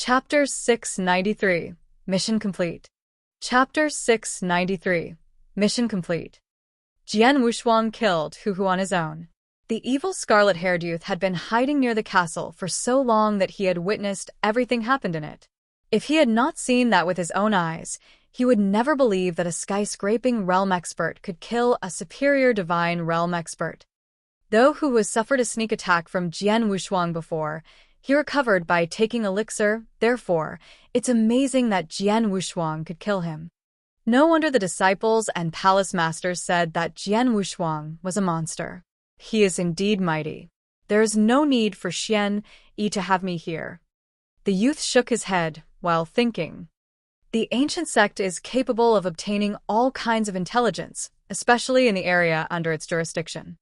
Chapter 693. Mission complete. Chapter 693. Mission complete. Jian Wushuang killed Hu on his own. The evil scarlet-haired youth had been hiding near the castle for so long that he had witnessed everything happened in it. If he had not seen that with his own eyes, he would never believe that a skyscraping realm expert could kill a superior divine realm expert. Though Hu has suffered a sneak attack from Jian Wushuang before, he recovered by taking elixir. Therefore, it's amazing that Jian Wushuang could kill him. No wonder the disciples and palace masters said that Jian Wushuang was a monster. He is indeed mighty. There is no need for Xian Yi to have me here. The youth shook his head while thinking. The ancient sect is capable of obtaining all kinds of intelligence, especially in the area under its jurisdiction.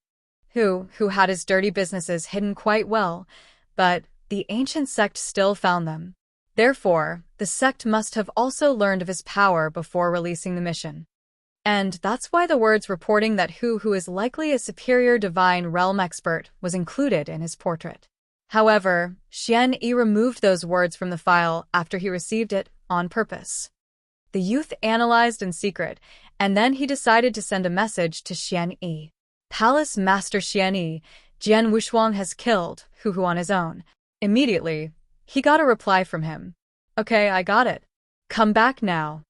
Who had his dirty businesses hidden quite well, but the ancient sect still found them. Therefore, the sect must have also learned of his power before releasing the mission. And that's why the words reporting that Hu is likely a superior divine realm expert was included in his portrait. However, Xian Yi removed those words from the file after he received it on purpose. The youth analyzed in secret, and then he decided to send a message to Xian Yi. Palace Master Xian Yi, Jian Wushuang has killed Hu on his own. Immediately, he got a reply from him. Okay, I got it. Come back now.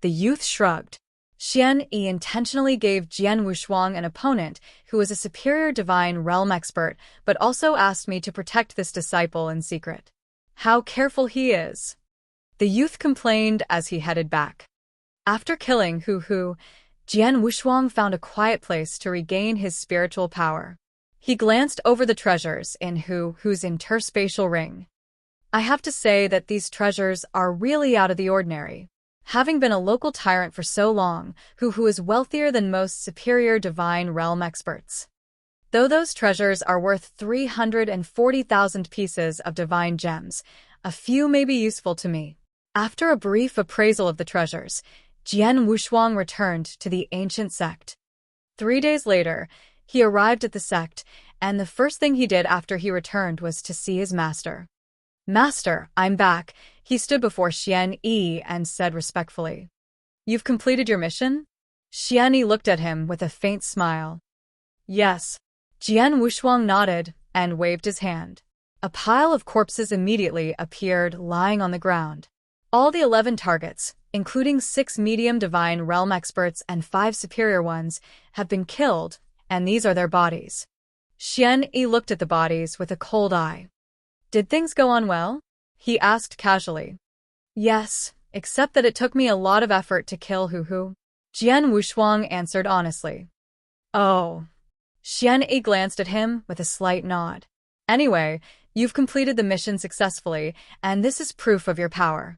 The youth shrugged. Xian Yi intentionally gave Jian Wushuang an opponent who was a superior divine realm expert, but also asked me to protect this disciple in secret. How careful he is. The youth complained as he headed back. After killing Hu, Jian Wushuang found a quiet place to regain his spiritual power. He glanced over the treasures in Hu's interspatial ring. I have to say that these treasures are really out of the ordinary. Having been a local tyrant for so long, Hu is wealthier than most superior divine realm experts. Though those treasures are worth 340,000 pieces of divine gems, a few may be useful to me. After a brief appraisal of the treasures, Jian Wushuang returned to the ancient sect. 3 days later, he arrived at the sect, and the first thing he did after he returned was to see his master. Master, I'm back. He stood before Xian Yi and said respectfully. You've completed your mission? Xian Yi looked at him with a faint smile. Yes. Jian Wushuang nodded and waved his hand. A pile of corpses immediately appeared lying on the ground. All the 11 targets, including 6 medium divine realm experts and 5 superior ones, have been killed, and these are their bodies. Xian Yi looked at the bodies with a cold eye. Did things go on well? He asked casually. Yes, except that it took me a lot of effort to kill Hu. Jian Wushuang answered honestly. Oh. Xian Yi glanced at him with a slight nod. Anyway, you've completed the mission successfully, and this is proof of your power.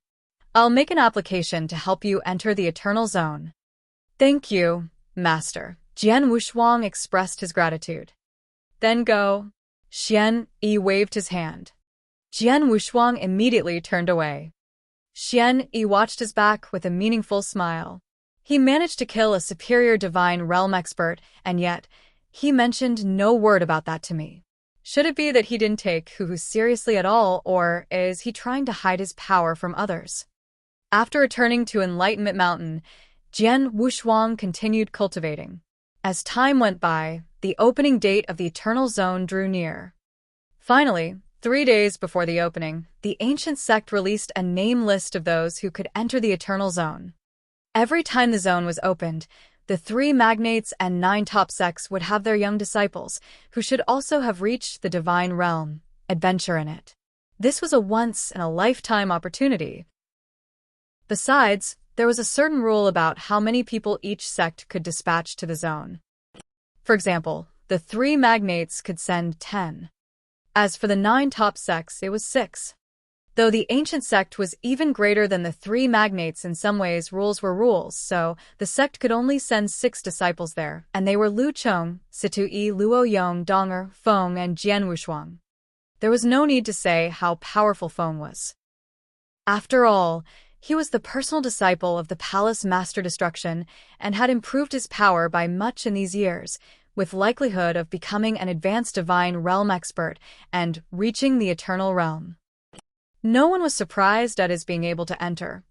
I'll make an application to help you enter the Eternal Zone. Thank you, Master. Jian Wushuang expressed his gratitude. Then go. Xian Yi waved his hand. Jian Wushuang immediately turned away. Xian Yi watched his back with a meaningful smile. He managed to kill a superior divine realm expert, and yet, he mentioned no word about that to me. Should it be that he didn't take Hu seriously at all, or is he trying to hide his power from others? After returning to Enlightenment Mountain, Jian Wushuang continued cultivating. As time went by, the opening date of the Eternal Zone drew near. Finally, 3 days before the opening, the ancient sect released a name list of those who could enter the Eternal Zone. Every time the zone was opened, the 3 magnates and 9 top sects would have their young disciples, who should also have reached the divine realm, adventure in it. This was a once-in-a-lifetime opportunity. Besides, there was a certain rule about how many people each sect could dispatch to the zone. For example, the 3 magnates could send 10. As for the 9 top sects, it was 6. Though the ancient sect was even greater than the 3 magnates in some ways, rules were rules, so the sect could only send 6 disciples there, and they were Lu Chong, Situ Yi, Luo Yong, Donger, Feng, and Jian Wushuang. There was no need to say how powerful Feng was. After all, he was the personal disciple of the Palace Master Destruction and had improved his power by much in these years, with likelihood of becoming an advanced divine realm expert and reaching the Eternal Realm. No one was surprised at his being able to enter.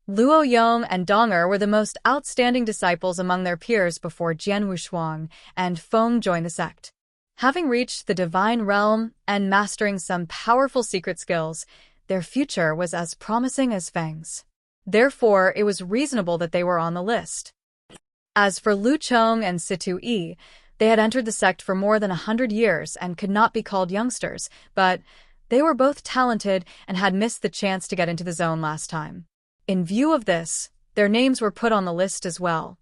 Luo Yong and Dong'er were the most outstanding disciples among their peers before Jian Wushuang and Feng joined the sect. Having reached the divine realm and mastering some powerful secret skills, their future was as promising as Feng's. Therefore, it was reasonable that they were on the list. As for Lu Chong and Situ Yi, they had entered the sect for more than 100 years and could not be called youngsters, but they were both talented and had missed the chance to get into the zone last time. In view of this, their names were put on the list as well.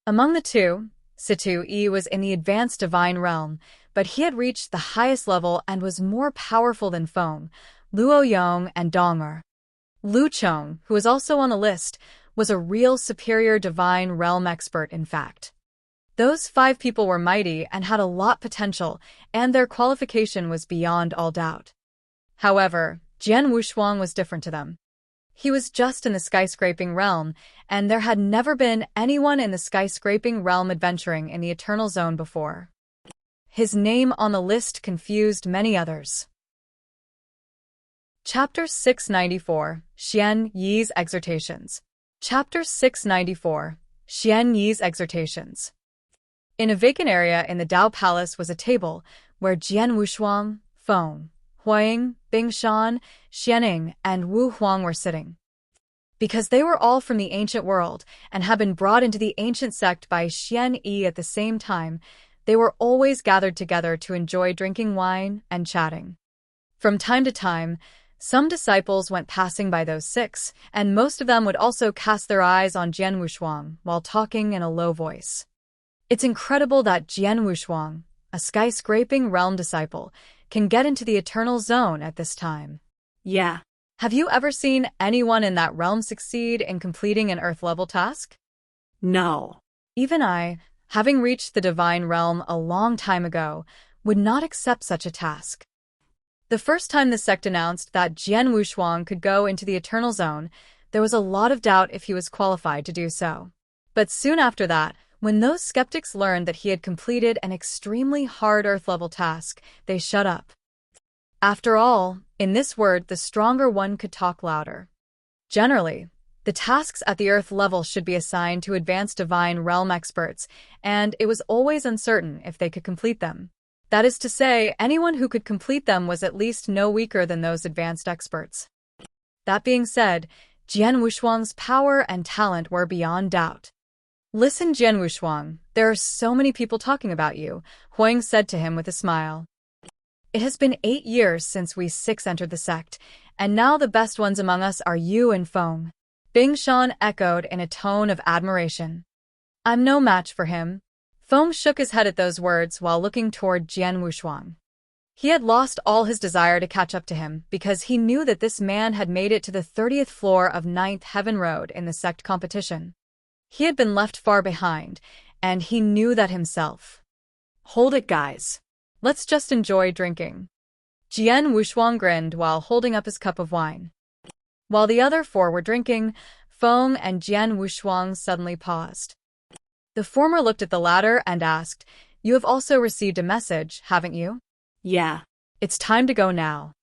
Among the two, Situ Yi was in the advanced divine realm, but he had reached the highest level and was more powerful than Feng, Luo Yong, and Dong'er. Lu Chong, who was also on the list, was a real superior divine realm expert in fact. Those 5 people were mighty and had a lot potential, and their qualification was beyond all doubt. However, Jian Wushuang was different to them. He was just in the skyscraping realm, and there had never been anyone in the skyscraping realm adventuring in the Eternal Zone before. His name on the list confused many others. Chapter 694, Xian Yi's Exhortations. Chapter 694, Xian Yi's Exhortations. In a vacant area in the Dao Palace was a table where Jian Wushuang, Feng, Huaying, Bingshan, Xianing, and Wu Huang were sitting. Because they were all from the ancient world and had been brought into the ancient sect by Xian Yi at the same time, they were always gathered together to enjoy drinking wine and chatting. From time to time, some disciples went passing by those 6, and most of them would also cast their eyes on Jian Wushuang while talking in a low voice. It's incredible that Jian Wushuang, a skyscraping realm disciple, can get into the Eternal Zone at this time. Yeah. Have you ever seen anyone in that realm succeed in completing an Earth-level task? No. Even I, having reached the divine realm a long time ago, would not accept such a task. The first time the sect announced that Jian Wushuang could go into the Eternal Zone, there was a lot of doubt if he was qualified to do so. But soon after that, when those skeptics learned that he had completed an extremely hard Earth-level task, they shut up. After all, in this world, the stronger one could talk louder. Generally, the tasks at the Earth level should be assigned to advanced divine realm experts, and it was always uncertain if they could complete them. That is to say, anyone who could complete them was at least no weaker than those advanced experts. That being said, Jian Wushuang's power and talent were beyond doubt. Listen, Jian Wushuang, there are so many people talking about you, Huang said to him with a smile. It has been 8 years since we 6 entered the sect, and now the best ones among us are you and Feng. Bingshan echoed in a tone of admiration. I'm no match for him. Feng shook his head at those words while looking toward Jian Wushuang. He had lost all his desire to catch up to him because he knew that this man had made it to the 30th floor of 9th Heaven Road in the sect competition. He had been left far behind, and he knew that himself. Hold it, guys. Let's just enjoy drinking. Jian Wushuang grinned while holding up his cup of wine. While the other 4 were drinking, Feng and Jian Wushuang suddenly paused. The former looked at the latter and asked, You have also received a message, haven't you? Yeah. It's time to go now.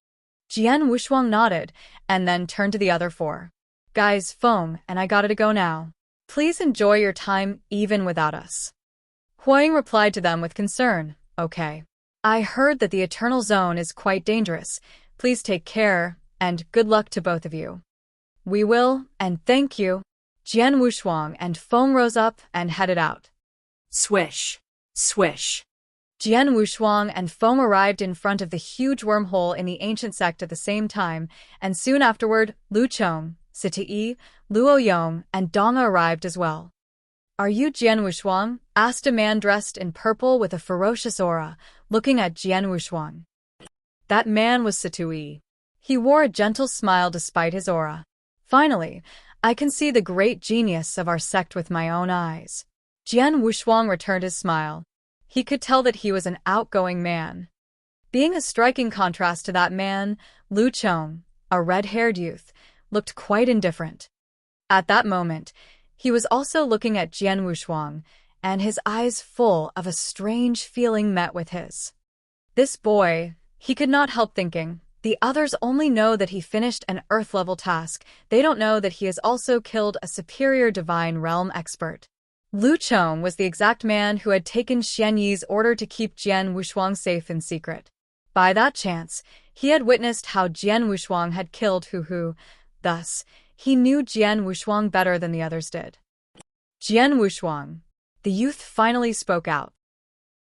Jian Wushuang nodded, and then turned to the other 4. Guys, Feng and I gotta go now. Please enjoy your time even without us. Huang replied to them with concern, Okay. I heard that the Eternal Zone is quite dangerous. Please take care, and good luck to both of you. We will, and thank you. Jian Wushuang and Feng rose up and headed out. Swish. Swish. Jian Wushuang and Feng arrived in front of the huge wormhole in the ancient sect at the same time, and soon afterward, Lu Chong, Situ, Luo Yong, and Dong'er arrived as well. Are you Jian Wushuang? Asked a man dressed in purple with a ferocious aura, looking at Jian Wushuang. That man was Situ. He wore a gentle smile despite his aura. Finally, I can see the great genius of our sect with my own eyes. Jian Wushuang returned his smile. He could tell that he was an outgoing man. Being a striking contrast to that man, Lu Chong, a red-haired youth, looked quite indifferent. At that moment, he was also looking at Jian Wushuang, and his eyes full of a strange feeling met with his. This boy, he could not help thinking, The others only know that he finished an Earth-level task. They don't know that he has also killed a superior Divine Realm expert. Lu Chong was the exact man who had taken Xian Yi's order to keep Jian Wushuang safe in secret. By that chance, he had witnessed how Jian Wushuang had killed Hu Hu. Thus, he knew Jian Wushuang better than the others did. Jian Wushuang. The youth finally spoke out.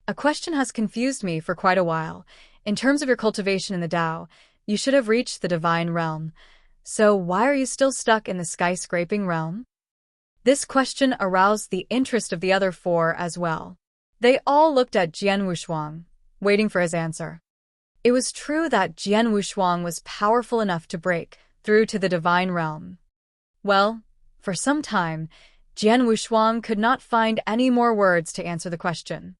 A question has confused me for quite a while. In terms of your cultivation in the Tao, you should have reached the Divine Realm. So why are you still stuck in the skyscraping realm? This question aroused the interest of the other four as well. They all looked at Jian Wushuang, waiting for his answer. It was true that Jian Wushuang was powerful enough to break through to the Divine Realm. Well, for some time, Jian Wushuang could not find any more words to answer the question.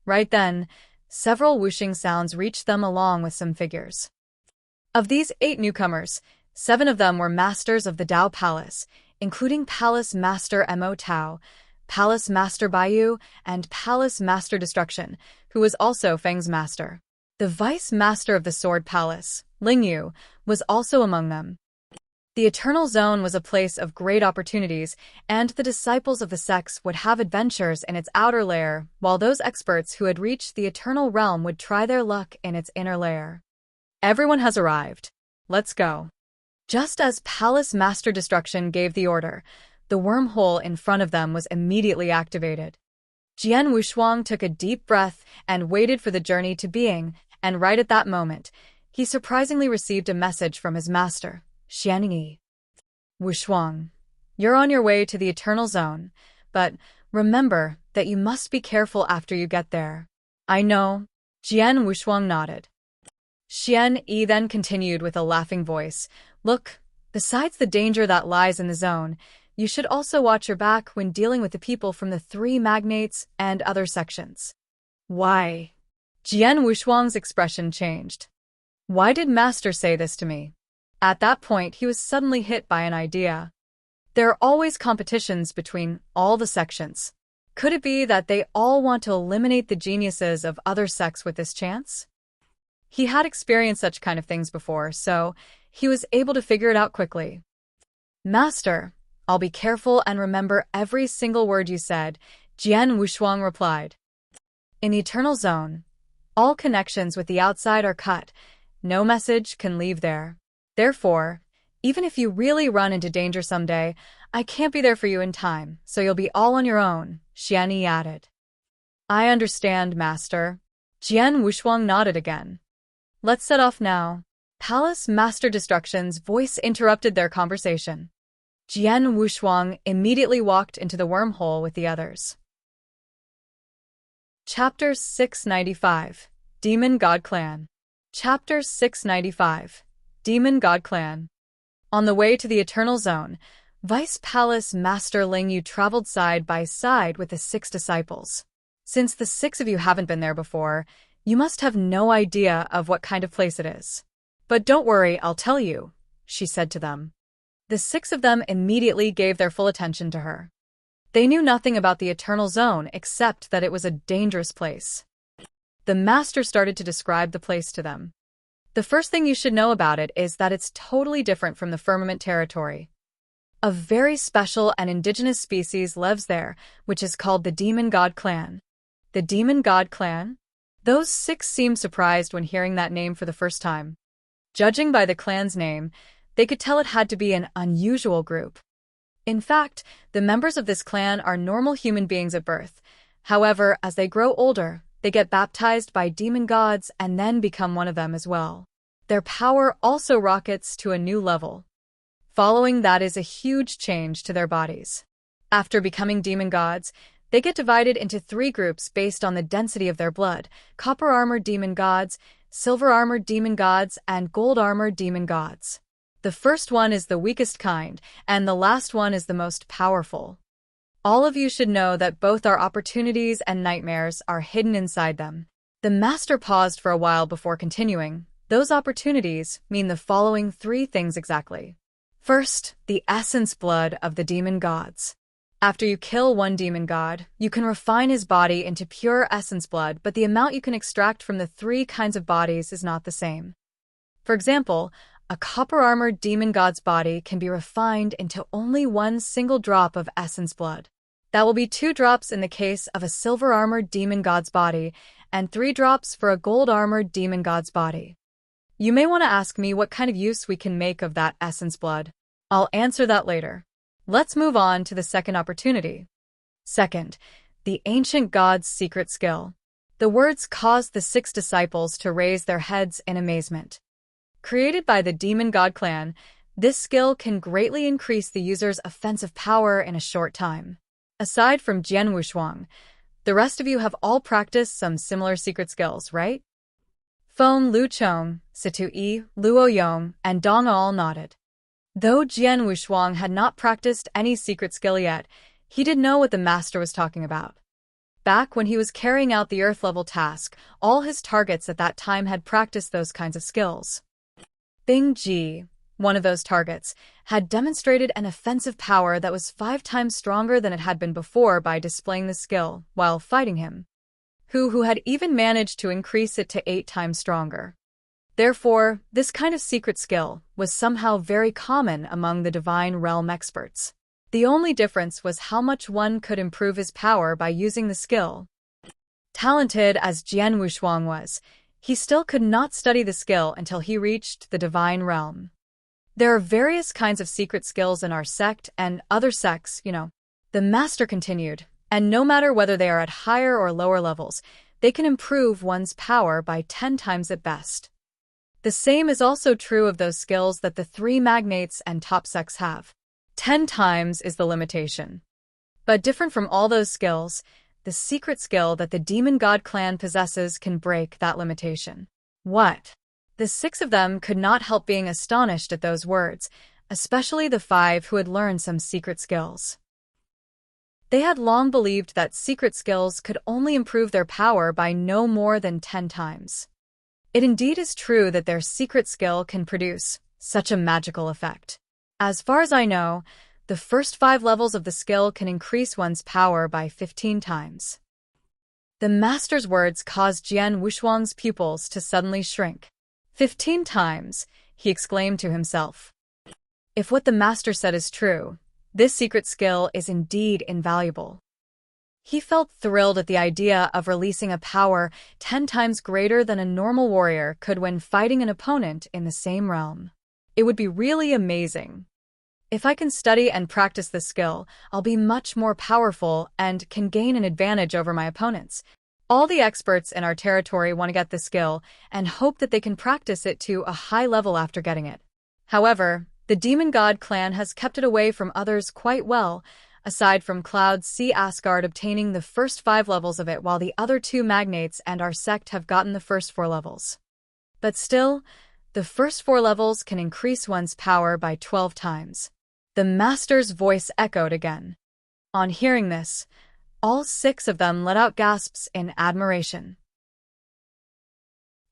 Right then, several whooshing sounds reached them along with some figures. Of these 8 newcomers, 7 of them were masters of the Tao Palace, including Palace Master Mo Tao, Palace Master Baiyu, and Palace Master Destruction, who was also Feng's master. The Vice Master of the Sword Palace, Ling Yu, was also among them. The Eternal Zone was a place of great opportunities, and the disciples of the sects would have adventures in its outer layer, while those experts who had reached the Eternal Realm would try their luck in its inner layer. Everyone has arrived. Let's go. Just as Palace Master Destruction gave the order, the wormhole in front of them was immediately activated. Jian Wushuang took a deep breath and waited for the journey to being, and right at that moment, he surprisingly received a message from his master, Xian Yi. Wushuang, you're on your way to the Eternal Zone, but remember that you must be careful after you get there. I know. Jian Wushuang nodded. Xian Yi then continued with a laughing voice, Look, besides the danger that lies in the zone, you should also watch your back when dealing with the people from the 3 magnates and other sections. Why? Jian Wushuang's expression changed. Why did Master say this to me? At that point, he was suddenly hit by an idea. There are always competitions between all the sections. Could it be that they all want to eliminate the geniuses of other sects with this chance? He had experienced such kind of things before, so he was able to figure it out quickly. Master, I'll be careful and remember every single word you said, Jian Wushuang replied. In the Eternal Zone, all connections with the outside are cut. No message can leave there. Therefore, even if you really run into danger someday, I can't be there for you in time, so you'll be all on your own, Xian Yi added. I understand, Master. Jian Wushuang nodded again. Let's set off now. Palace Master Destruction's voice interrupted their conversation. Jian Wushuang immediately walked into the wormhole with the others. Chapter 695. Demon God Clan. Chapter 695. Demon God Clan. On the way to the Eternal Zone, Vice Palace Master Ling Yu traveled side by side with the 6 disciples. Since the 6 of you haven't been there before, you must have no idea of what kind of place it is. But don't worry, I'll tell you, she said to them. The 6 of them immediately gave their full attention to her. They knew nothing about the Eternal Zone except that it was a dangerous place. The master started to describe the place to them. The first thing you should know about it is that it's totally different from the Firmament territory. A very special and indigenous species lives there, which is called the Demon God Clan. The Demon God Clan? Those 6 seemed surprised when hearing that name for the first time. Judging by the clan's name, they could tell it had to be an unusual group. In fact, the members of this clan are normal human beings at birth. However, as they grow older, they get baptized by demon gods and then become one of them as well. Their power also rockets to a new level. Following that is a huge change to their bodies. After becoming demon gods, they get divided into 3 groups based on the density of their blood: copper-armored demon gods, silver-armored demon gods, and gold-armored demon gods. The first one is the weakest kind, and the last one is the most powerful. All of you should know that both our opportunities and nightmares are hidden inside them. The master paused for a while before continuing. Those opportunities mean the following 3 things exactly. First, the essence blood of the demon gods. After you kill one demon god, you can refine his body into pure essence blood, but the amount you can extract from the 3 kinds of bodies is not the same. For example, a copper-armored demon god's body can be refined into only one single drop of essence blood. That will be 2 drops in the case of a silver-armored demon god's body and 3 drops for a gold-armored demon god's body. You may want to ask me what kind of use we can make of that essence blood. I'll answer that later. Let's move on to the second opportunity. Second, the ancient god's secret skill. The words caused the 6 disciples to raise their heads in amazement. Created by the demon god clan, this skill can greatly increase the user's offensive power in a short time. Aside from Jian Wushuang, the rest of you have all practiced some similar secret skills, right? Feng Luchong, Situ Yi, Luo Yong, and Dong all nodded. Though Jian Wushuang had not practiced any secret skill yet, he did know what the master was talking about. Back when he was carrying out the Earth-level task, all his targets at that time had practiced those kinds of skills. Bing Ji, one of those targets, had demonstrated an offensive power that was 5 times stronger than it had been before by displaying the skill while fighting him, who had even managed to increase it to 8 times stronger. Therefore, this kind of secret skill was somehow very common among the Divine Realm experts. The only difference was how much one could improve his power by using the skill. Talented as Jian Wushuang was, he still could not study the skill until he reached the Divine Realm. There are various kinds of secret skills in our sect and other sects, the master continued, and no matter whether they are at higher or lower levels, they can improve one's power by 10 times at best. The same is also true of those skills that the 3 magnates and top sects have. 10 times is the limitation. But different from all those skills, the secret skill that the Demon God clan possesses can break that limitation. What? The 6 of them could not help being astonished at those words, especially the 5 who had learned some secret skills. They had long believed that secret skills could only improve their power by no more than 10 times. It indeed is true that their secret skill can produce such a magical effect. As far as I know, the first 5 levels of the skill can increase one's power by 15 times. The master's words caused Jian Wushuang's pupils to suddenly shrink. 15 times, he exclaimed to himself. If what the master said is true, this secret skill is indeed invaluable. He felt thrilled at the idea of releasing a power 10 times greater than a normal warrior could when fighting an opponent in the same realm. It would be really amazing. If I can study and practice this skill, I'll be much more powerful and can gain an advantage over my opponents. All the experts in our territory want to get the skill and hope that they can practice it to a high level after getting it. However, the Demon God clan has kept it away from others quite well, aside from Cloud Sea Asgard obtaining the first 5 levels of it while the other 2 magnates and our sect have gotten the first 4 levels. But still, the first 4 levels can increase one's power by 12 times. The master's voice echoed again. On hearing this, all 6 of them let out gasps in admiration.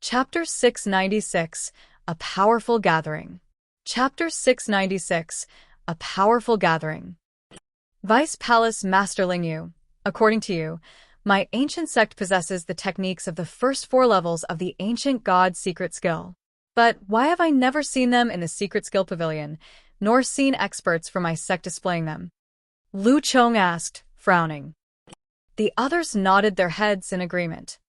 Chapter 696, A Powerful Gathering. Chapter 696, A Powerful Gathering. Vice Palace Master Lingyu, according to you, my ancient sect possesses the techniques of the first 4 levels of the ancient god secret skill. But why have I never seen them in the secret skill pavilion, nor seen experts from my sect displaying them? Lu Chong asked, frowning. The others nodded their heads in agreement.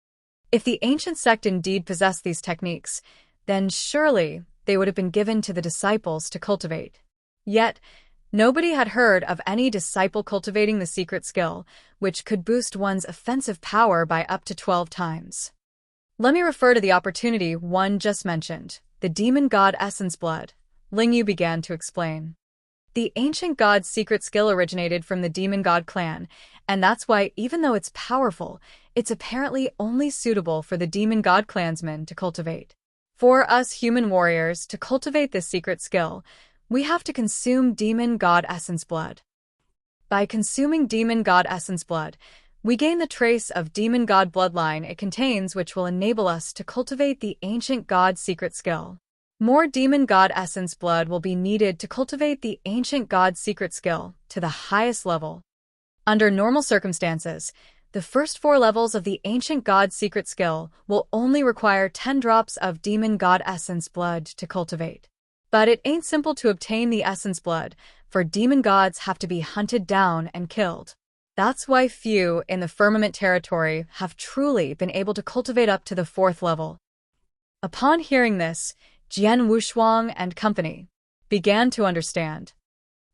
If the ancient sect indeed possessed these techniques, then surely they would have been given to the disciples to cultivate. Yet, nobody had heard of any disciple cultivating the secret skill, which could boost one's offensive power by up to 12 times. Let me refer to the opportunity one just mentioned, the demon god essence blood. Lingyu began to explain. The ancient god's secret skill originated from the demon god clan, and that's why even though it's powerful, it's apparently only suitable for the demon god clansmen to cultivate. For us human warriors to cultivate this secret skill, we have to consume demon god essence blood. By consuming demon god essence blood, we gain the trace of demon god bloodline it contains, which will enable us to cultivate the ancient god secret skill. More demon god essence blood will be needed to cultivate the ancient god secret skill to the highest level. Under normal circumstances, The first 4 levels of the Ancient God secret skill will only require 10 drops of Demon God Essence blood to cultivate. But it ain't simple to obtain the Essence blood, for demon gods have to be hunted down and killed. That's why few in the Firmament territory have truly been able to cultivate up to the 4th level. Upon hearing this, Jian Wushuang and company began to understand.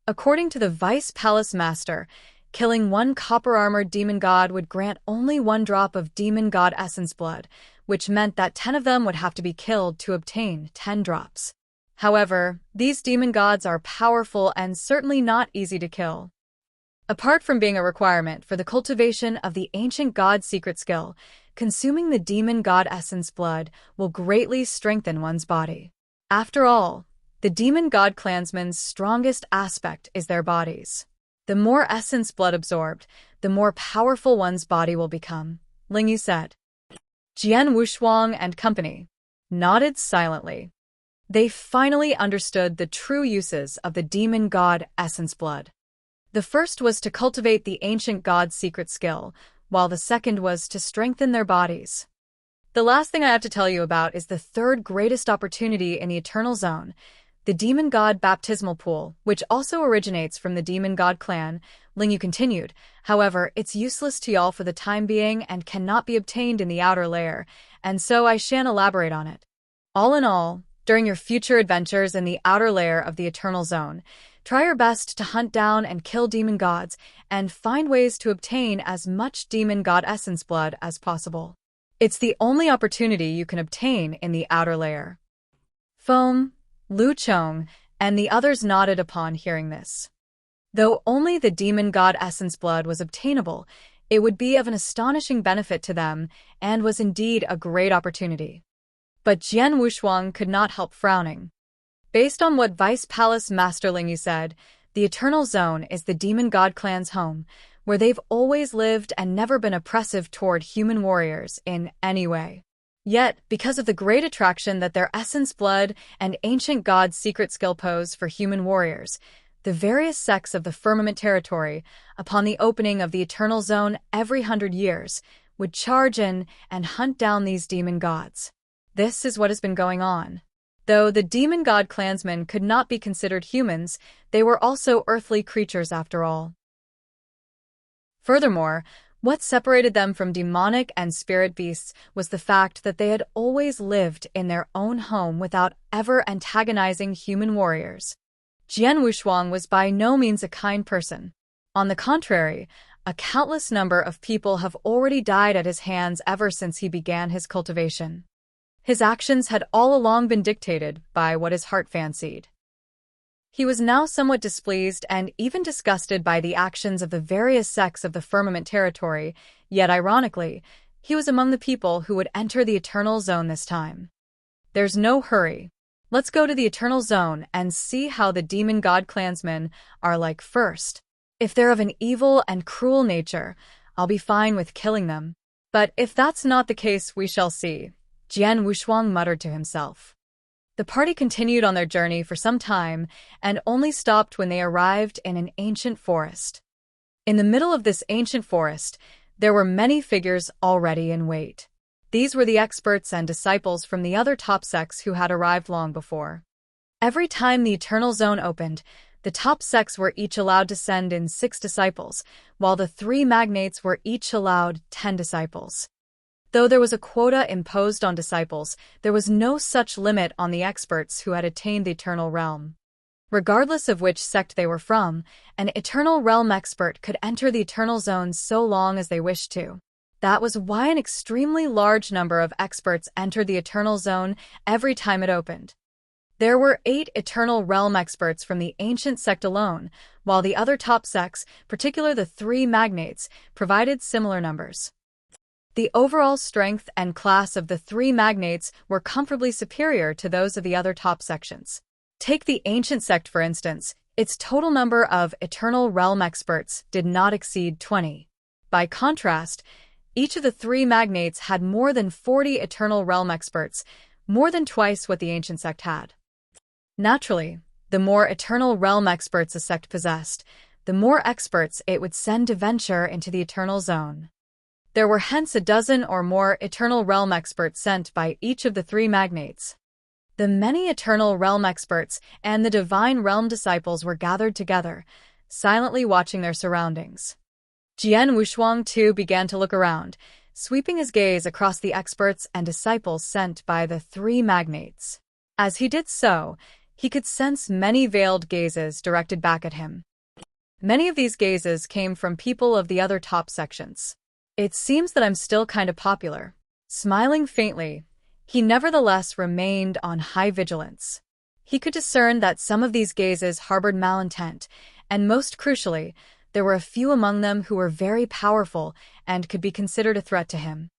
According to the Vice Palace Master, killing 1 copper-armored demon god would grant only 1 drop of demon god essence blood, which meant that 10 of them would have to be killed to obtain 10 drops. However, these demon gods are powerful and certainly not easy to kill. Apart from being a requirement for the cultivation of the Ancient God secret skill, consuming the demon god essence blood will greatly strengthen one's body. After all, the demon god clansmen's strongest aspect is their bodies. The more essence blood absorbed, the more powerful one's body will become, Lingyu said. Jian Wushuang and company nodded silently. They finally understood the true uses of the demon god essence blood. The first was to cultivate the Ancient God secret skill, while the second was to strengthen their bodies. The last thing I have to tell you about is the third greatest opportunity in the Eternal Zone, the Demon God Baptismal Pool, which also originates from the Demon God clan, Lingyu continued. However, it's useless to y'all for the time being and cannot be obtained in the outer layer, and so I shan't elaborate on it. All in all, during your future adventures in the outer layer of the Eternal Zone, try your best to hunt down and kill demon gods and find ways to obtain as much demon god essence blood as possible. It's the only opportunity you can obtain in the outer layer. Foam, Lu Chong, and the others nodded upon hearing this. Though only the demon god essence blood was obtainable, it would be of an astonishing benefit to them and was indeed a great opportunity. But Jian Wushuang could not help frowning. Based on what Vice Palace Master Lingyu said, the Eternal Zone is the demon god clan's home, where they've always lived and never been oppressive toward human warriors in any way. Yet, because of the great attraction that their essence blood and Ancient God secret skill pose for human warriors, the various sects of the Firmament territory, upon the opening of the Eternal Zone every 100 years, would charge in and hunt down these demon gods. This is what has been going on. Though the demon god clansmen could not be considered humans, they were also earthly creatures after all. Furthermore, what separated them from demonic and spirit beasts was the fact that they had always lived in their own home without ever antagonizing human warriors. Jian Wushuang was by no means a kind person. On the contrary, a countless number of people have already died at his hands ever since he began his cultivation. His actions had all along been dictated by what his heart fancied. He was now somewhat displeased and even disgusted by the actions of the various sects of the Firmament territory, yet ironically, he was among the people who would enter the Eternal Zone this time. There's no hurry. Let's go to the Eternal Zone and see how the demon god clansmen are like first. If they're of an evil and cruel nature, I'll be fine with killing them. But if that's not the case, we shall see, Jian Wushuang muttered to himself. The party continued on their journey for some time and only stopped when they arrived in an ancient forest. In the middle of this ancient forest, there were many figures already in wait. These were the experts and disciples from the other top sects who had arrived long before. Every time the Eternal Zone opened, the top sects were each allowed to send in 6 disciples, while the 3 magnates were each allowed 10 disciples. Though there was a quota imposed on disciples, there was no such limit on the experts who had attained the Eternal Realm. Regardless of which sect they were from, an Eternal Realm expert could enter the Eternal Zone so long as they wished to. That was why an extremely large number of experts entered the Eternal Zone every time it opened. There were 8 Eternal Realm experts from the ancient sect alone, while the other top sects, particularly the 3 magnates, provided similar numbers. The overall strength and class of the 3 magnates were comfortably superior to those of the other top sections. Take the ancient sect for instance, its total number of Eternal Realm experts did not exceed 20. By contrast, each of the 3 magnates had more than 40 Eternal Realm experts, more than twice what the ancient sect had. Naturally, the more Eternal Realm experts a sect possessed, the more experts it would send to venture into the Eternal Zone. There were hence a dozen or more Eternal Realm experts sent by each of the three magnates. The many Eternal Realm experts and the Divine Realm disciples were gathered together, silently watching their surroundings. Jian Wushuang too began to look around, sweeping his gaze across the experts and disciples sent by the three magnates. As he did so, he could sense many veiled gazes directed back at him. Many of these gazes came from people of the other top sections. It seems that I'm still kind of popular. Smiling faintly, he nevertheless remained on high vigilance. He could discern that some of these gazes harbored malintent, and most crucially, there were a few among them who were very powerful and could be considered a threat to him.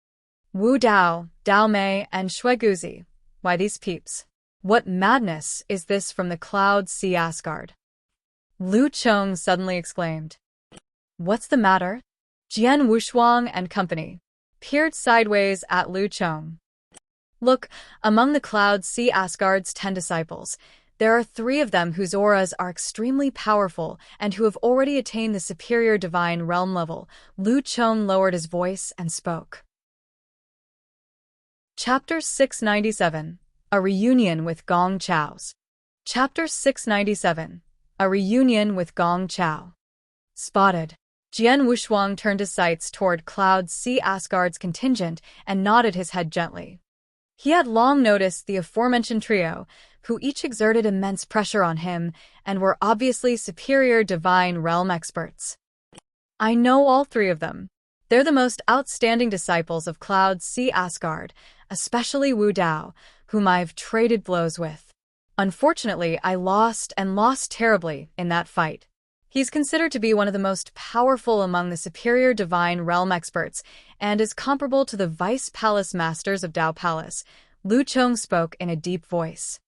Wu Dao, Dao Mei, and Shui Guzi. Why these peeps? What madness is this from the Cloud Sea Asgard? Lu Chong suddenly exclaimed. What's the matter? Jian Wushuang and company peered sideways at Lu Chong. Look, among the Cloud Sea Asgard's 10 disciples, there are 3 of them whose auras are extremely powerful and who have already attained the superior divine realm level. Lu Chong lowered his voice and spoke. Chapter 697. A Reunion with Gong Chao's. Chapter 697. A Reunion with Gong Chao. Spotted. Jian Wushuang turned his sights toward Cloud Sea Asgard's contingent and nodded his head gently. He had long noticed the aforementioned trio, who each exerted immense pressure on him and were obviously superior divine realm experts. I know all 3 of them. They're the most outstanding disciples of Cloud Sea Asgard, especially Wu Dao, whom I've traded blows with. Unfortunately, I lost terribly in that fight. He's considered to be one of the most powerful among the superior divine realm experts and is comparable to the vice palace masters of Dao Palace. Lu Chong spoke in a deep voice.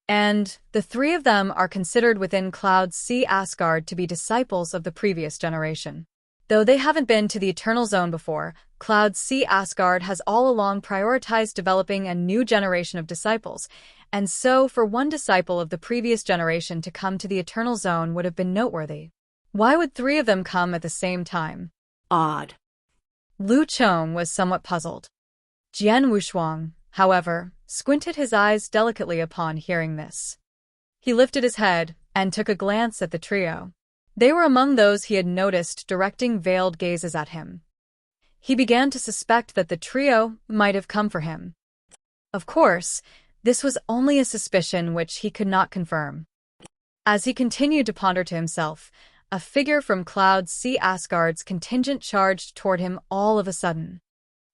And the 3 of them are considered within Cloud Sea Asgard to be disciples of the previous generation. Though they haven't been to the Eternal Zone before, Cloud Sea Asgard has all along prioritized developing a new generation of disciples, and so for one disciple of the previous generation to come to the Eternal Zone would have been noteworthy. Why would 3 of them come at the same time? Odd. Lu Chong was somewhat puzzled. Jian Wushuang, however, squinted his eyes delicately upon hearing this. He lifted his head and took a glance at the trio. They were among those he had noticed directing veiled gazes at him. He began to suspect that the trio might have come for him. Of course, this was only a suspicion which he could not confirm. As he continued to ponder to himself, a figure from Cloud Sea Asgard's contingent charged toward him all of a sudden.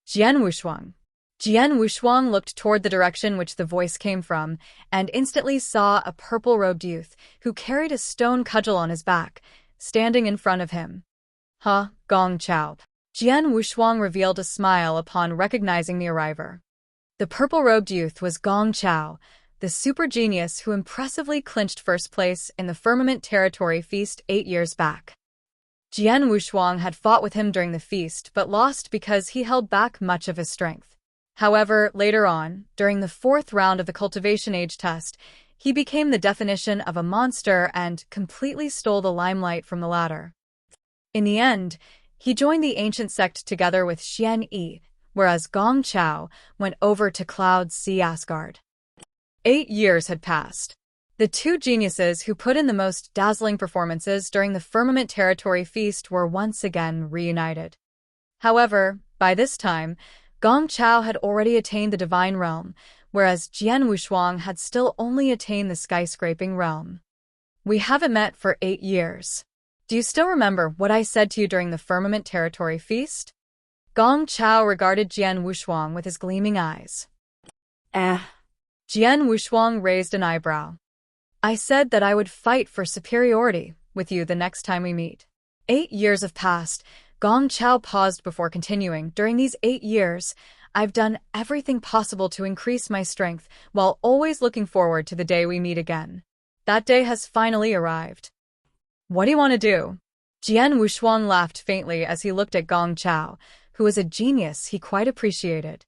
Jian Wushuang. Jian Wushuang looked toward the direction which the voice came from, and instantly saw a purple-robed youth, who carried a stone cudgel on his back, standing in front of him. Gong Chao. Jian Wushuang revealed a smile upon recognizing the arriver. The purple-robed youth was Gong Chao, the super genius who impressively clinched first place in the Firmament Territory Feast 8 years back. Jian Wushuang had fought with him during the feast but lost because he held back much of his strength. However, later on, during the 4th round of the Cultivation Age test, he became the definition of a monster and completely stole the limelight from the latter. In the end, he joined the ancient sect together with Xian Yi, whereas Gong Chao went over to Cloud Sea Asgard. 8 years had passed. The 2 geniuses who put in the most dazzling performances during the Firmament Territory Feast were once again reunited. However, by this time, Gong Chao had already attained the Divine Realm, whereas Jian Wushuang had still only attained the Skyscraping Realm. We haven't met for 8 years. Do you still remember what I said to you during the Firmament Territory Feast? Gong Chao regarded Jian Wushuang with his gleaming eyes. Eh. Jian Wushuang raised an eyebrow. I said that I would fight for superiority with you the next time we meet. 8 years have passed. Gong Chao paused before continuing. During these 8 years, I've done everything possible to increase my strength while always looking forward to the day we meet again. That day has finally arrived. What do you want to do? Jian Wushuang laughed faintly as he looked at Gong Chao, who was a genius he quite appreciated.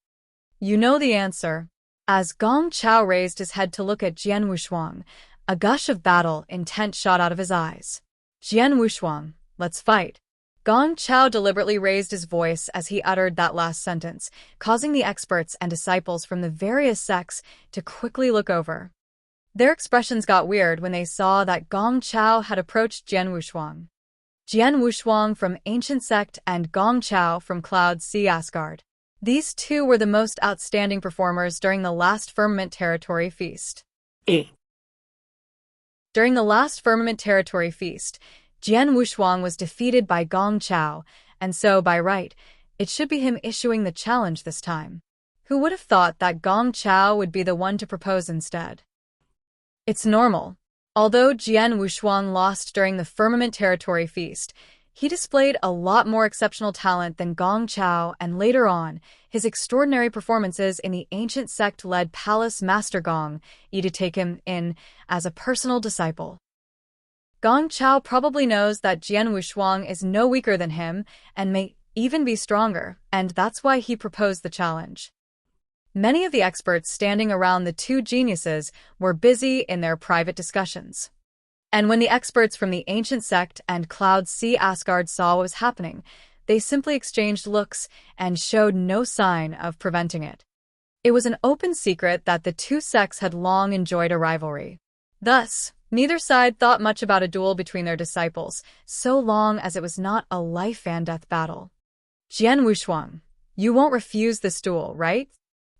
You know the answer. As Gong Chao raised his head to look at Jian Wushuang, a gush of battle intent shot out of his eyes. Jian Wushuang, let's fight. Gong Chao deliberately raised his voice as he uttered that last sentence, causing the experts and disciples from the various sects to quickly look over. Their expressions got weird when they saw that Gong Chao had approached Jian Wushuang. Jian Wushuang from Ancient Sect and Gong Chao from Cloud Sea Asgard. These two were the most outstanding performers during the last Firmament Territory Feast. During the last Firmament Territory Feast, Jian Wushuang was defeated by Gong Chao, and so, by right, it should be him issuing the challenge this time. Who would have thought that Gong Chao would be the one to propose instead? It's normal. Although Jian Wushuang lost during the Firmament Territory Feast, he displayed a lot more exceptional talent than Gong Chao, and later on, his extraordinary performances in the Ancient Sect-led Palace Master Gong to take him in as a personal disciple. Gong Chao probably knows that Jian Wushuang is no weaker than him and may even be stronger, and that's why he proposed the challenge. Many of the experts standing around the two geniuses were busy in their private discussions. And when the experts from the Ancient Sect and Cloud Sea Asgard saw what was happening, they simply exchanged looks and showed no sign of preventing it. It was an open secret that the two sects had long enjoyed a rivalry. Thus, neither side thought much about a duel between their disciples, so long as it was not a life-and-death battle. Jian Wushuang, you won't refuse this duel, right?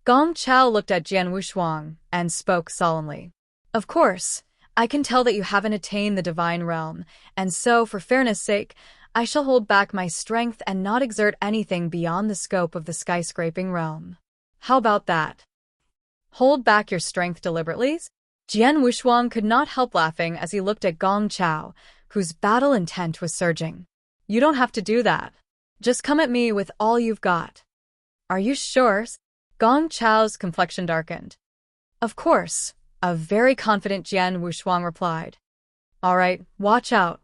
Gong Chao looked at Jian Wushuang and spoke solemnly. Of course, I can tell that you haven't attained the divine realm, and so, for fairness' sake, I shall hold back my strength and not exert anything beyond the scope of the skyscraping realm. How about that? Hold back your strength deliberately? Jian Wushuang could not help laughing as he looked at Gong Chao, whose battle intent was surging. You don't have to do that. Just come at me with all you've got. Are you sure? Gong Chao's complexion darkened. Of course, a very confident Jian Wushuang replied. All right, watch out.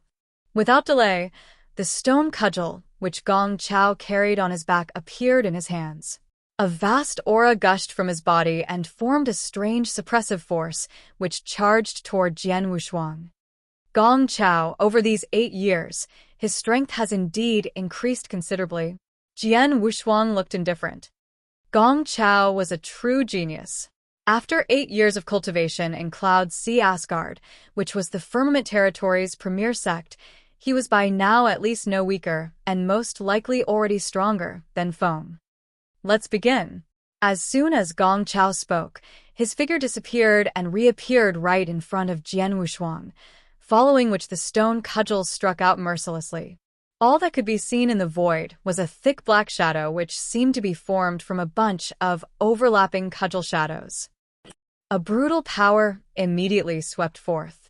Without delay, the stone cudgel, which Gong Chao carried on his back, appeared in his hands. A vast aura gushed from his body and formed a strange suppressive force, which charged toward Jian Wushuang. Gong Chao, over these 8 years, his strength has indeed increased considerably. Jian Wushuang looked indifferent. Gong Chao was a true genius. After 8 years of cultivation in Cloud Sea Asgard, which was the Firmament Territory's premier sect, he was by now at least no weaker, and most likely already stronger, than Foam. Let's begin. As soon as Gong Chao spoke, his figure disappeared and reappeared right in front of Jian Wushuang, following which the stone cudgel struck out mercilessly. All that could be seen in the void was a thick black shadow which seemed to be formed from a bunch of overlapping cudgel shadows. A brutal power immediately swept forth.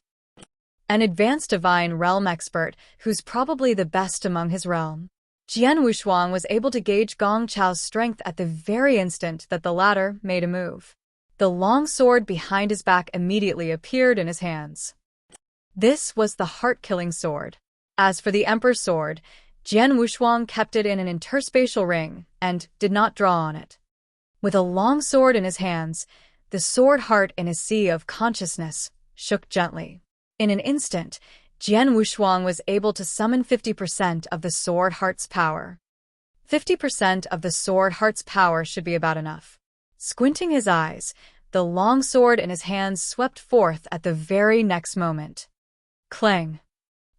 An advanced divine realm expert who's probably the best among his realm. Jian Wushuang was able to gauge Gong Chao's strength at the very instant that the latter made a move. The long sword behind his back immediately appeared in his hands. This was the heart-killing sword. As for the Emperor's sword, Jian Wushuang kept it in an interspatial ring and did not draw on it. With a long sword in his hands, the sword heart in his sea of consciousness shook gently. In an instant, Jian Wushuang was able to summon 50% of the sword heart's power. 50% of the sword heart's power should be about enough. Squinting his eyes, the long sword in his hands swept forth at the very next moment. Clang!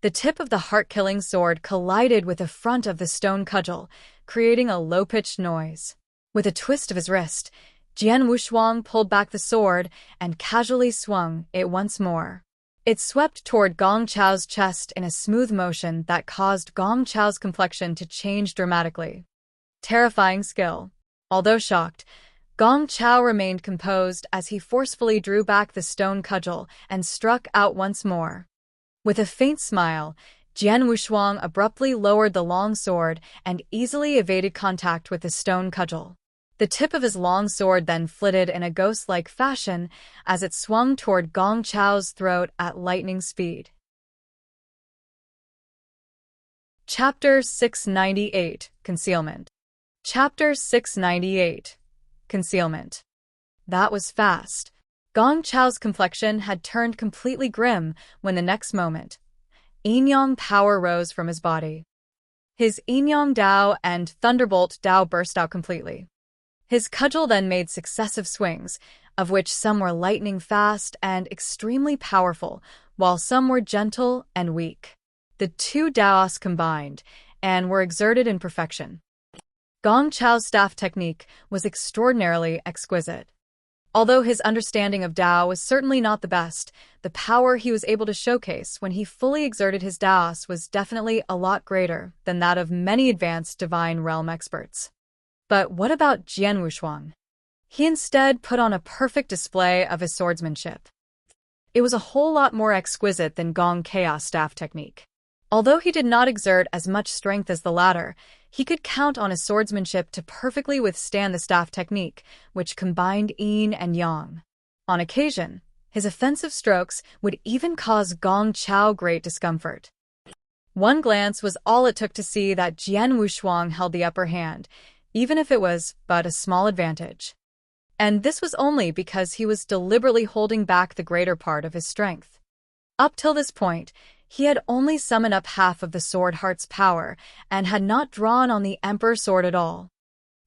The tip of the heart-killing sword collided with the front of the stone cudgel, creating a low-pitched noise. With a twist of his wrist, Jian Wushuang pulled back the sword and casually swung it once more. It swept toward Gong Chao's chest in a smooth motion that caused Gong Chao's complexion to change dramatically. Terrifying skill. Although shocked, Gong Chao remained composed as he forcefully drew back the stone cudgel and struck out once more. With a faint smile, Jian Wushuang abruptly lowered the long sword and easily evaded contact with the stone cudgel. The tip of his long sword then flitted in a ghost-like fashion as it swung toward Gong Chao's throat at lightning speed. Chapter 698, Concealment. Chapter 698, Concealment. That was fast. Gong Chao's complexion had turned completely grim when the next moment, yin-yang power rose from his body. His Yin-Yang Dao and Thunderbolt Dao burst out completely. His cudgel then made successive swings, of which some were lightning fast and extremely powerful, while some were gentle and weak. The two Daos combined and were exerted in perfection. Gong Chao's staff technique was extraordinarily exquisite. Although his understanding of Dao was certainly not the best, the power he was able to showcase when he fully exerted his Daos was definitely a lot greater than that of many advanced Divine Realm experts. But what about Jian Wushuang? He instead put on a perfect display of his swordsmanship. It was a whole lot more exquisite than Gong Chaos staff technique. Although he did not exert as much strength as the latter, he could count on his swordsmanship to perfectly withstand the staff technique, which combined yin and yang. On occasion, his offensive strokes would even cause Gong Chao great discomfort. One glance was all it took to see that Jian Wushuang held the upper hand, even if it was but a small advantage. And this was only because he was deliberately holding back the greater part of his strength. Up till this point, he had only summoned up half of the Sword Heart's power and had not drawn on the Emperor Sword at all.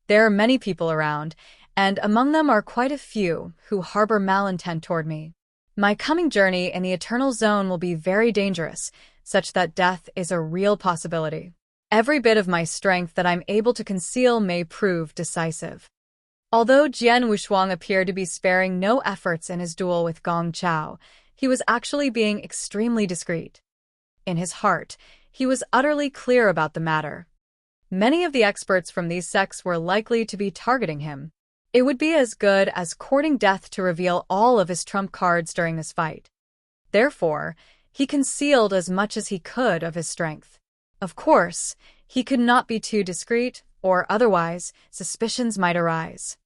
There are many people around, and among them are quite a few who harbor malintent toward me. My coming journey in the Eternal Zone will be very dangerous, such that death is a real possibility. Every bit of my strength that I'm able to conceal may prove decisive. Although Jian Wushuang appeared to be sparing no efforts in his duel with Gong Chao, he was actually being extremely discreet. In his heart, he was utterly clear about the matter. Many of the experts from these sects were likely to be targeting him. It would be as good as courting death to reveal all of his trump cards during this fight. Therefore, he concealed as much as he could of his strength. Of course, he could not be too discreet, or otherwise, suspicions might arise.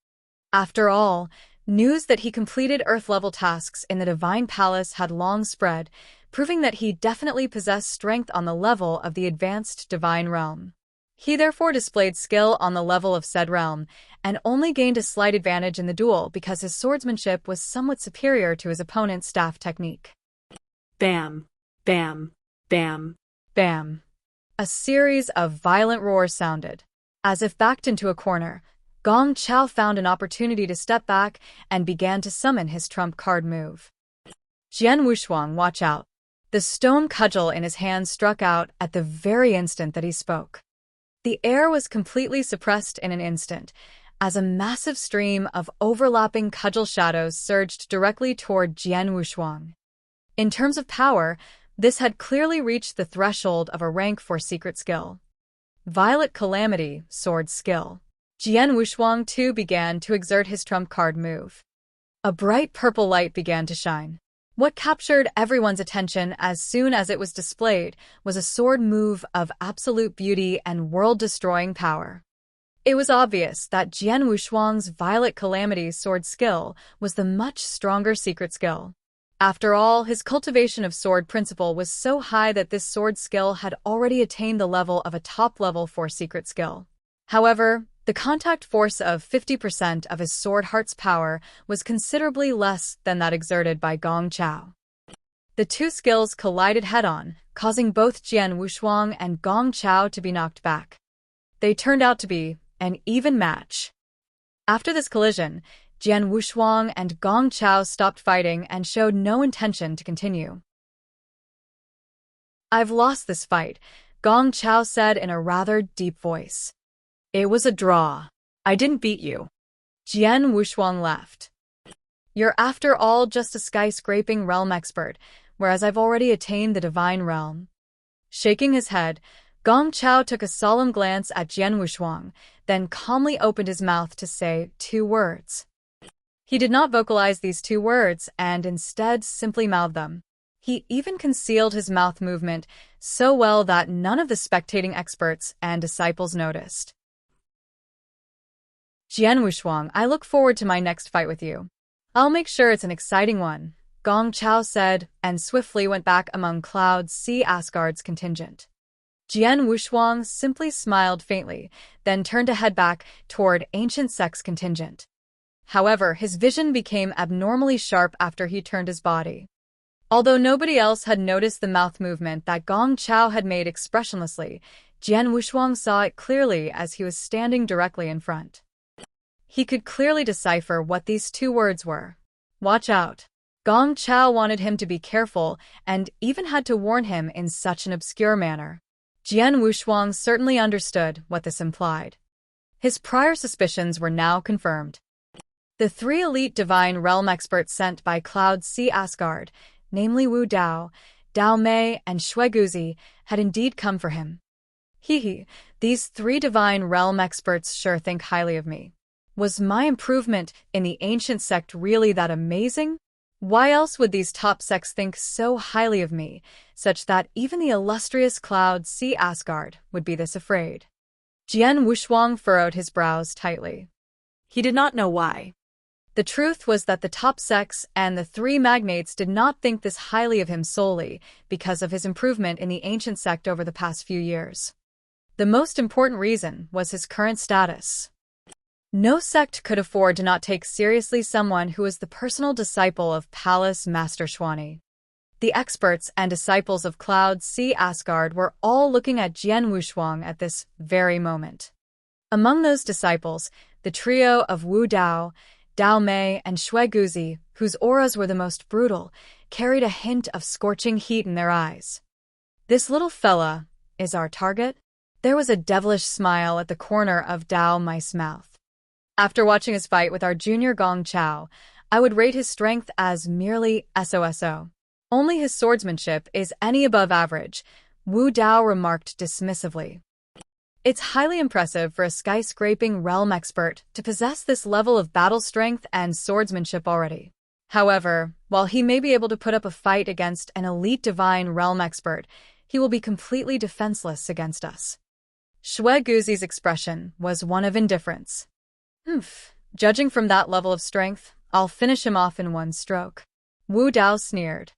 After all, news that he completed Earth-level tasks in the Divine Palace had long spread, proving that he definitely possessed strength on the level of the advanced Divine Realm. He therefore displayed skill on the level of said realm, and only gained a slight advantage in the duel because his swordsmanship was somewhat superior to his opponent's staff technique. Bam, bam, bam, Bam. A series of violent roars sounded. As if backed into a corner, Gong Chao found an opportunity to step back and began to summon his trump card move. Jian Wushuang, watch out. The stone cudgel in his hand struck out at the very instant that he spoke. The air was completely suppressed in an instant, as a massive stream of overlapping cudgel shadows surged directly toward Jian Wushuang. In terms of power, this had clearly reached the threshold of a rank 4 secret skill. Violet Calamity, sword skill. Jian Wushuang too began to exert his trump card move. A bright purple light began to shine. What captured everyone's attention as soon as it was displayed was a sword move of absolute beauty and world-destroying power. It was obvious that Jian Wushuang's Violet Calamity sword skill was the much stronger secret skill. After all, his cultivation of sword principle was so high that this sword skill had already attained the level of a top-level 4 secret skill. However, the contact force of 50% of his sword heart's power was considerably less than that exerted by Gong Chao. The two skills collided head-on, causing both Jian Wushuang and Gong Chao to be knocked back. They turned out to be an even match. After this collision, Jian Wushuang and Gong Chao stopped fighting and showed no intention to continue. "I've lost this fight," Gong Chao said in a rather deep voice. "It was a draw. I didn't beat you." Jian Wushuang laughed. "You're after all just a skyscraping realm expert, whereas I've already attained the divine realm." Shaking his head, Gong Chao took a solemn glance at Jian Wushuang, then calmly opened his mouth to say 2 words. He did not vocalize these 2 words and instead simply mouthed them. He even concealed his mouth movement so well that none of the spectating experts and disciples noticed. "Jian Wushuang, I look forward to my next fight with you. I'll make sure it's an exciting one," Gong Chao said, and swiftly went back among Cloud Sea Asgard's contingent. Jian Wushuang simply smiled faintly, then turned to head back toward Ancient Sect's contingent. However, his vision became abnormally sharp after he turned his body. Although nobody else had noticed the mouth movement that Gong Chao had made expressionlessly, Jian Wushuang saw it clearly as he was standing directly in front. He could clearly decipher what these two words were. Watch out. Gong Chao wanted him to be careful and even had to warn him in such an obscure manner. Jian Wushuang certainly understood what this implied. His prior suspicions were now confirmed. The three elite divine realm experts sent by Cloud Sea Asgard, namely Wu Dao, Dao Mei, and Shueguzi, had indeed come for him. These three divine realm experts sure think highly of me. Was my improvement in the ancient sect really that amazing? Why else would these top sects think so highly of me, such that even the illustrious Cloud Sea Asgard would be this afraid? Jian Wushuang furrowed his brows tightly. He did not know why. The truth was that the top sects and the three magnates did not think this highly of him solely because of his improvement in the ancient sect over the past few years. The most important reason was his current status. No sect could afford to not take seriously someone who was the personal disciple of Palace Master Xuani. The experts and disciples of Cloud Sea Asgard were all looking at Jian Wushuang at this very moment. Among those disciples, the trio of Wu Dao, Dao Mei, and Shueguzi, whose auras were the most brutal, carried a hint of scorching heat in their eyes. This little fella is our target? There was a devilish smile at the corner of Dao Mei's mouth. After watching his fight with our junior Gong Chao, I would rate his strength as merely SOSO. Only his swordsmanship is any above average, Wu Dao remarked dismissively. It's highly impressive for a skyscraping realm expert to possess this level of battle strength and swordsmanship already. However, while he may be able to put up a fight against an elite divine realm expert, he will be completely defenseless against us. Shueguzi's expression was one of indifference. Judging from that level of strength, I'll finish him off in one stroke. Wu Dao sneered.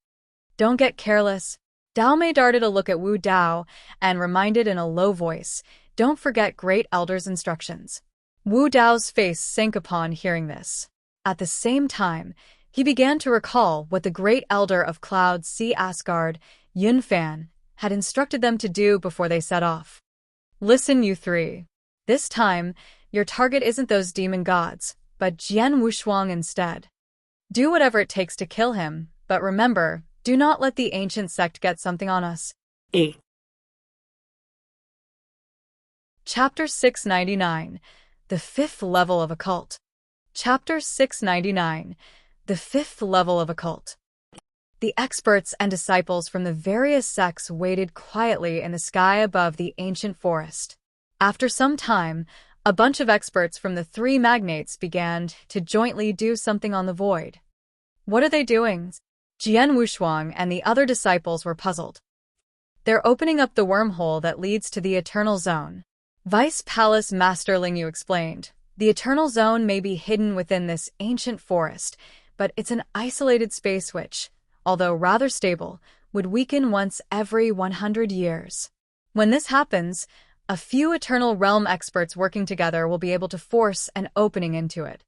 Don't get careless. Dao Mei darted a look at Wu Dao and reminded in a low voice, don't forget Great Elder's instructions. Wu Dao's face sank upon hearing this. At the same time, he began to recall what the Great Elder of Cloud Sea Asgard, Yun Fan, had instructed them to do before they set off. Listen, you three. This time, your target isn't those demon gods, but Jian Wushuang instead. Do whatever it takes to kill him, but remember, do not let the ancient sect get something on us. Chapter 699, The Fifth Level of Occult. Chapter 699, The Fifth Level of Occult. The experts and disciples from the various sects waited quietly in the sky above the ancient forest. After some time, a bunch of experts from the three magnates began to jointly do something on the void. What are they doing? Jian Wushuang and the other disciples were puzzled. They're opening up the wormhole that leads to the Eternal Zone. Vice Palace Master Lingyu explained, the Eternal Zone may be hidden within this ancient forest, but it's an isolated space which, although rather stable, would weaken once every 100 years. When this happens, a few Eternal Realm experts working together will be able to force an opening into it.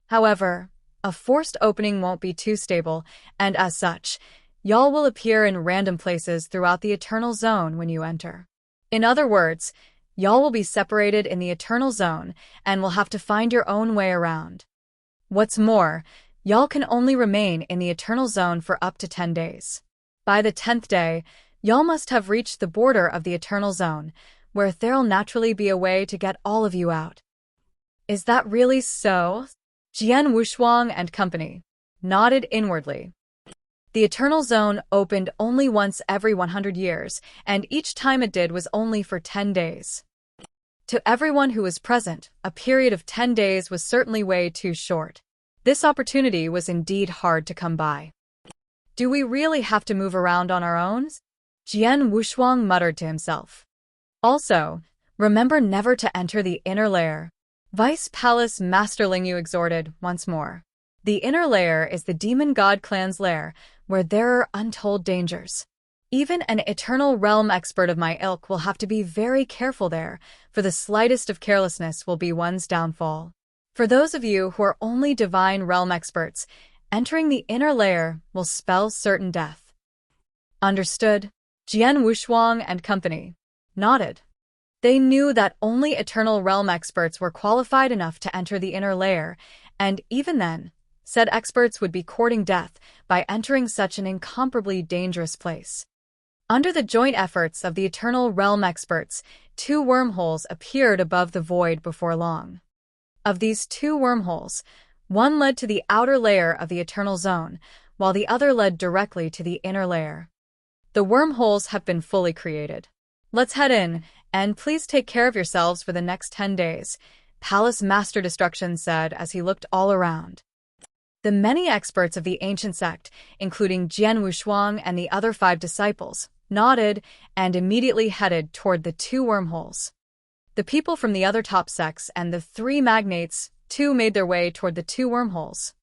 However, a forced opening won't be too stable, and as such, y'all will appear in random places throughout the Eternal Zone when you enter. In other words, y'all will be separated in the Eternal Zone and will have to find your own way around. What's more, y'all can only remain in the Eternal Zone for up to 10 days. By the 10th day, y'all must have reached the border of the Eternal Zone, where there'll naturally be a way to get all of you out. Is that really so? Jian Wushuang and company nodded inwardly. The Eternal Zone opened only once every 100 years, and each time it did was only for 10 days. To everyone who was present, a period of 10 days was certainly way too short. This opportunity was indeed hard to come by. Do we really have to move around on our own? Jian Wushuang muttered to himself. Also, remember never to enter the inner lair. Vice Palace Master Lingyu exhorted once more. The inner lair is the demon god clan's lair, where there are untold dangers. Even an Eternal Realm expert of my ilk will have to be very careful there, for the slightest of carelessness will be one's downfall. For those of you who are only Divine Realm experts, entering the inner lair will spell certain death. Understood? Jian Wushuang and company nodded. They knew that only Eternal Realm experts were qualified enough to enter the inner layer, and even then, said experts would be courting death by entering such an incomparably dangerous place. Under the joint efforts of the Eternal Realm experts, 2 wormholes appeared above the void before long. Of these 2 wormholes, one led to the outer layer of the Eternal Zone, while the other led directly to the inner layer. The wormholes have been fully created. Let's head in, and please take care of yourselves for the next 10 days, Palace Master Destruction said as he looked all around. The many experts of the ancient sect, including Jian Wushuang and the other 5 disciples, nodded and immediately headed toward the 2 wormholes. The people from the other top sects and the 3 magnates, too, made their way toward the 2 wormholes.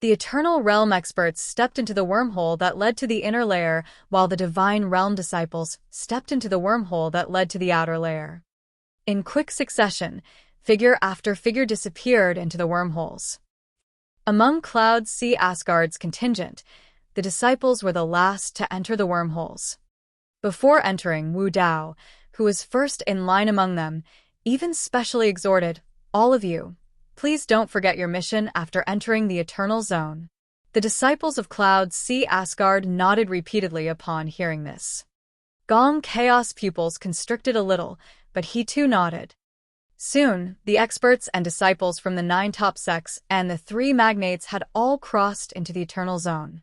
The Eternal Realm experts stepped into the wormhole that led to the inner layer, while the Divine Realm disciples stepped into the wormhole that led to the outer layer. In quick succession, figure after figure disappeared into the wormholes. Among Cloud Sea Asgard's contingent, the disciples were the last to enter the wormholes. Before entering, Wu Dao, who was first in line among them, even specially exhorted, "All of you, please don't forget your mission after entering the Eternal Zone." The disciples of Cloud Sea Asgard nodded repeatedly upon hearing this. Gong Chaos' pupils constricted a little, but he too nodded. Soon, the experts and disciples from the 9 top sects and the 3 magnates had all crossed into the Eternal Zone.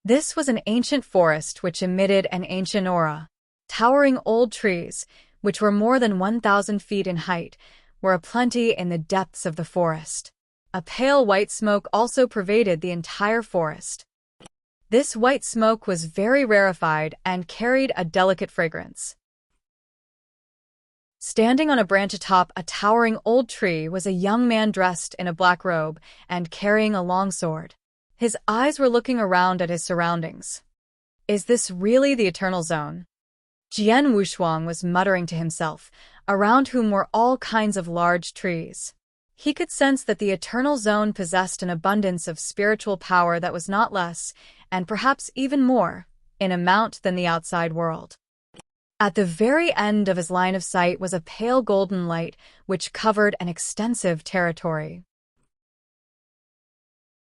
This was an ancient forest which emitted an ancient aura. Towering old trees, which were more than 1,000 feet in height, were aplenty in the depths of the forest. A pale white smoke also pervaded the entire forest. This white smoke was very rarefied and carried a delicate fragrance. Standing on a branch atop a towering old tree was a young man dressed in a black robe and carrying a long sword. His eyes were looking around at his surroundings. Is this really the Eternal Zone? Jian Wushuang was muttering to himself, around whom were all kinds of large trees. He could sense that the Eternal Zone possessed an abundance of spiritual power that was not less, and perhaps even more, in amount than the outside world. At the very end of his line of sight was a pale golden light which covered an extensive territory.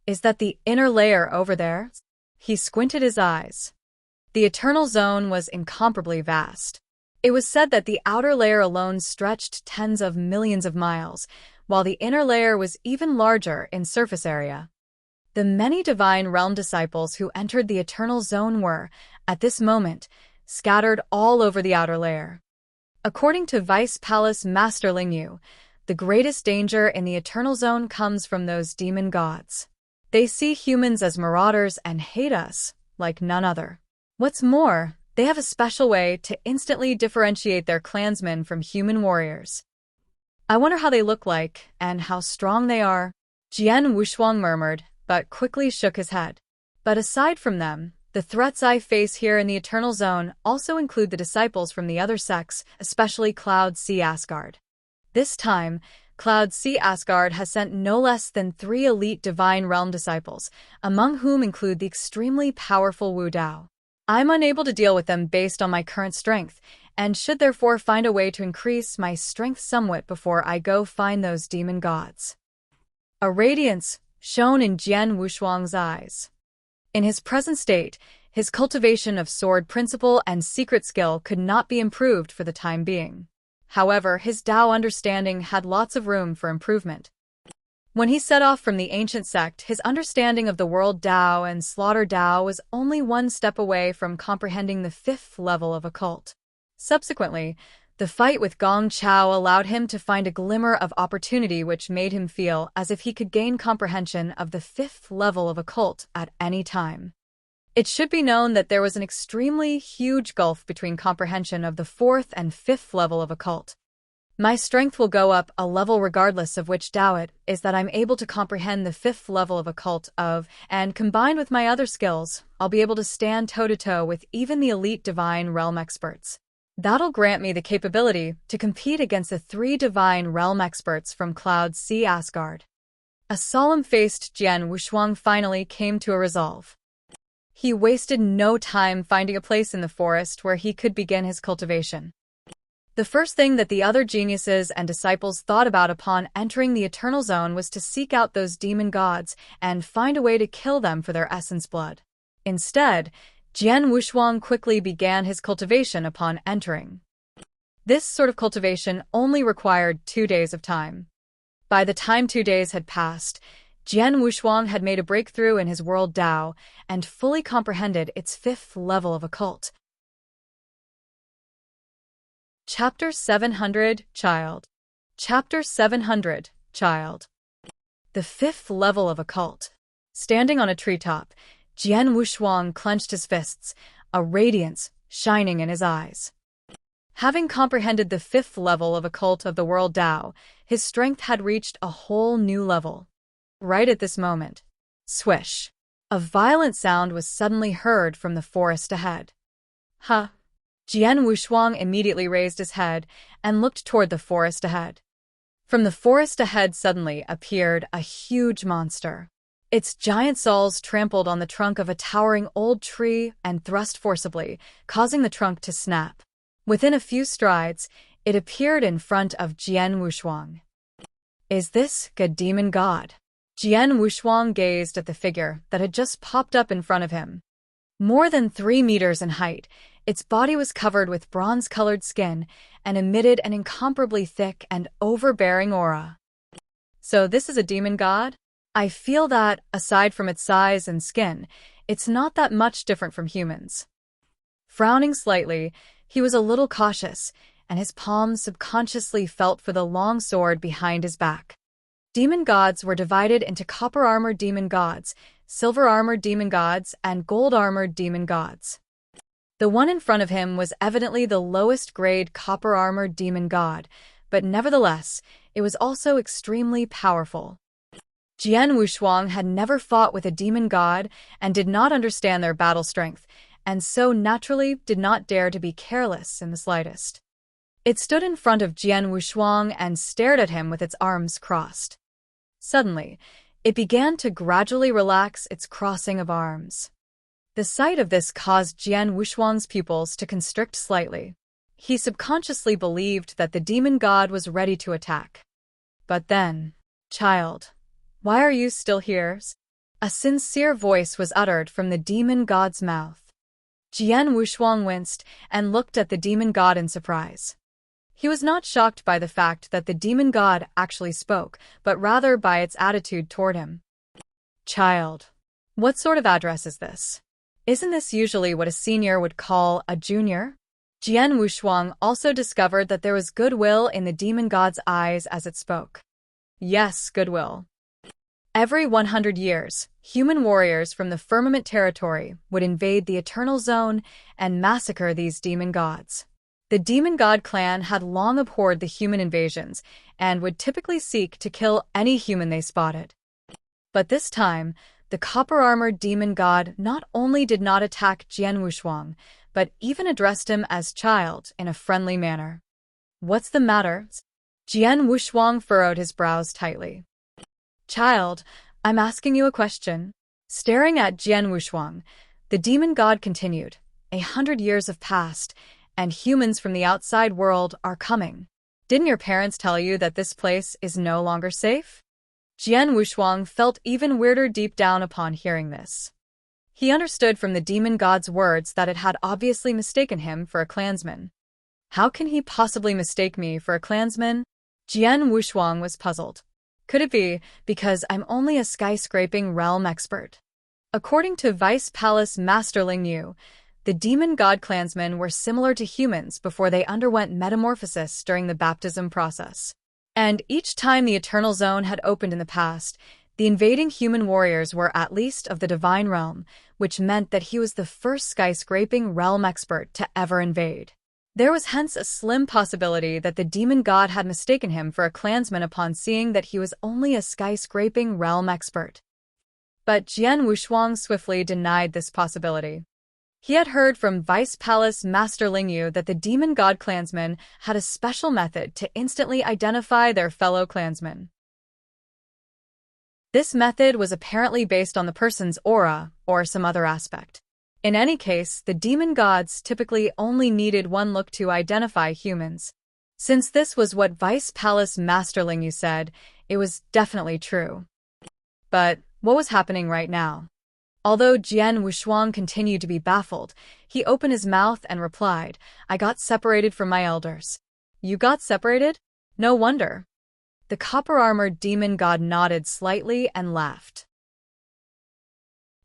Is that the inner layer over there? He squinted his eyes. The Eternal Zone was incomparably vast. It was said that the outer layer alone stretched tens of millions of miles, while the inner layer was even larger in surface area. The many Divine Realm disciples who entered the Eternal Zone were, at this moment, scattered all over the outer layer. According to Vice Palace Master Lingyu, the greatest danger in the Eternal Zone comes from those demon gods. They see humans as marauders and hate us, like none other. What's more, they have a special way to instantly differentiate their clansmen from human warriors. I wonder how they look like, and how strong they are. Jian Wushuang murmured, but quickly shook his head. But aside from them, the threats I face here in the Eternal Zone also include the disciples from the other sects, especially Cloud Sea Asgard. This time, Cloud Sea Asgard has sent no less than 3 elite Divine Realm disciples, among whom include the extremely powerful Wu Dao. I'm unable to deal with them based on my current strength, and should therefore find a way to increase my strength somewhat before I go find those demon gods. A radiance shone in Jian Wushuang's eyes. In his present state, his cultivation of sword principle and secret skill could not be improved for the time being. However, his Dao understanding had lots of room for improvement. When he set off from the ancient sect, his understanding of the world Dao and slaughter Dao was only one step away from comprehending the 5th level of occult. Subsequently, the fight with Gong Chao allowed him to find a glimmer of opportunity which made him feel as if he could gain comprehension of the 5th level of occult at any time. It should be known that there was an extremely huge gulf between comprehension of the 4th and 5th level of occult. My strength will go up a level regardless of which Dao it is that I'm able to comprehend the 5th level of occult of, and combined with my other skills, I'll be able to stand toe-to-toe with even the elite Divine Realm experts. That'll grant me the capability to compete against the 3 Divine Realm experts from Cloud Sea Asgard. A solemn-faced Jian Wushuang finally came to a resolve. He wasted no time finding a place in the forest where he could begin his cultivation. The first thing that the other geniuses and disciples thought about upon entering the Eternal Zone was to seek out those demon gods and find a way to kill them for their essence blood. Instead, Jian Wushuang quickly began his cultivation upon entering. This sort of cultivation only required 2 days of time. By the time 2 days had passed, Jian Wushuang had made a breakthrough in his world Dao and fully comprehended its 5th level of occult. Chapter 700, Child. Chapter 700, Child. The 5th level of occult. Standing on a treetop, Jian Wushuang clenched his fists, a radiance shining in his eyes. Having comprehended the 5th level of occult of the world Dao, his strength had reached a whole new level. Right at this moment, swish, a violent sound was suddenly heard from the forest ahead. Huh! Jian Wushuang immediately raised his head and looked toward the forest ahead. From the forest ahead suddenly appeared a huge monster. Its giant saws trampled on the trunk of a towering old tree and thrust forcibly, causing the trunk to snap. Within a few strides, it appeared in front of Jian Wushuang. Is this a demon god? Jian Wushuang gazed at the figure that had just popped up in front of him. More than 3 meters in height, its body was covered with bronze-colored skin and emitted an incomparably thick and overbearing aura. So this is a demon god? I feel that, aside from its size and skin, it's not that much different from humans. Frowning slightly, he was a little cautious, and his palms subconsciously felt for the long sword behind his back. Demon gods were divided into copper-armored demon gods, silver-armored demon gods, and gold-armored demon gods. The one in front of him was evidently the lowest-grade copper-armored demon god, but nevertheless, it was also extremely powerful. Jian Wushuang had never fought with a demon god and did not understand their battle strength, and so naturally did not dare to be careless in the slightest. It stood in front of Jian Wushuang and stared at him with its arms crossed. Suddenly, it began to gradually relax its crossing of arms. The sight of this caused Jian Wushuang's pupils to constrict slightly. He subconsciously believed that the demon god was ready to attack. But then, child, why are you still here? A sincere voice was uttered from the demon god's mouth. Jian Wushuang winced and looked at the demon god in surprise. He was not shocked by the fact that the demon god actually spoke, but rather by its attitude toward him. Child, what sort of address is this? Isn't this usually what a senior would call a junior? Jian Wushuang also discovered that there was goodwill in the demon god's eyes as it spoke. Yes, goodwill. Every 100 years, human warriors from the Firmament territory would invade the Eternal Zone and massacre these demon gods. The demon god clan had long abhorred the human invasions and would typically seek to kill any human they spotted. But this time, the copper-armored demon god not only did not attack Jian Wushuang, but even addressed him as child in a friendly manner. What's the matter? Jian Wushuang furrowed his brows tightly. Child, I'm asking you a question. Staring at Jian Wushuang, the demon god continued, 100 years have passed, and humans from the outside world are coming. Didn't your parents tell you that this place is no longer safe? Jian Wushuang felt even weirder deep down upon hearing this. He understood from the demon god's words that it had obviously mistaken him for a clansman. How can he possibly mistake me for a clansman? Jian Wushuang was puzzled. Could it be because I'm only a skyscraping realm expert? According to Vice Palace Master Ling Yu, the demon god clansmen were similar to humans before they underwent metamorphosis during the baptism process. And each time the Eternal Zone had opened in the past, the invading human warriors were at least of the divine realm, which meant that he was the first skyscraping realm expert to ever invade. There was hence a slim possibility that the demon god had mistaken him for a clansman upon seeing that he was only a skyscraping realm expert. But Jian Wushuang swiftly denied this possibility. He had heard from Vice Palace Master Ling Yu that the demon god clansmen had a special method to instantly identify their fellow clansmen. This method was apparently based on the person's aura or some other aspect. In any case, the demon gods typically only needed one look to identify humans. Since this was what Vice Palace Masterling you said, it was definitely true. But what was happening right now? Although Jian Wushuang continued to be baffled, he opened his mouth and replied, I got separated from my elders. You got separated? No wonder. The copper-armored demon god nodded slightly and laughed.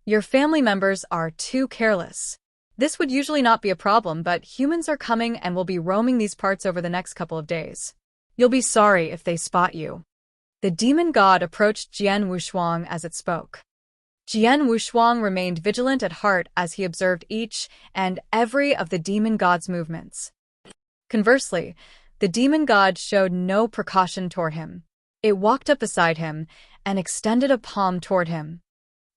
Your family members are too careless. This would usually not be a problem, but humans are coming and will be roaming these parts over the next couple of days. You'll be sorry if they spot you. The demon god approached Jian Wushuang as it spoke. Jian Wushuang remained vigilant at heart as he observed each and every of the demon god's movements. Conversely, the demon god showed no precaution toward him. It walked up beside him and extended a palm toward him.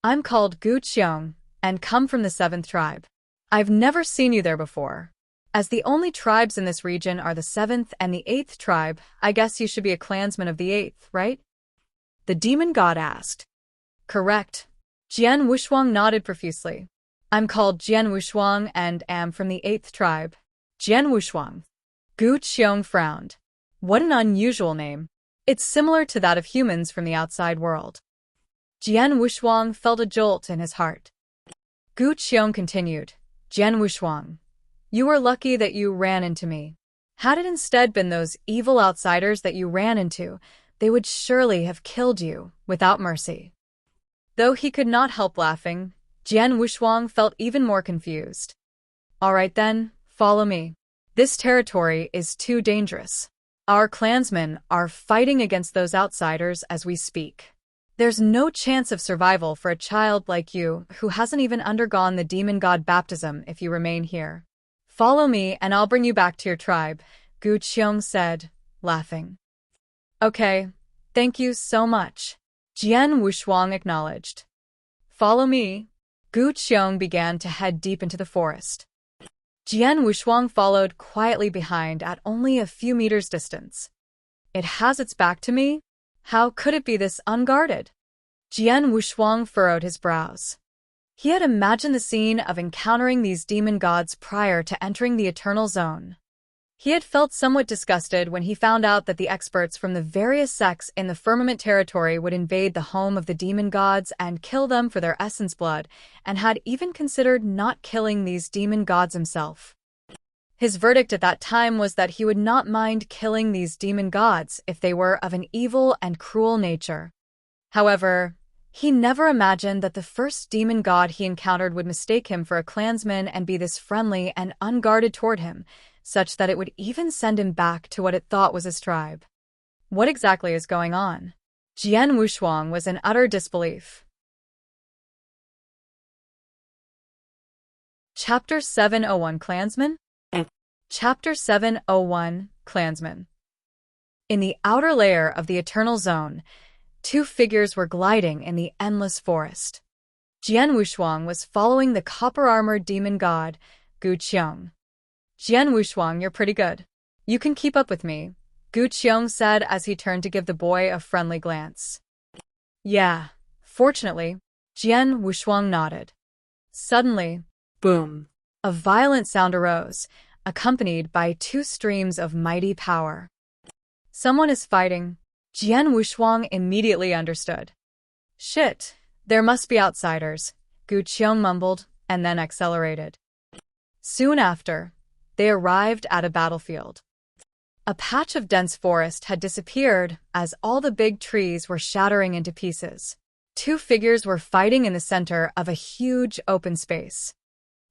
I'm called Gu Qiong and come from the 7th tribe. I've never seen you there before. As the only tribes in this region are the 7th and the 8th tribe, I guess you should be a clansman of the 8th, right? The demon god asked. Correct. Jian Wushuang nodded profusely. I'm called Jian Wushuang and am from the 8th tribe. Jian Wushuang. Gu Qiong frowned. What an unusual name. It's similar to that of humans from the outside world. Jian Wushuang felt a jolt in his heart. Gu Qiong continued. Jian Wushuang, you were lucky that you ran into me. Had it instead been those evil outsiders that you ran into, they would surely have killed you without mercy. Though he could not help laughing, Jian Wushuang felt even more confused. All right then, follow me. This territory is too dangerous. Our clansmen are fighting against those outsiders as we speak. There's no chance of survival for a child like you who hasn't even undergone the demon god baptism if you remain here. Follow me and I'll bring you back to your tribe, Gu Qiong said, laughing. Okay, thank you so much. Jian Wushuang acknowledged. Follow me. Gu Qiong began to head deep into the forest. Jian Wushuang followed quietly behind at only a few meters distance. It has its back to me? How could it be this unguarded? Jian Wushuang furrowed his brows. He had imagined the scene of encountering these demon gods prior to entering the Eternal Zone. He had felt somewhat disgusted when he found out that the experts from the various sects in the Firmament territory would invade the home of the demon gods and kill them for their essence blood, and had even considered not killing these demon gods himself. His verdict at that time was that he would not mind killing these demon gods if they were of an evil and cruel nature. However, he never imagined that the first demon god he encountered would mistake him for a clansman and be this friendly and unguarded toward him, such that it would even send him back to what it thought was his tribe. What exactly is going on? Jian Wushuang was in utter disbelief. Chapter 701 Clansman? Chapter 701 Clansman. In the outer layer of the Eternal Zone, two figures were gliding in the endless forest. Jian Wushuang was following the copper-armored demon god, Gu Qiong. Jian Wushuang, you're pretty good. You can keep up with me, Gu Qiong said as he turned to give the boy a friendly glance. Yeah, fortunately, Jian Wushuang nodded. Suddenly, boom, a violent sound arose, accompanied by two streams of mighty power. Someone is fighting. Jian Wushuang immediately understood. Shit, there must be outsiders, Gu Qiong mumbled, and then accelerated. Soon after, they arrived at a battlefield. A patch of dense forest had disappeared as all the big trees were shattering into pieces. Two figures were fighting in the center of a huge open space.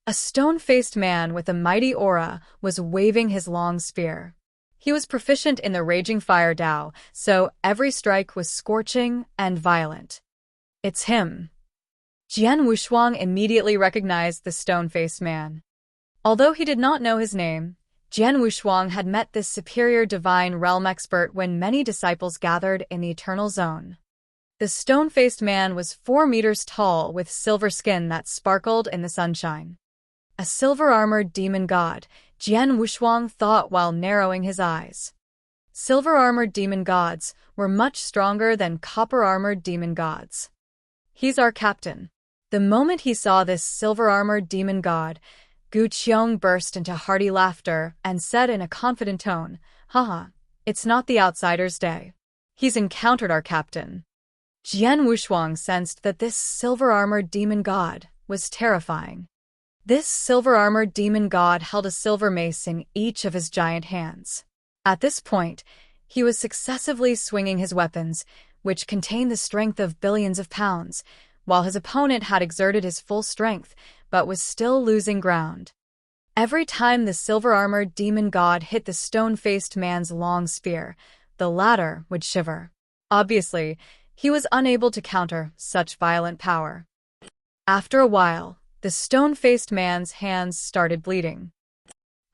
A stone-faced man with a mighty aura was waving his long spear. He was proficient in the Raging Fire Dao, so every strike was scorching and violent. It's him. Jian Wushuang immediately recognized the stone-faced man. Although he did not know his name, Jian Wushuang had met this superior divine realm expert when many disciples gathered in the Eternal Zone. The stone-faced man was 4 meters tall with silver skin that sparkled in the sunshine. A silver-armored demon god, Jian Wushuang thought while narrowing his eyes. Silver-armored demon gods were much stronger than copper-armored demon gods. He's our captain. The moment he saw this silver-armored demon god, Gu Qiong burst into hearty laughter and said in a confident tone, "Haha, it's not the outsider's day. He's encountered our captain." Jian Wushuang sensed that this silver-armored demon god was terrifying. This silver-armored demon god held a silver mace in each of his giant hands. At this point, he was successively swinging his weapons, which contained the strength of billions of pounds, while his opponent had exerted his full strength but was still losing ground. Every time the silver-armored demon god hit the stone-faced man's long spear, the latter would shiver. Obviously, he was unable to counter such violent power. After a while, the stone-faced man's hands started bleeding.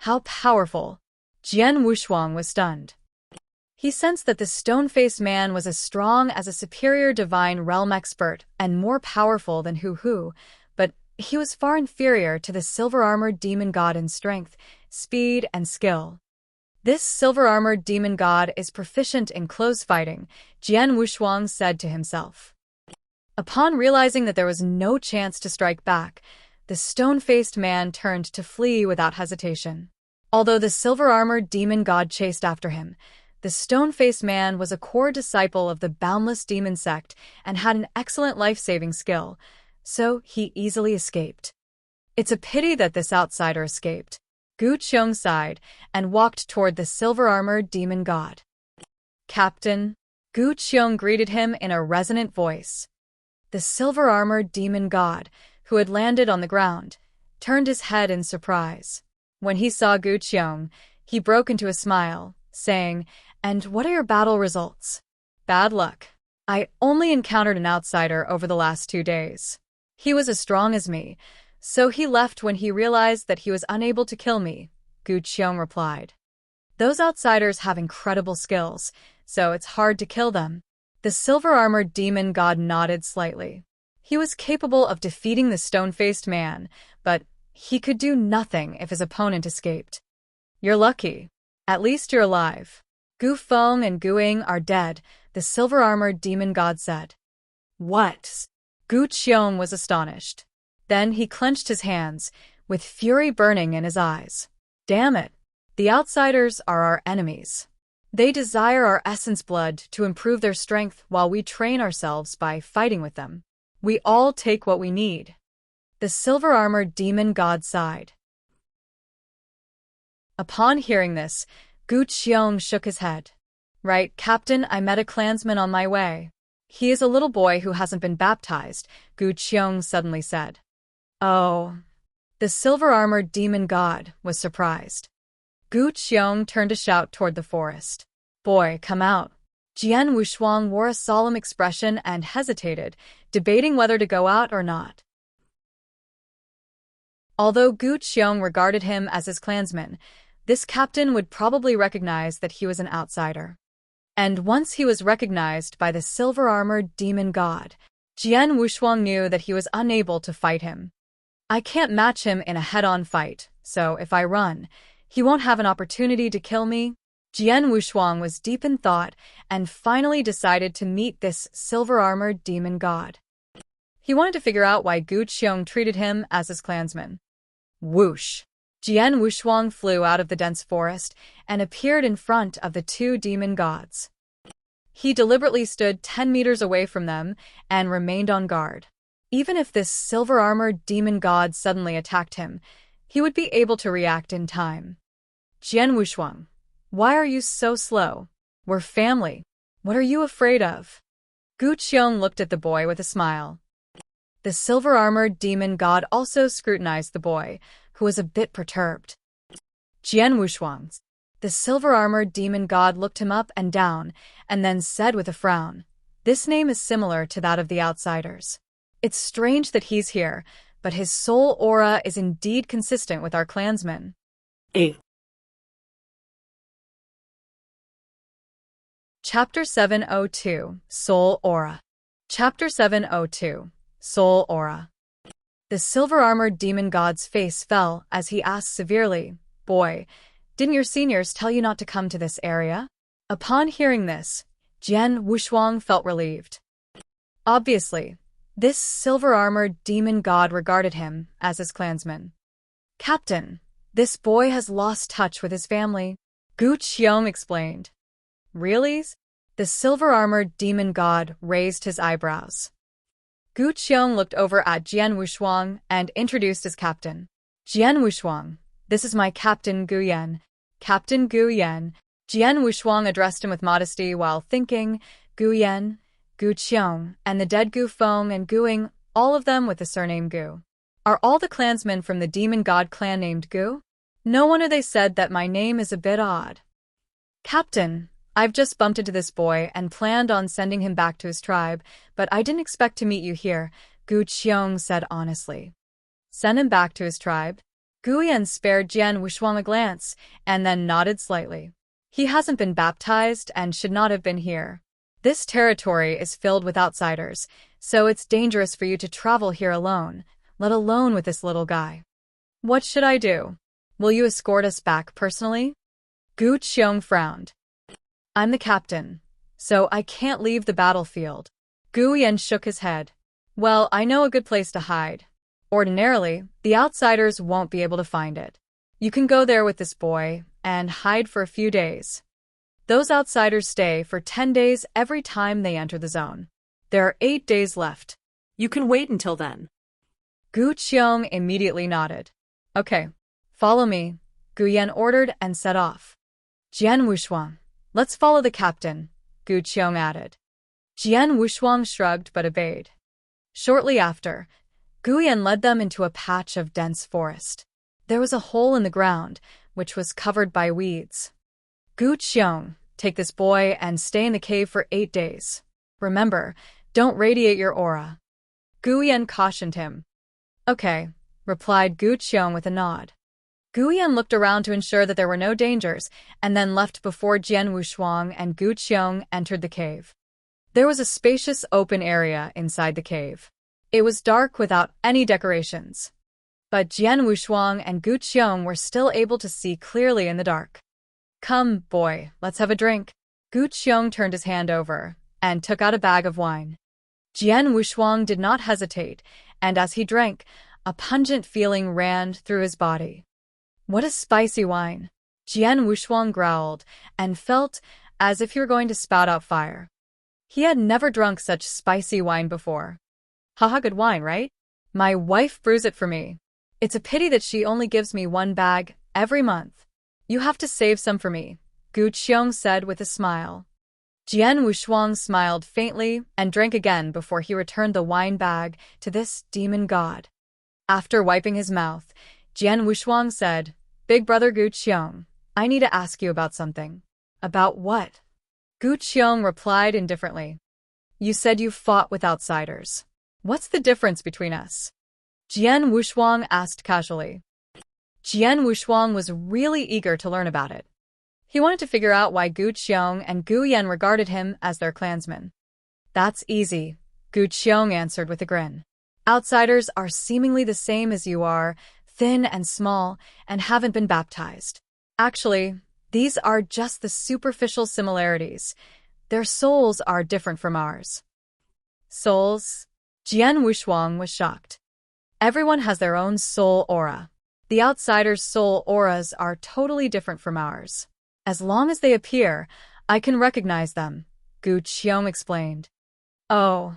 How powerful! Jian Wushuang was stunned. He sensed that the stone-faced man was as strong as a superior divine realm expert and more powerful than Hu Hu, but he was far inferior to the silver-armored demon god in strength, speed, and skill. This silver-armored demon god is proficient in close fighting, Jian Wushuang said to himself. Upon realizing that there was no chance to strike back, the stone-faced man turned to flee without hesitation. Although the silver-armored demon god chased after him, the stone-faced man was a core disciple of the boundless demon sect and had an excellent life-saving skill, so he easily escaped. It's a pity that this outsider escaped. Gu Qiong sighed and walked toward the silver-armored demon god. "Captain," Gu Qiong greeted him in a resonant voice. The silver-armored demon god, who had landed on the ground, turned his head in surprise. When he saw Gu Qiong, he broke into a smile, saying, "And what are your battle results?" "Bad luck. I only encountered an outsider over the last 2 days. He was as strong as me, so he left when he realized that he was unable to kill me," Gu Qiong replied. "Those outsiders have incredible skills, so it's hard to kill them." The silver-armored demon god nodded slightly. He was capable of defeating the stone-faced man, but he could do nothing if his opponent escaped. "You're lucky. At least you're alive. Gu Feng and Gu Ying are dead," the silver-armored demon god said. "What?" Gu Qiong was astonished. Then he clenched his hands, with fury burning in his eyes. "Damn it! The outsiders are our enemies. They desire our essence blood to improve their strength while we train ourselves by fighting with them. We all take what we need." The silver-armored demon god sighed. Upon hearing this, Gu Qiong shook his head. "Right, Captain, I met a clansman on my way. He is a little boy who hasn't been baptized," Gu Qiong suddenly said. "Oh." The silver-armored demon god was surprised. Gu Qiong turned to shout toward the forest. "Boy, come out." Jian Wushuang wore a solemn expression and hesitated, debating whether to go out or not. Although Gu Qiong regarded him as his clansman, this captain would probably recognize that he was an outsider. And once he was recognized by the silver-armored demon god, Jian Wushuang knew that he was unable to fight him. "I can't match him in a head-on fight, so if I run, he won't have an opportunity to kill me." Jian Wushuang was deep in thought and finally decided to meet this silver-armored demon god. He wanted to figure out why Gu Qiong treated him as his clansman. Whoosh! Jian Wushuang flew out of the dense forest and appeared in front of the 2 demon gods. He deliberately stood 10 meters away from them and remained on guard. Even if this silver-armored demon god suddenly attacked him, he would be able to react in time. "Jian Wushuang, why are you so slow? We're family. What are you afraid of?" Gu Qiong looked at the boy with a smile. The silver-armored demon god also scrutinized the boy, who was a bit perturbed. "Jian Wushuang." The silver-armored demon god looked him up and down, and then said with a frown, "This name is similar to that of the outsiders. It's strange that he's here, but his soul aura is indeed consistent with our clansmen." Chapter 702, Soul Aura. Chapter 702, Soul Aura. The silver-armored demon god's face fell as he asked severely, "Boy, didn't your seniors tell you not to come to this area?" Upon hearing this, Jian Wushuang felt relieved. Obviously, this silver-armored demon god regarded him as his clansman. Captain, this boy has lost touch with his family, Gu Qiong explained. Really? The silver-armored demon god raised his eyebrows. Gu Qiong looked over at Jian Wushuang and introduced his captain. Jian Wushuang, this is my captain Gu Yan. Captain Gu Yan. Jian Wushuang addressed him with modesty while thinking, Gu Yan, Gu Qiong, and the dead Gu Feng and Guing, all of them with the surname Gu. Are all the clansmen from the demon god clan named Gu? No wonder they said that my name is a bit odd. Captain, I've just bumped into this boy and planned on sending him back to his tribe, but I didn't expect to meet you here, Gu Qiong said honestly. Send him back to his tribe? Gu Yan spared Jian Wushuang a glance, and then nodded slightly. He hasn't been baptized and should not have been here. This territory is filled with outsiders, so it's dangerous for you to travel here alone, let alone with this little guy. What should I do? Will you escort us back personally? Gu Qiong frowned. I'm the captain, so I can't leave the battlefield. Gu Yan shook his head. Well, I know a good place to hide. Ordinarily, the outsiders won't be able to find it. You can go there with this boy and hide for a few days. Those outsiders stay for 10 days every time they enter the zone. There are 8 days left. You can wait until then. Gu Qiong immediately nodded. Okay, follow me, Gu Yan ordered and set off. Jian Wushuang, let's follow the captain, Gu Qiong added. Jian Wushuang shrugged but obeyed. Shortly after, Gu Yan led them into a patch of dense forest. There was a hole in the ground, which was covered by weeds. Gu Qiong, take this boy and stay in the cave for 8 days. Remember, don't radiate your aura. Gu Yan cautioned him. Okay, replied Gu Qiong with a nod. Gu Yan looked around to ensure that there were no dangers, and then left before Jian Wushuang and Gu Qiong entered the cave. There was a spacious open area inside the cave. It was dark without any decorations. But Jian Wushuang and Gu Qiong were still able to see clearly in the dark. Come, boy, let's have a drink. Gu Qiong turned his hand over and took out a bag of wine. Jian Wushuang did not hesitate, and as he drank, a pungent feeling ran through his body. What a spicy wine! Jian Wushuang growled and felt as if he were going to spout out fire. He had never drunk such spicy wine before. Haha, good wine, right? My wife brews it for me. It's a pity that she only gives me 1 bag every month. You have to save some for me, Gu Qiong said with a smile. Jian Wushuang smiled faintly and drank again before he returned the wine bag to this demon god. After wiping his mouth, Jian Wushuang said, Big brother Gu Qiong, I need to ask you about something. About what? Gu Qiong replied indifferently. You said you fought with outsiders. What's the difference between us? Jian Wushuang asked casually. Jian Wushuang was really eager to learn about it. He wanted to figure out why Gu Qiong and Gu Yan regarded him as their clansmen. That's easy, Gu Qiong answered with a grin. Outsiders are seemingly the same as you are, thin and small, and haven't been baptized. Actually, these are just the superficial similarities. Their souls are different from ours. Souls? Jian Wushuang was shocked. Everyone has their own soul aura. The outsiders' soul auras are totally different from ours. As long as they appear, I can recognize them, Gu Qiong explained. Oh.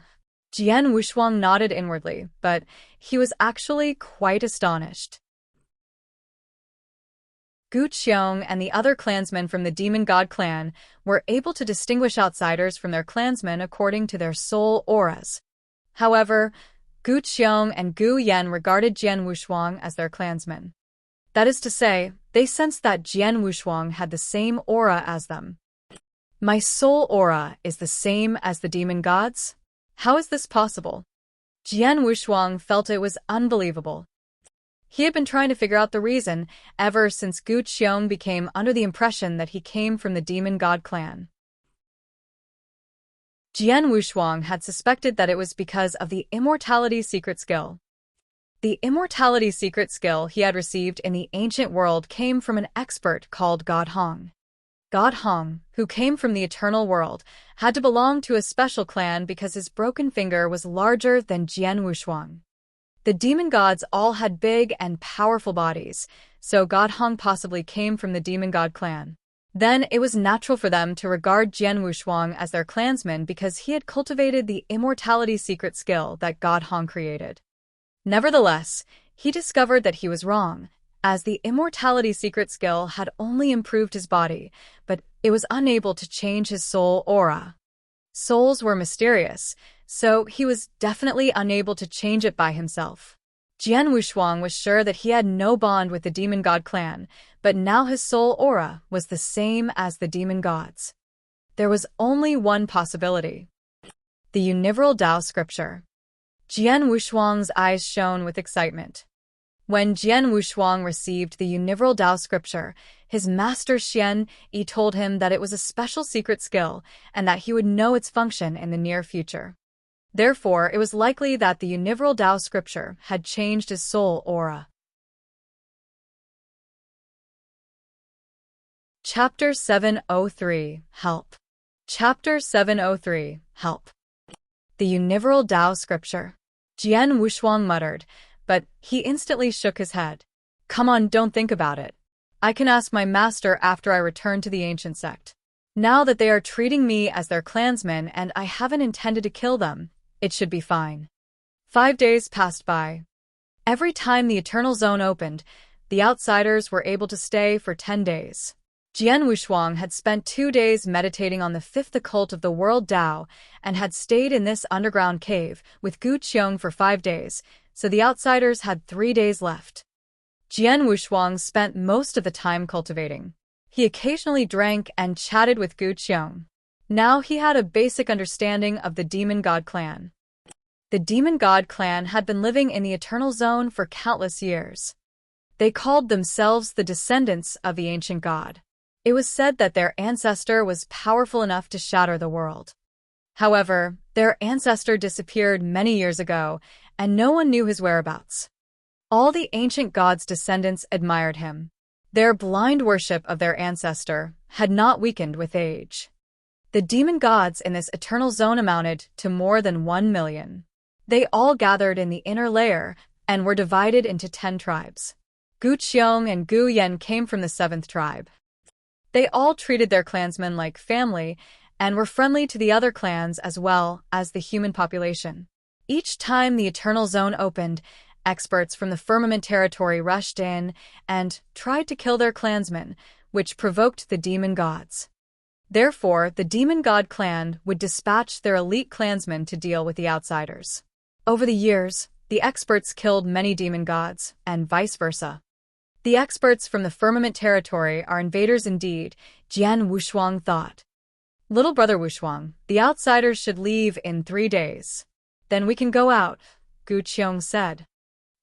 Jian Wushuang nodded inwardly, but he was actually quite astonished. Gu Qiong and the other clansmen from the demon god clan were able to distinguish outsiders from their clansmen according to their soul auras. However, Gu Qiong and Gu Yan regarded Jian Wushuang as their clansmen. That is to say, they sensed that Jian Wushuang had the same aura as them. My soul aura is the same as the demon gods? How is this possible? Jian Wushuang felt it was unbelievable. He had been trying to figure out the reason ever since Gu Qiong became under the impression that he came from the demon god clan. Jian Wushuang had suspected that it was because of the immortality secret skill. The immortality secret skill he had received in the ancient world came from an expert called God Hong. God Hong, who came from the eternal world, had to belong to a special clan because his broken finger was larger than Jian Wushuang. The demon gods all had big and powerful bodies, so God Hong possibly came from the demon god clan. Then it was natural for them to regard Jian Wushuang as their clansman because he had cultivated the immortality secret skill that God Hong created. Nevertheless, he discovered that he was wrong, as the immortality secret skill had only improved his body, but it was unable to change his soul aura. Souls were mysterious, so he was definitely unable to change it by himself. Jian Wushuang was sure that he had no bond with the demon god clan, but now his soul aura was the same as the demon gods. There was only one possibility. The Universal Tao scripture. Jian Wushuang's eyes shone with excitement. When Jian Wushuang received the Universal Tao scripture, his master Xian Yi told him that it was a special secret skill and that he would know its function in the near future. Therefore, it was likely that the Universal Tao scripture had changed his soul aura. Chapter 703 Help. Chapter 703 Help. The Universal Tao scripture. Jian Wushuang muttered, but he instantly shook his head. Come on, don't think about it. I can ask my master after I return to the ancient sect. Now that they are treating me as their clansmen and I haven't intended to kill them, it should be fine. 5 days passed by. Every time the Eternal Zone opened, the outsiders were able to stay for 10 days. Jian Wushuang had spent 2 days meditating on the 5th occult of the world Tao and had stayed in this underground cave with Gu Qiong for 5 days, so the outsiders had 3 days left. Jian Wushuang spent most of the time cultivating. He occasionally drank and chatted with Gu Qiong. Now he had a basic understanding of the Demon God clan. The Demon God clan had been living in the Eternal Zone for countless years. They called themselves the descendants of the ancient god. It was said that their ancestor was powerful enough to shatter the world. However, their ancestor disappeared many years ago, and no one knew his whereabouts. All the ancient god's descendants admired him. Their blind worship of their ancestor had not weakened with age. The demon gods in this eternal zone amounted to more than 1 million. They all gathered in the inner layer and were divided into 10 tribes. Gu Qiong and Gu Yan came from the 7th tribe. They all treated their clansmen like family and were friendly to the other clans as well as the human population. Each time the Eternal Zone opened, experts from the Firmament territory rushed in and tried to kill their clansmen, which provoked the demon gods. Therefore, the demon god clan would dispatch their elite clansmen to deal with the outsiders. Over the years, the experts killed many demon gods, and vice versa. The experts from the Firmament territory are invaders indeed, Jian Wushuang thought. Little brother Wushuang, the outsiders should leave in 3 days. Then we can go out, Gu Qiong said.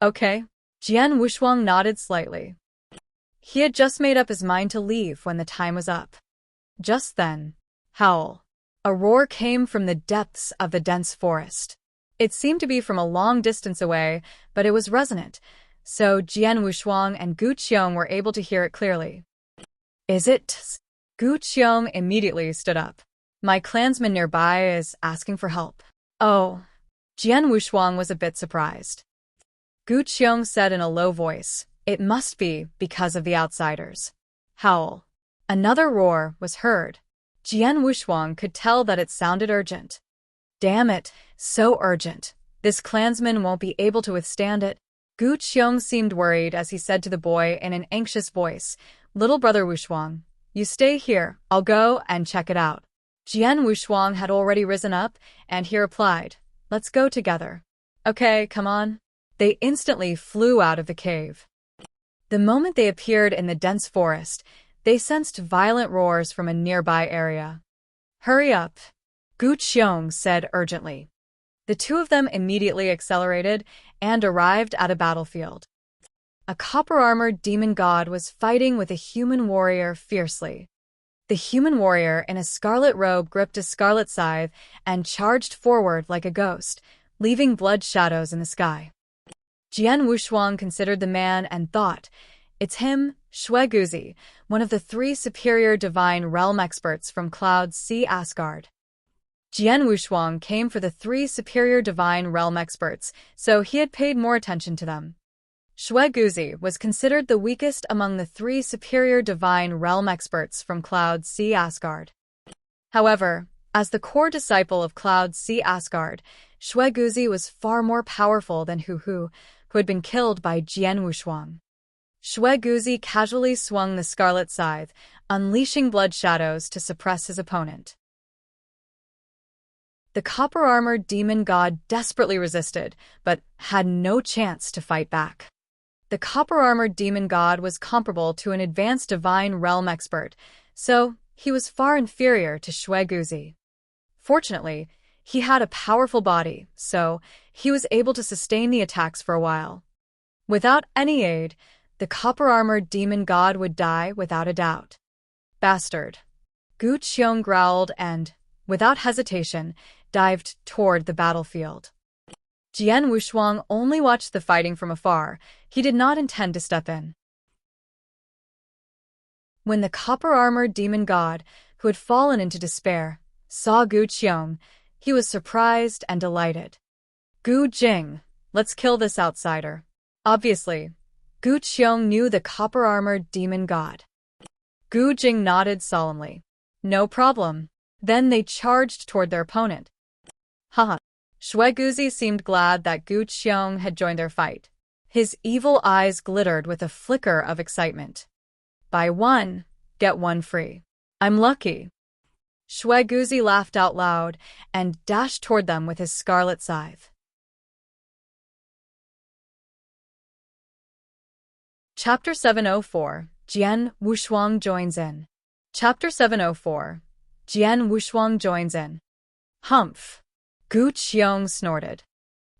Okay. Jian Wushuang nodded slightly. He had just made up his mind to leave when the time was up. Just then, howl. A roar came from the depths of the dense forest. It seemed to be from a long distance away, but it was resonant, so Jian Wushuang and Gu Qiong were able to hear it clearly. Is it? Gu Qiong immediately stood up. My clansman nearby is asking for help. Oh. Jian Wushuang was a bit surprised. Gu Qiong said in a low voice, it must be because of the outsiders. Howl. Another roar was heard. Jian Wushuang could tell that it sounded urgent. Damn it, so urgent. This clansman won't be able to withstand it. Gu Qiong seemed worried as he said to the boy in an anxious voice, Little brother Wushuang, you stay here, I'll go and check it out. Jian Wushuang had already risen up, and he replied, Let's go together. Okay, come on. They instantly flew out of the cave. The moment they appeared in the dense forest, they sensed violent roars from a nearby area. Hurry up, Gu Qiong said urgently. The two of them immediately accelerated and arrived at a battlefield. A copper-armored demon god was fighting with a human warrior fiercely. The human warrior in a scarlet robe gripped a scarlet scythe and charged forward like a ghost, leaving blood shadows in the sky. Jian Wushuang considered the man and thought, it's him, Shui Guzi, one of the 3 superior divine realm experts from Cloud Sea Asgard. Jian Wushuang came for the three superior divine realm experts, so he had paid more attention to them. Shui Guzi was considered the weakest among the three superior divine realm experts from Cloud Sea Asgard. However, as the core disciple of Cloud Sea Asgard, Shui Guzi was far more powerful than Hu, who had been killed by Jian Wushuang. Shui Guzi casually swung the scarlet scythe, unleashing blood shadows to suppress his opponent. The copper-armored demon god desperately resisted, but had no chance to fight back. The copper-armored demon god was comparable to an advanced divine realm expert, so he was far inferior to Shui Guzi. Fortunately, he had a powerful body, so he was able to sustain the attacks for a while. Without any aid, the copper-armored demon god would die without a doubt. Bastard! Gu Qiong growled and, without hesitation, dived toward the battlefield. Jian Wushuang only watched the fighting from afar. He did not intend to step in. When the copper-armored demon god, who had fallen into despair, saw Gu Qiong, he was surprised and delighted. Gu Jing, let's kill this outsider. Obviously, Gu Qiong knew the copper-armored demon god. Gu Jing nodded solemnly. No problem. Then they charged toward their opponent. Haha. Shui Guzi seemed glad that Gu Qiong had joined their fight. His evil eyes glittered with a flicker of excitement. Buy one, get one free. I'm lucky. Shui Guzi laughed out loud and dashed toward them with his scarlet scythe. Chapter 704, Jian Wushuang joins in. Chapter 704, Jian Wushuang joins in. Humph! Gu Qiong snorted.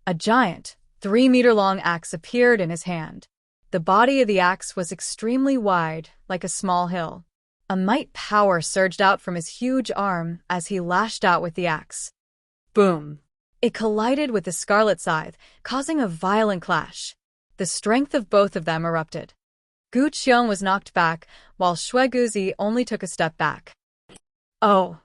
A giant, 3-meter-long axe appeared in his hand. The body of the axe was extremely wide, like a small hill. A might power surged out from his huge arm as he lashed out with the axe. Boom! It collided with the scarlet scythe, causing a violent clash. The strength of both of them erupted. Gu Qiong was knocked back, while Shui Guzi only took a step back. Oh!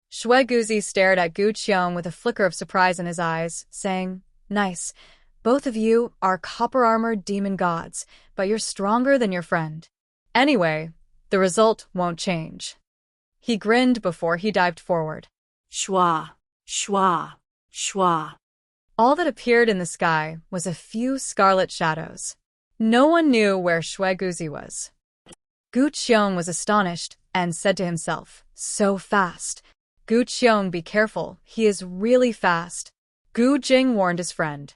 Shui Guzi stared at Gu Qiong with a flicker of surprise in his eyes, saying, Nice. Both of you are copper-armored demon gods, but you're stronger than your friend. Anyway, the result won't change. He grinned before he dived forward. Shwa, shwa, shwa. All that appeared in the sky was a few scarlet shadows. No one knew where Shui Guzi was. Gu Qiong was astonished and said to himself, So fast. Gu Qiong, be careful, he is really fast. Gu Jing warned his friend.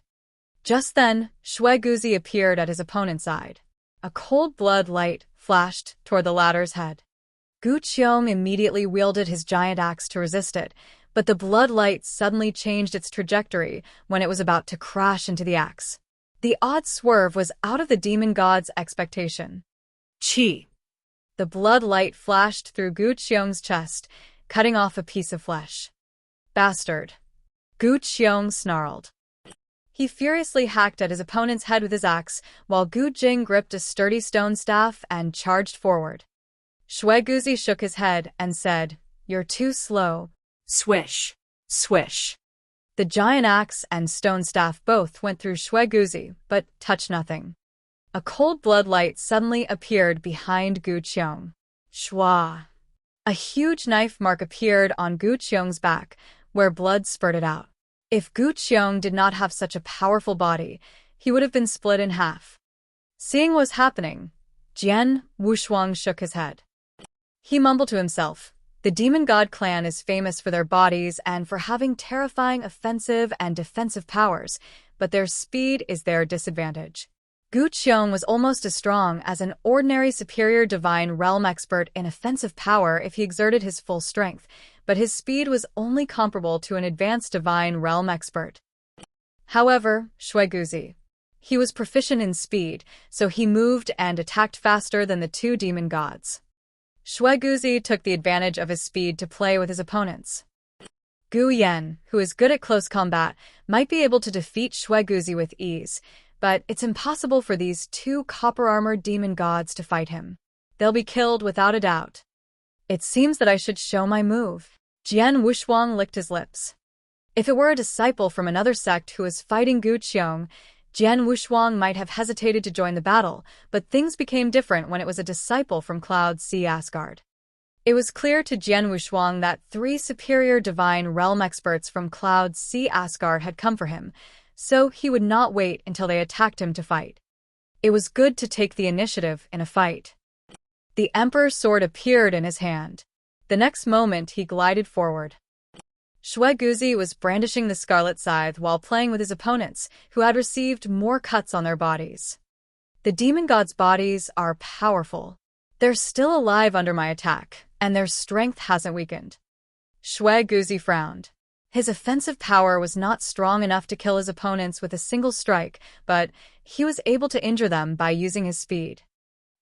Just then, Shui Guzi appeared at his opponent's side. A cold blood light flashed toward the latter's head. Gu Qiong immediately wielded his giant axe to resist it, but the blood light suddenly changed its trajectory when it was about to crash into the axe. The odd swerve was out of the demon god's expectation. Chi! The blood light flashed through Gu Qiong's chest, cutting off a piece of flesh. Bastard! Gu Qiong snarled. He furiously hacked at his opponent's head with his axe, while Gu Jing gripped a sturdy stone staff and charged forward. Shui Guzi shook his head and said, You're too slow. Swish, swish. The giant axe and stone staff both went through Shui Guzi, but touched nothing. A cold blood light suddenly appeared behind Gu Qiong. Shwa! A huge knife mark appeared on Gu Qiong's back, where blood spurted out. If Gu Qiong did not have such a powerful body, he would have been split in half. Seeing what was happening, Jian Wushuang shook his head. He mumbled to himself, The demon god clan is famous for their bodies and for having terrifying offensive and defensive powers, but their speed is their disadvantage. Gu Qiong was almost as strong as an ordinary superior divine realm expert in offensive power if he exerted his full strength, but his speed was only comparable to an advanced divine realm expert. However, Shui Guzi. He was proficient in speed, so he moved and attacked faster than the two demon gods. Shui Guzi took the advantage of his speed to play with his opponents. Gu Yan, who is good at close combat, might be able to defeat Shui Guzi with ease, but it's impossible for these two copper-armored demon gods to fight him. They'll be killed without a doubt. It seems that I should show my move. Jian Wushuang licked his lips. If it were a disciple from another sect who was fighting Gu Qiong, Jian Wushuang might have hesitated to join the battle, but things became different when it was a disciple from Cloud Sea Asgard. It was clear to Jian Wushuang that 3 superior divine realm experts from Cloud Sea Asgard had come for him, so he would not wait until they attacked him to fight. It was good to take the initiative in a fight. The Emperor's sword appeared in his hand. The next moment he glided forward. Shui Guzi was brandishing the scarlet scythe while playing with his opponents, who had received more cuts on their bodies. The demon gods' bodies are powerful. They're still alive under my attack, and their strength hasn't weakened. Shui Guzi frowned. His offensive power was not strong enough to kill his opponents with a single strike, but he was able to injure them by using his speed.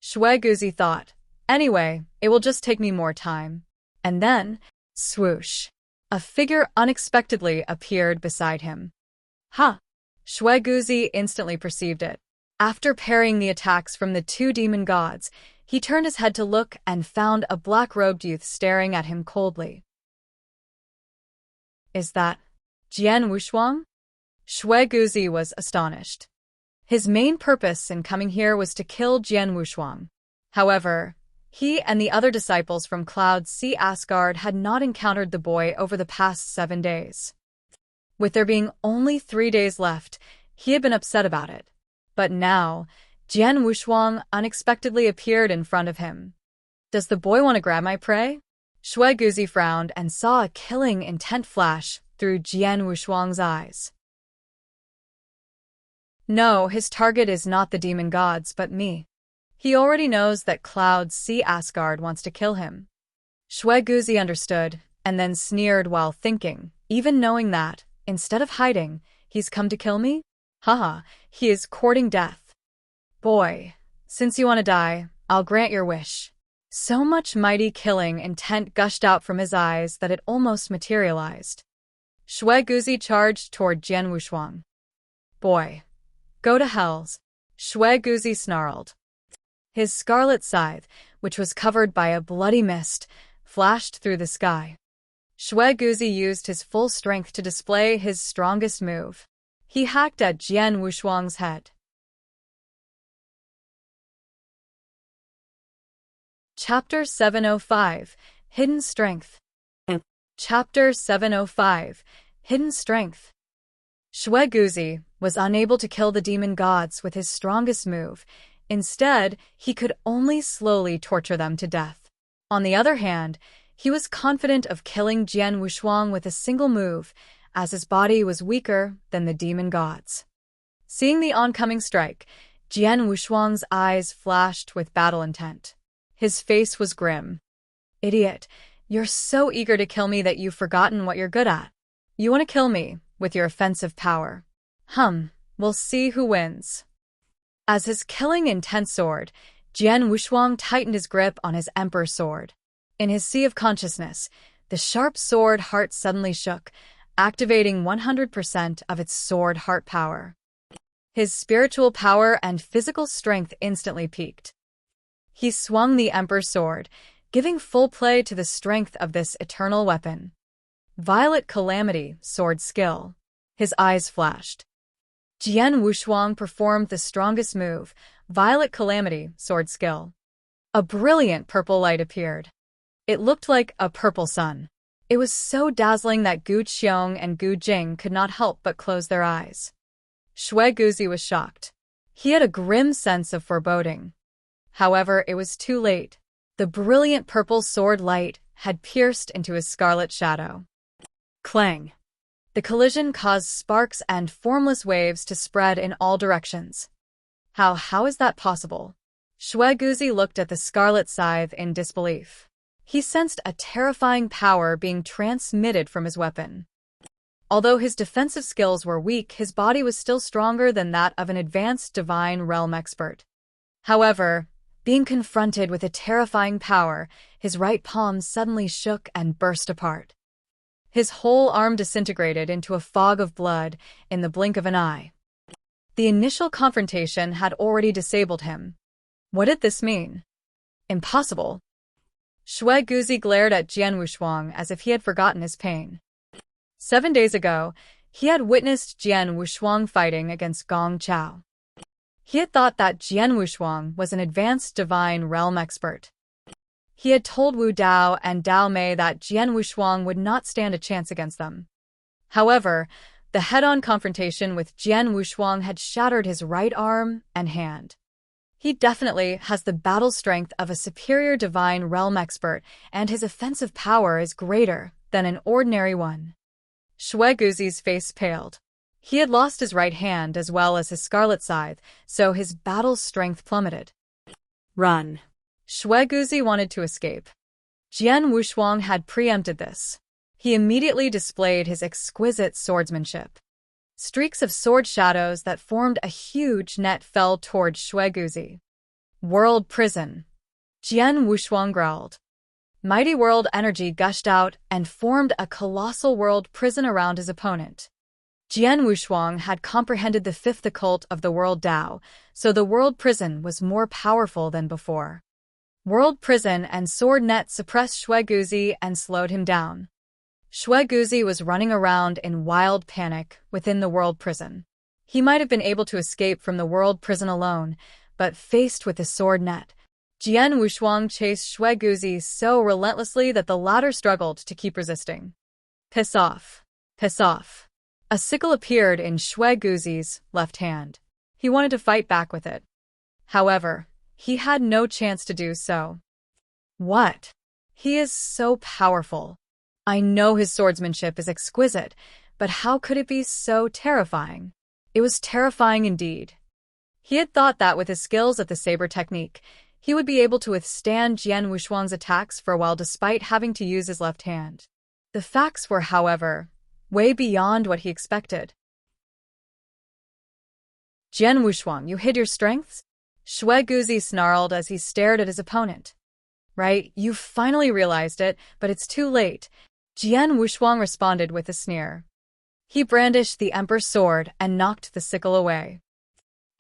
Shui Guzi thought, anyway, it will just take me more time. And then, swoosh. A figure unexpectedly appeared beside him. Ha! Shui Guzi instantly perceived it. After parrying the attacks from the 2 demon gods, he turned his head to look and found a black-robed youth staring at him coldly. Is that Jian Wushuang? Shui Guzi was astonished. His main purpose in coming here was to kill Jian Wushuang. However, he and the other disciples from Cloud Sea Asgard had not encountered the boy over the past 7 days. With there being only 3 days left, he had been upset about it. But now, Jian Wushuang unexpectedly appeared in front of him. Does the boy want to grab my prey? Shui Guzi frowned and saw a killing intent flash through Jian Wushuang's eyes. No, his target is not the demon gods but me. He already knows that Cloud Sea Asgard wants to kill him. Shui Guzi understood, and then sneered while thinking, even knowing that, instead of hiding, he's come to kill me? Haha, he is courting death. Boy, since you want to die, I'll grant your wish. So much mighty killing intent gushed out from his eyes that it almost materialized. Shui Guzi charged toward Jian Wushuang. Boy, go to hells, Shui Guzi snarled. His scarlet scythe, which was covered by a bloody mist, flashed through the sky. Shui Guzi used his full strength to display his strongest move. He hacked at Jian Wushuang's head. Chapter 705, Hidden Strength. Chapter 705, Hidden Strength. Shui Guzi was unable to kill the demon gods with his strongest move. Instead, he could only slowly torture them to death. On the other hand, he was confident of killing Jian Wushuang with a single move, as his body was weaker than the demon gods. Seeing the oncoming strike, Jian Wushuang's eyes flashed with battle intent. His face was grim. Idiot, you're so eager to kill me that you've forgotten what you're good at. You want to kill me with your offensive power. We'll see who wins. As his killing intent soared, Jian Wushuang tightened his grip on his Emperor's sword. In his sea of consciousness, the sharp sword heart suddenly shook, activating 100% of its sword heart power. His spiritual power and physical strength instantly peaked. He swung the Emperor's sword, giving full play to the strength of this eternal weapon. Violet Calamity, sword skill. His eyes flashed. Jian Wushuang performed the strongest move, Violet Calamity, sword skill. A brilliant purple light appeared. It looked like a purple sun. It was so dazzling that Gu Qiong and Gu Jing could not help but close their eyes. Shui Guzi was shocked. He had a grim sense of foreboding. However, it was too late. The brilliant purple sword light had pierced into his scarlet shadow. Clang! The collision caused sparks and formless waves to spread in all directions. How is that possible? Shui Guzi looked at the scarlet scythe in disbelief. He sensed a terrifying power being transmitted from his weapon. Although his defensive skills were weak, his body was still stronger than that of an advanced divine realm expert. However, being confronted with a terrifying power, his right palm suddenly shook and burst apart. His whole arm disintegrated into a fog of blood in the blink of an eye. The initial confrontation had already disabled him. What did this mean? Impossible. Shui Guzi glared at Jian Wushuang as if he had forgotten his pain. 7 days ago, he had witnessed Jian Wushuang fighting against Gong Chao. He had thought that Jian Wushuang was an advanced divine realm expert. He had told Wu Dao and Dao Mei that Jian Wushuang would not stand a chance against them. However, the head-on confrontation with Jian Wushuang had shattered his right arm and hand. He definitely has the battle strength of a superior divine realm expert, and his offensive power is greater than an ordinary one. Shui Guzi's face paled. He had lost his right hand as well as his scarlet scythe, so his battle strength plummeted. Run. Shui Guzi wanted to escape. Jian Wushuang had preempted this. He immediately displayed his exquisite swordsmanship. Streaks of sword shadows that formed a huge net fell toward Shui Guzi. World prison. Jian Wushuang growled. Mighty world energy gushed out and formed a colossal world prison around his opponent. Jian Wushuang had comprehended the fifth occult of the world Dao, so the world prison was more powerful than before. World prison and sword net suppressed Shui Guzi and slowed him down. Shui Guzi was running around in wild panic within the world prison. He might have been able to escape from the world prison alone, but faced with the sword net, Jian Wushuang chased Shui Guzi so relentlessly that the latter struggled to keep resisting. Piss off. Piss off. A sickle appeared in Shui Guzi's left hand. He wanted to fight back with it. However, he had no chance to do so. What? He is so powerful. I know his swordsmanship is exquisite, but how could it be so terrifying? It was terrifying indeed. He had thought that with his skills at the saber technique, he would be able to withstand Jian Wushuang's attacks for a while despite having to use his left hand. The facts were, however, way beyond what he expected. Jian Wushuang, you hid your strengths? Shui Guzi snarled as he stared at his opponent. Right, you finally realized it, but it's too late. Jian Wushuang responded with a sneer. He brandished the emperor's sword and knocked the sickle away.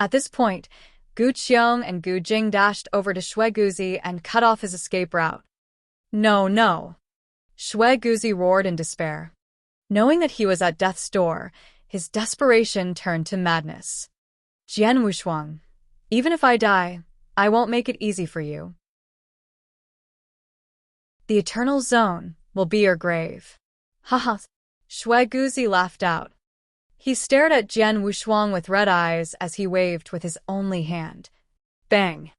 At this point, Gu Qiong and Gu Jing dashed over to Shui Guzi and cut off his escape route. No, no. Shui Guzi roared in despair. Knowing that he was at death's door, his desperation turned to madness. Jian Wushuang, even if I die, I won't make it easy for you. The eternal zone will be your grave. Haha. Shui Guzi laughed out. He stared at Jian Wushuang with red eyes as he waved with his only hand. Bang!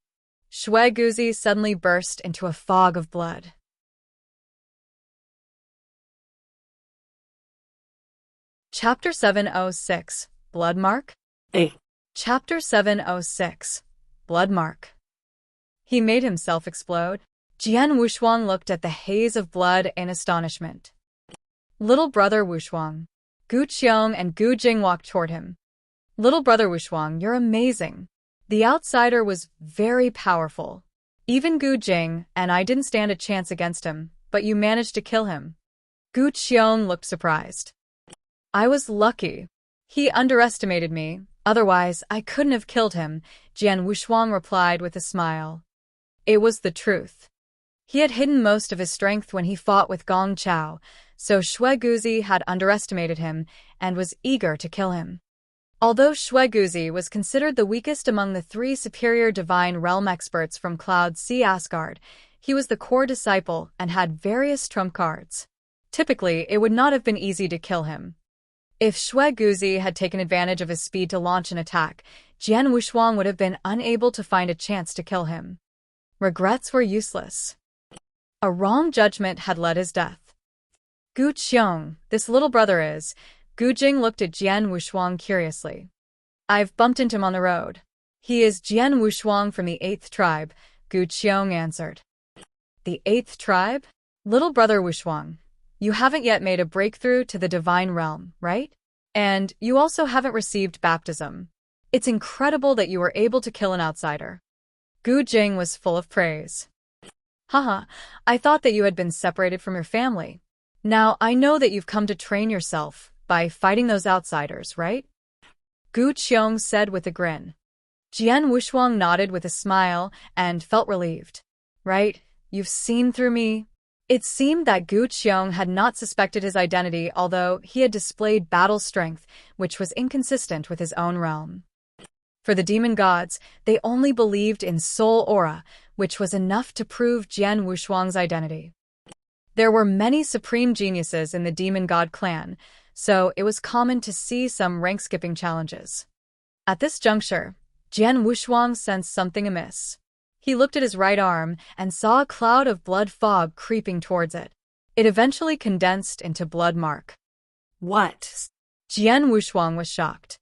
Shui Guzi suddenly burst into a fog of blood. Chapter 706, Blood Mark? Chapter 706, Blood Mark. He made himself explode. Jian Wushuang looked at the haze of blood in astonishment. Little brother Wushuang. Gu Qiong and Gu Jing walked toward him. Little brother Wushuang, you're amazing. The outsider was very powerful. Even Gu Jing and I didn't stand a chance against him, but you managed to kill him. Gu Qiong looked surprised. I was lucky. He underestimated me, otherwise I couldn't have killed him, Jian Wushuang replied with a smile. It was the truth. He had hidden most of his strength when he fought with Gong Chao, so Shui Guzi had underestimated him and was eager to kill him. Although Shui Guzi was considered the weakest among the 3 superior divine realm experts from Cloud Sea Asgard, he was the core disciple and had various trump cards. Typically, it would not have been easy to kill him. If Shui Guzi had taken advantage of his speed to launch an attack, Jian Wushuang would have been unable to find a chance to kill him. Regrets were useless. A wrong judgment had led his death. Gu Qiong, this little brother is. Gu Jing looked at Jian Wushuang curiously. I've bumped into him on the road. He is Jian Wushuang from the 8th tribe, Gu Qiong answered. The 8th tribe? Little brother Wushuang, you haven't yet made a breakthrough to the divine realm, right? And you also haven't received baptism. It's incredible that you were able to kill an outsider. Gu Jing was full of praise. Haha, I thought that you had been separated from your family. Now I know that you've come to train yourself by fighting those outsiders, right? Gu Qiong said with a grin. Jian Wushuang nodded with a smile and felt relieved. Right, You've seen through me. It seemed that Gu Qiong had not suspected his identity, although he had displayed battle strength, which was inconsistent with his own realm. For the demon gods, they only believed in soul aura, which was enough to prove Jian Wushuang's identity. There were many supreme geniuses in the demon god clan, so it was common to see some rank-skipping challenges. At this juncture, Jian Wushuang sensed something amiss. He looked at his right arm and saw a cloud of blood fog creeping towards it. It eventually condensed into blood mark. What? Jian Wushuang was shocked.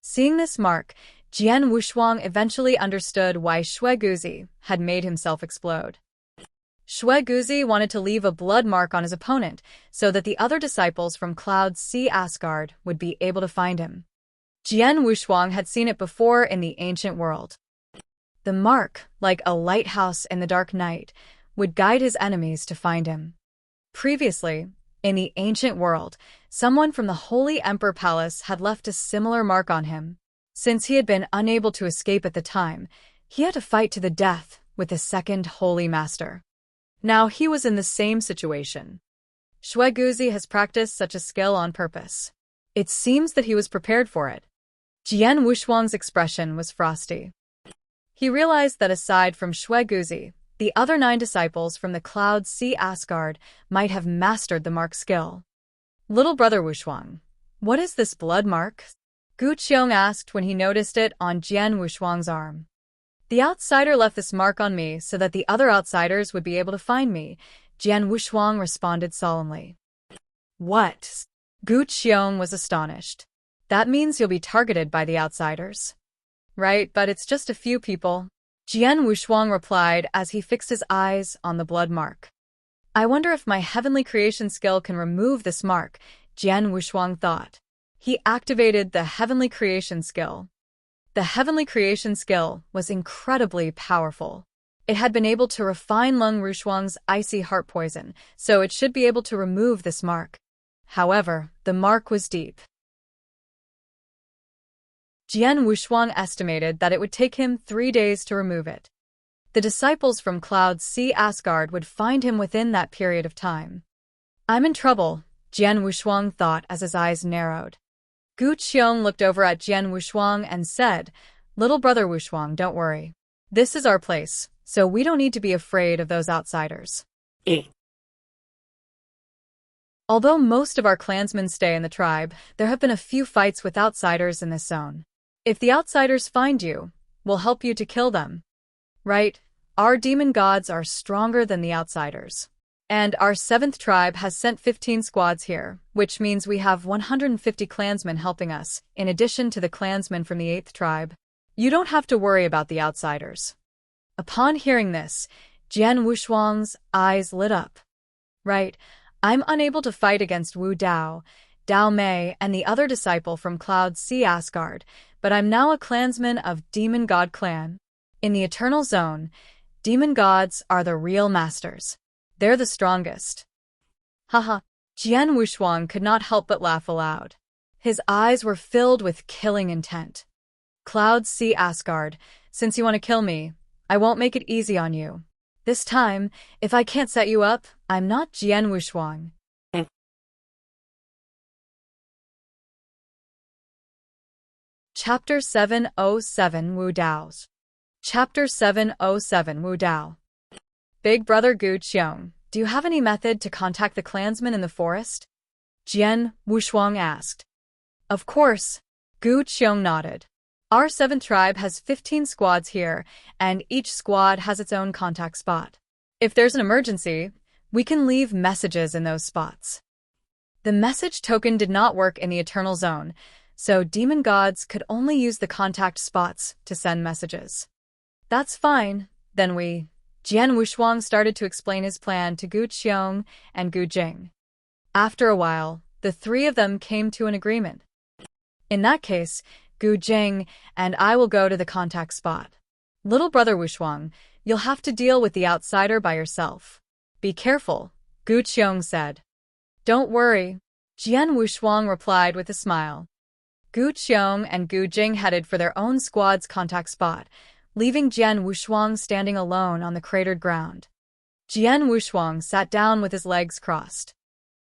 Seeing this mark, Jian Wushuang eventually understood why Shui Guzi had made himself explode. Shui Guzi wanted to leave a blood mark on his opponent so that the other disciples from Cloud Sea Asgard would be able to find him. Jian Wushuang had seen it before in the ancient world. The mark, like a lighthouse in the dark night, would guide his enemies to find him. Previously, in the ancient world, someone from the Holy Emperor Palace had left a similar mark on him. Since he had been unable to escape at the time, he had to fight to the death with the second Holy Master. Now he was in the same situation. Shui Guzi has practiced such a skill on purpose. It seems that he was prepared for it. Jian Wushuang's expression was frosty. He realized that aside from Shui Guzi, the other 9 disciples from the Cloud Sea Asgard might have mastered the mark skill. Little brother Wushuang, what is this blood mark? Gu Qiong asked when he noticed it on Jian Wushuang's arm. The outsider left this mark on me so that the other outsiders would be able to find me, Jian Wushuang responded solemnly. What? Gu Qiong was astonished. That means you'll be targeted by the outsiders. Right, but it's just a few people. Jian Wushuang replied as he fixed his eyes on the blood mark. I wonder if my heavenly creation skill can remove this mark, Jian Wushuang thought. He activated the heavenly creation skill. The heavenly creation skill was incredibly powerful. It had been able to refine Lung Wushuang's icy heart poison, so it should be able to remove this mark. However, the mark was deep. Jian Wushuang estimated that it would take him 3 days to remove it. The disciples from Cloud Sea Asgard would find him within that period of time. I'm in trouble, Jian Wushuang thought as his eyes narrowed. Gu Qiong looked over at Jian Wushuang and said, Little brother Wushuang, don't worry. This is our place, so we don't need to be afraid of those outsiders. Although most of our clansmen stay in the tribe, there have been a few fights with outsiders in this zone. If the outsiders find you, we'll help you to kill them. Right, our demon gods are stronger than the outsiders. And our 7th tribe has sent 15 squads here, which means we have 150 clansmen helping us, in addition to the clansmen from the 8th tribe. You don't have to worry about the outsiders. Upon hearing this, Jian Wushuang's eyes lit up. Right, I'm unable to fight against Wu Dao, Dao Mei, and the other disciple from Cloud Sea Asgard, but I'm now a clansman of Demon God Clan. In the Eternal Zone, demon gods are the real masters. They're the strongest. Haha, Jian Wushuang could not help but laugh aloud. His eyes were filled with killing intent. Cloud Sea Asgard, since you want to kill me, I won't make it easy on you. This time, if I can't set you up, I'm not Jian Wushuang. Chapter 707 Wu Dao's. Chapter 707 Wu Dao. Big brother Gu Qiong, do you have any method to contact the clansmen in the forest? Jian Wushuang asked. Of course, Gu Qiong nodded. Our 7th tribe has 15 squads here, and each squad has its own contact spot. If there's an emergency, we can leave messages in those spots. The message token did not work in the Eternal Zone, so demon gods could only use the contact spots to send messages. That's fine, then Jian Wushuang started to explain his plan to Gu Qiong and Gu Jing. After a while, the 3 of them came to an agreement. In that case, Gu Jing and I will go to the contact spot. Little brother Wushuang, you'll have to deal with the outsider by yourself. Be careful, Gu Qiong said. Don't worry, Jian Wushuang replied with a smile. Gu Qiong and Gu Jing headed for their own squad's contact spot, leaving Jian Wushuang standing alone on the cratered ground. Jian Wushuang sat down with his legs crossed.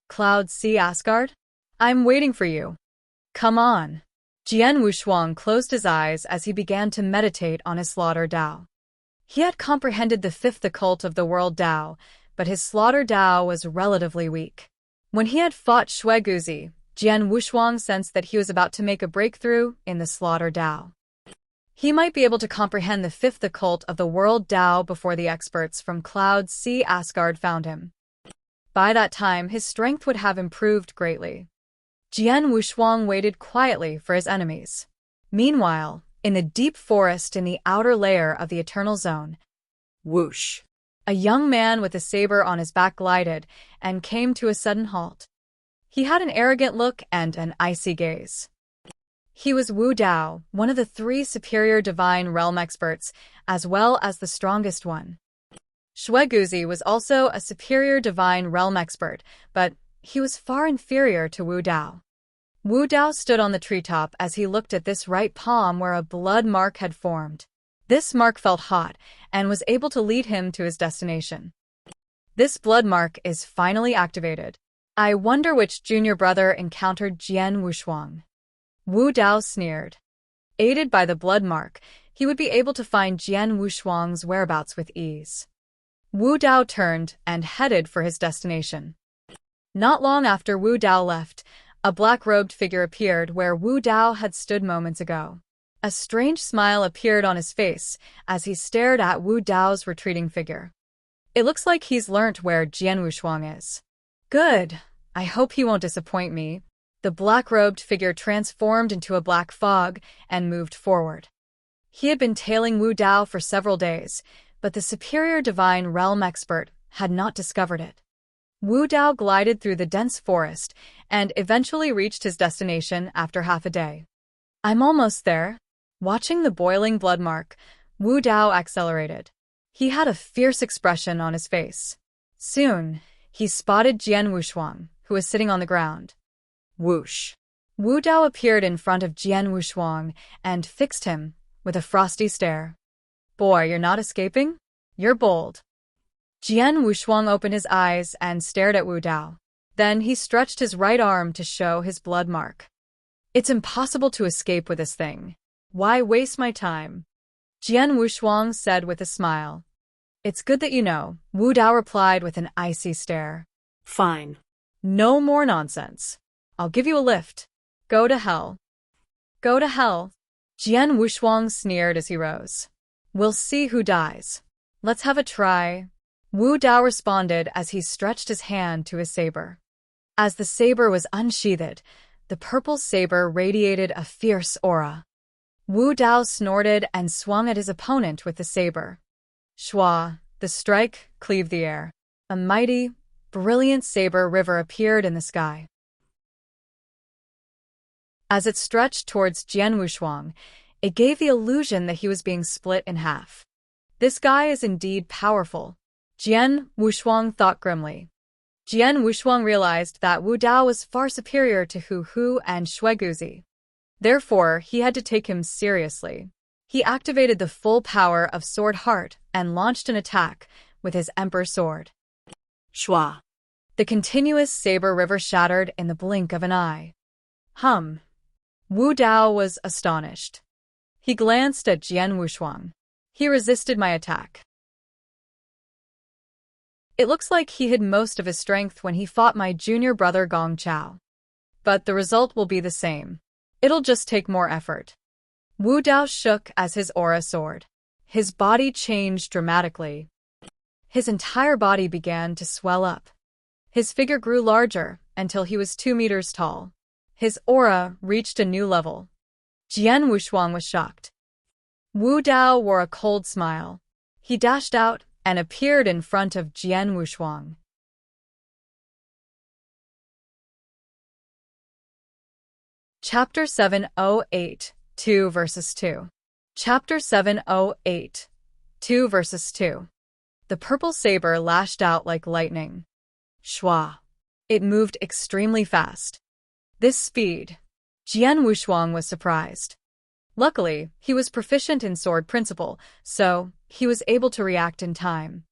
Cloud Sea Asgard? I'm waiting for you. Come on. Jian Wushuang closed his eyes as he began to meditate on his slaughter Dao. He had comprehended the fifth occult of the world Dao, but his slaughter Dao was relatively weak. When he had fought Shueguzi, Jian Wushuang sensed that he was about to make a breakthrough in the slaughter Dao. He might be able to comprehend the fifth occult of the world Dao before the experts from Cloud Sea Asgard found him. By that time, his strength would have improved greatly. Jian Wushuang waited quietly for his enemies. Meanwhile, in the deep forest in the outer layer of the Eternal Zone, whoosh! A young man with a saber on his back glided and came to a sudden halt. He had an arrogant look and an icy gaze. He was Wu Dao, one of the 3 superior divine realm experts, as well as the strongest one. Shueguzi was also a superior divine realm expert, but he was far inferior to Wu Dao. Wu Dao stood on the treetop as he looked at this right palm where a blood mark had formed. This mark felt hot and was able to lead him to his destination. This blood mark is finally activated. I wonder which junior brother encountered Jian Wushuang. Wu Dao sneered. Aided by the blood mark, he would be able to find Jian Wushuang's whereabouts with ease. Wu Dao turned and headed for his destination. Not long after Wu Dao left, a black-robed figure appeared where Wu Dao had stood moments ago. A strange smile appeared on his face as he stared at Wu Dao's retreating figure. It looks like he's learnt where Jian Wushuang is. Good. I hope he won't disappoint me. The black-robed figure transformed into a black fog and moved forward. He had been tailing Wu Dao for several days, but the superior divine realm expert had not discovered it. Wu Dao glided through the dense forest and eventually reached his destination after half a day. I'm almost there. Watching the boiling blood mark, Wu Dao accelerated. He had a fierce expression on his face. Soon, he spotted Jian Wushuang, who was sitting on the ground. Whoosh! Wu Dao appeared in front of Jian Wushuang and fixed him with a frosty stare. Boy, you're not escaping? You're bold. Jian Wushuang opened his eyes and stared at Wu Dao. Then he stretched his right arm to show his blood mark. It's impossible to escape with this thing. Why waste my time? Jian Wushuang said with a smile. It's good that you know, Wu Dao replied with an icy stare. Fine. No more nonsense. I'll give you a lift. Go to hell. Go to hell. Jian Wushuang sneered as he rose. We'll see who dies. Let's have a try. Wu Dao responded as he stretched his hand to his saber. As the saber was unsheathed, the purple saber radiated a fierce aura. Wu Dao snorted and swung at his opponent with the saber. Shua, the strike, cleaved the air. A mighty, brilliant saber river appeared in the sky. As it stretched towards Jian Wushuang, it gave the illusion that he was being split in half. This guy is indeed powerful, Jian Wushuang thought grimly. Jian Wushuang realized that Wu Dao was far superior to Hu Hu and Shueguzi. Therefore, he had to take him seriously. He activated the full power of Sword Heart and launched an attack with his Emperor Sword. Shua. The continuous saber river shattered in the blink of an eye. Wu Dao was astonished. He glanced at Jian Wushuang. He resisted my attack. It looks like he hid most of his strength when he fought my junior brother Gong Chao. But the result will be the same. It'll just take more effort. Wu Dao shook as his aura soared. His body changed dramatically. His entire body began to swell up. His figure grew larger until he was 2 meters tall. His aura reached a new level. Jian Wushuang was shocked. Wu Dao wore a cold smile. He dashed out and appeared in front of Jian Wushuang. Chapter 708, 2 verses 2. Chapter 708, 2 verses 2. The purple saber lashed out like lightning. Shua. It moved extremely fast. This speed. Jian Wushuang was surprised. Luckily, he was proficient in sword principle, so he was able to react in time.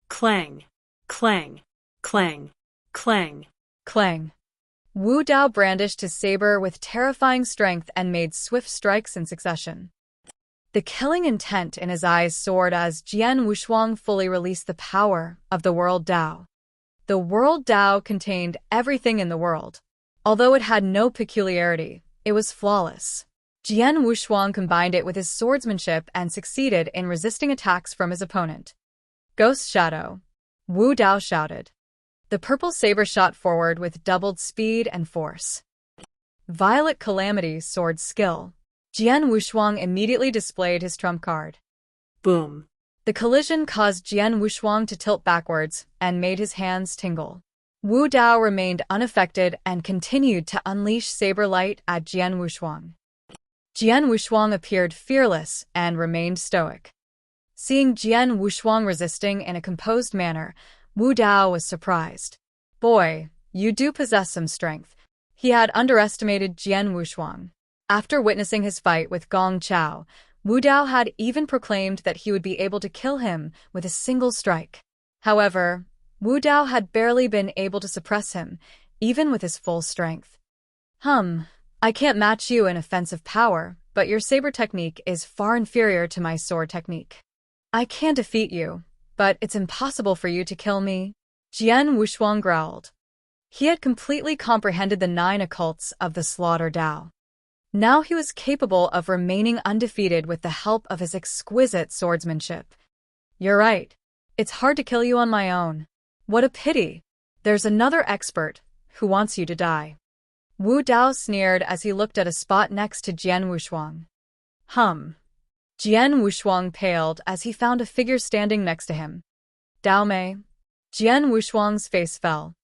Clang, clang, clang, clang. Clang. Wu Dao brandished his saber with terrifying strength and made swift strikes in succession. The killing intent in his eyes soared as Jian Wushuang fully released the power of the World Dao. The World Dao contained everything in the world. Although it had no peculiarity, it was flawless. Jian Wushuang combined it with his swordsmanship and succeeded in resisting attacks from his opponent. Ghost Shadow. Wu Dao shouted. The purple saber shot forward with doubled speed and force. Violet Calamity sword skill. Jian Wushuang immediately displayed his trump card. Boom. The collision caused Jian Wushuang to tilt backwards and made his hands tingle. Wu Dao remained unaffected and continued to unleash saber light at Jian Wushuang. Jian Wushuang appeared fearless and remained stoic. Seeing Jian Wushuang resisting in a composed manner, Wu Dao was surprised. Boy, you do possess some strength. He had underestimated Jian Wushuang. After witnessing his fight with Gong Chao, Wu Dao had even proclaimed that he would be able to kill him with a single strike. However, Wu Dao had barely been able to suppress him, even with his full strength. I can't match you in offensive power, but your saber technique is far inferior to my sword technique. I can defeat you, but it's impossible for you to kill me, Jian Wushuang growled. He had completely comprehended the 9 occults of the Slaughter Dao. Now he was capable of remaining undefeated with the help of his exquisite swordsmanship. You're right. It's hard to kill you on my own. What a pity. There's another expert who wants you to die. Wu Dao sneered as he looked at a spot next to Jian Wushuang. Jian Wushuang paled as he found a figure standing next to him. Dao Mei. Jian Wushuang's face fell.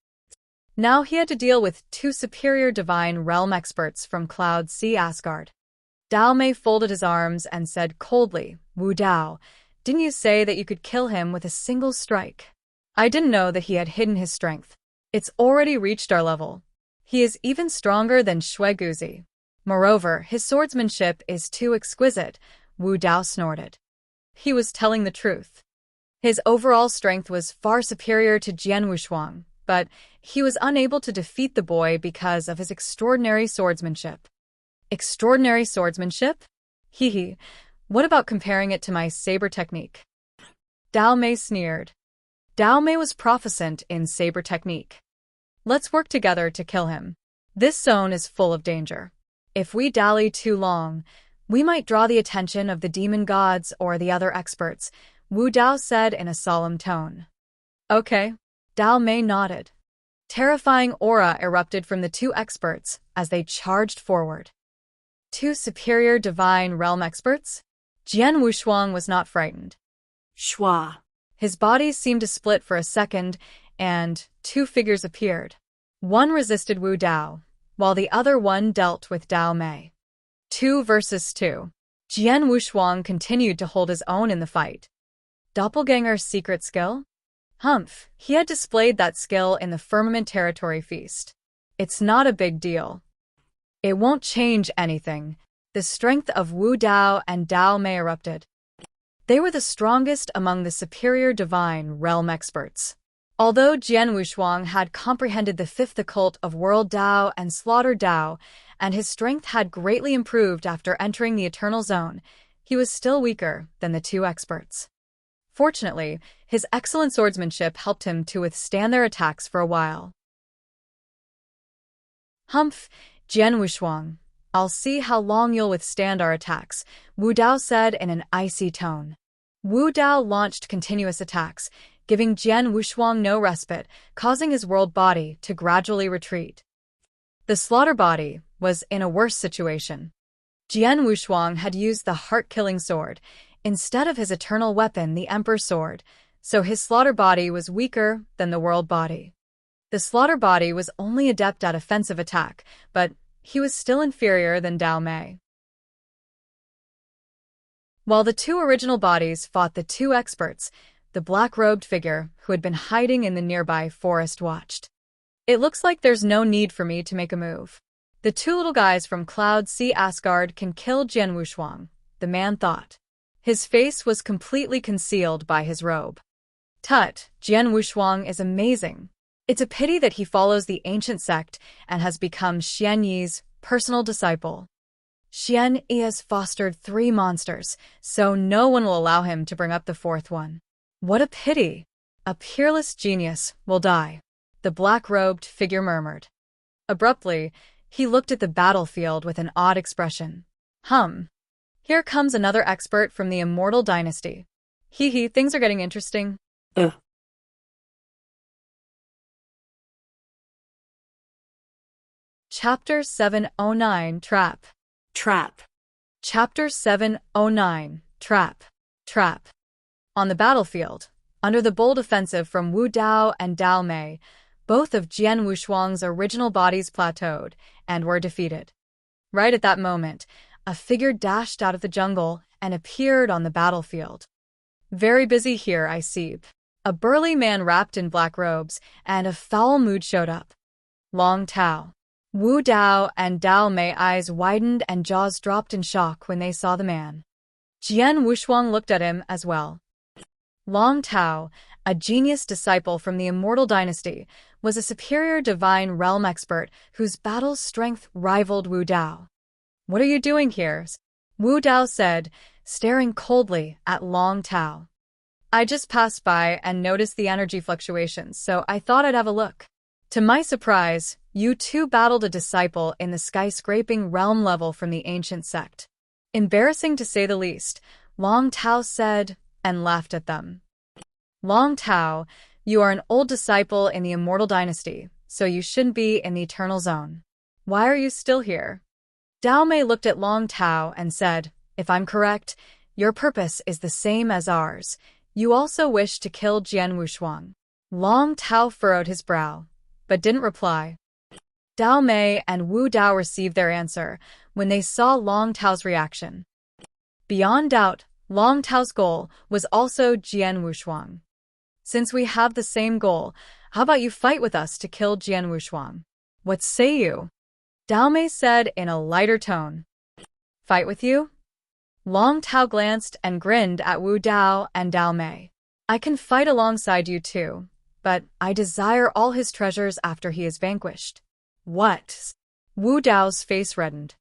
Now he had to deal with 2 superior divine realm experts from Cloud Sea Asgard. Dao Mei folded his arms and said coldly, Wu Dao, didn't you say that you could kill him with a single strike? I didn't know that he had hidden his strength. It's already reached our level. He is even stronger than Shui Guzi. Moreover, his swordsmanship is too exquisite, Wu Dao snorted. He was telling the truth. His overall strength was far superior to Jian Wushuang, but he was unable to defeat the boy because of his extraordinary swordsmanship. Extraordinary swordsmanship? Hee. What about comparing it to my saber technique? Dao Mei sneered. Dao Mei was proficient in saber technique. Let's work together to kill him. This zone is full of danger. If we dally too long, we might draw the attention of the demon gods or the other experts, Wu Dao said in a solemn tone. Okay. Dao Mei nodded. Terrifying aura erupted from the 2 experts as they charged forward. 2 superior divine realm experts? Jian Wushuang was not frightened. Schwa. His body seemed to split for a second, and 2 figures appeared. One resisted Wu Dao, while the other one dealt with Dao Mei. 2 versus 2. Jian Wushuang continued to hold his own in the fight. Doppelganger's secret skill? He had displayed that skill in the Firmament Territory Feast. It's not a big deal. It won't change anything. The strength of Wu Dao and Dao Mei erupted. They were the strongest among the superior divine realm experts. Although Jian Wushuang had comprehended the 5th occult of World Dao and Slaughter Dao, and his strength had greatly improved after entering the Eternal Zone, he was still weaker than the 2 experts. Fortunately, his excellent swordsmanship helped him to withstand their attacks for a while. Jian Wushuang, I'll see how long you'll withstand our attacks, Wu Dao said in an icy tone. Wu Dao launched continuous attacks, giving Jian Wushuang no respite, causing his world body to gradually retreat. The slaughter body was in a worse situation. Jian Wushuang had used the heart-killing sword, instead of his eternal weapon, the Emperor's sword, so his slaughter body was weaker than the world body. The slaughter body was only adept at offensive attack, but he was still inferior than Dao Mei. While the 2 original bodies fought the 2 experts, the black-robed figure who had been hiding in the nearby forest watched. It looks like there's no need for me to make a move. The two little guys from Cloud Sea Asgard can kill Jian Wushuang, the man thought. His face was completely concealed by his robe. Tut, Jian Wushuang is amazing. It's a pity that he follows the ancient sect and has become Xian Yi's personal disciple. Xian Yi has fostered 3 monsters, so no one will allow him to bring up the 4th one. What a pity! A peerless genius will die, the black-robed figure murmured. Abruptly, he looked at the battlefield with an odd expression. Here comes another expert from the Immortal Dynasty. Hee, things are getting interesting. Chapter 709 Trap. Trap. Chapter 709 Trap. Trap. On the battlefield, under the bold offensive from Wu Dao and Dao Mei, both of Jian Wushuang's original bodies plateaued and were defeated. Right at that moment, a figure dashed out of the jungle and appeared on the battlefield. Very busy here, I see. A burly man wrapped in black robes and a foul mood showed up. Long Tao. Wu Dao and Dao Mei eyes widened and jaws dropped in shock when they saw the man. Jian Wushuang looked at him as well. Long Tao, a genius disciple from the Immortal Dynasty, was a superior divine realm expert whose battle strength rivaled Wu Dao. What are you doing here? Wu Dao said, staring coldly at Long Tao. I just passed by and noticed the energy fluctuations, so I thought I'd have a look. To my surprise, you two battled a disciple in the skyscraping realm level from the ancient sect. Embarrassing to say the least, Long Tao said, and laughed at them. Long Tao, you are an old disciple in the Immortal Dynasty, so you shouldn't be in the Eternal Zone. Why are you still here? Dao Mei looked at Long Tao and said, if I'm correct, your purpose is the same as ours. You also wish to kill Jian Wushuang. Long Tao furrowed his brow, but didn't reply. Dao Mei and Wu Dao received their answer when they saw Long Tao's reaction. Beyond doubt, Long Tao's goal was also Jian Wushuang. Since we have the same goal, how about you fight with us to kill Jian Wushuang? What say you? Dao Mei said in a lighter tone. Fight with you? Long Tao glanced and grinned at Wu Dao and Dao Mei. I can fight alongside you too, but I desire all his treasures after he is vanquished. What? Wu Dao's face reddened.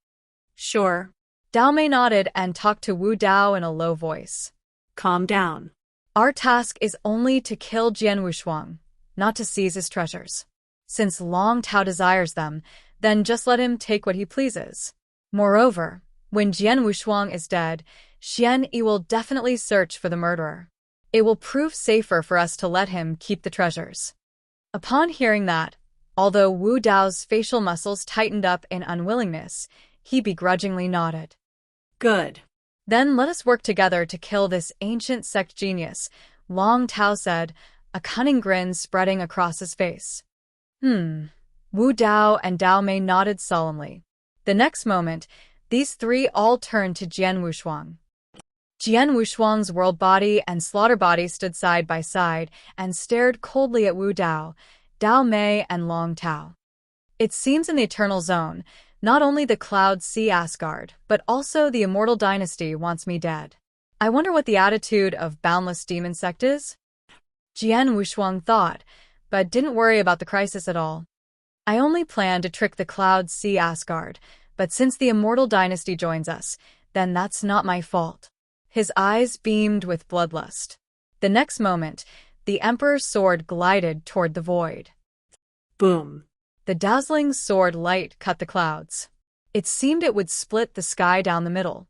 Sure. Dao Mei nodded and talked to Wu Dao in a low voice. Calm down. Our task is only to kill Jian Wushuang, not to seize his treasures. Since Long Tao desires them, then just let him take what he pleases. Moreover, when Jian Wushuang is dead, Xian Yi will definitely search for the murderer. It will prove safer for us to let him keep the treasures. Upon hearing that, although Wu Dao's facial muscles tightened up in unwillingness, he begrudgingly nodded. Good. Then let us work together to kill this ancient sect genius, Long Tao said, a cunning grin spreading across his face. Wu Dao and Dao Mei nodded solemnly. The next moment, these three all turned to Jian Wushuang. Jian Wushuang's world body and slaughter body stood side by side and stared coldly at Wu Dao, Dao Mei, and Long Tao. It seems in the Eternal Zone, not only the Cloud Sea Asgard, but also the Immortal Dynasty wants me dead. I wonder what the attitude of Boundless Demon Sect is? Jian Wushuang thought, but didn't worry about the crisis at all. I only plan to trick the Cloud Sea Asgard, but since the Immortal Dynasty joins us, then that's not my fault. His eyes beamed with bloodlust. The next moment, the Emperor's sword glided toward the void. Boom. The dazzling sword light cut the clouds. It seemed it would split the sky down the middle.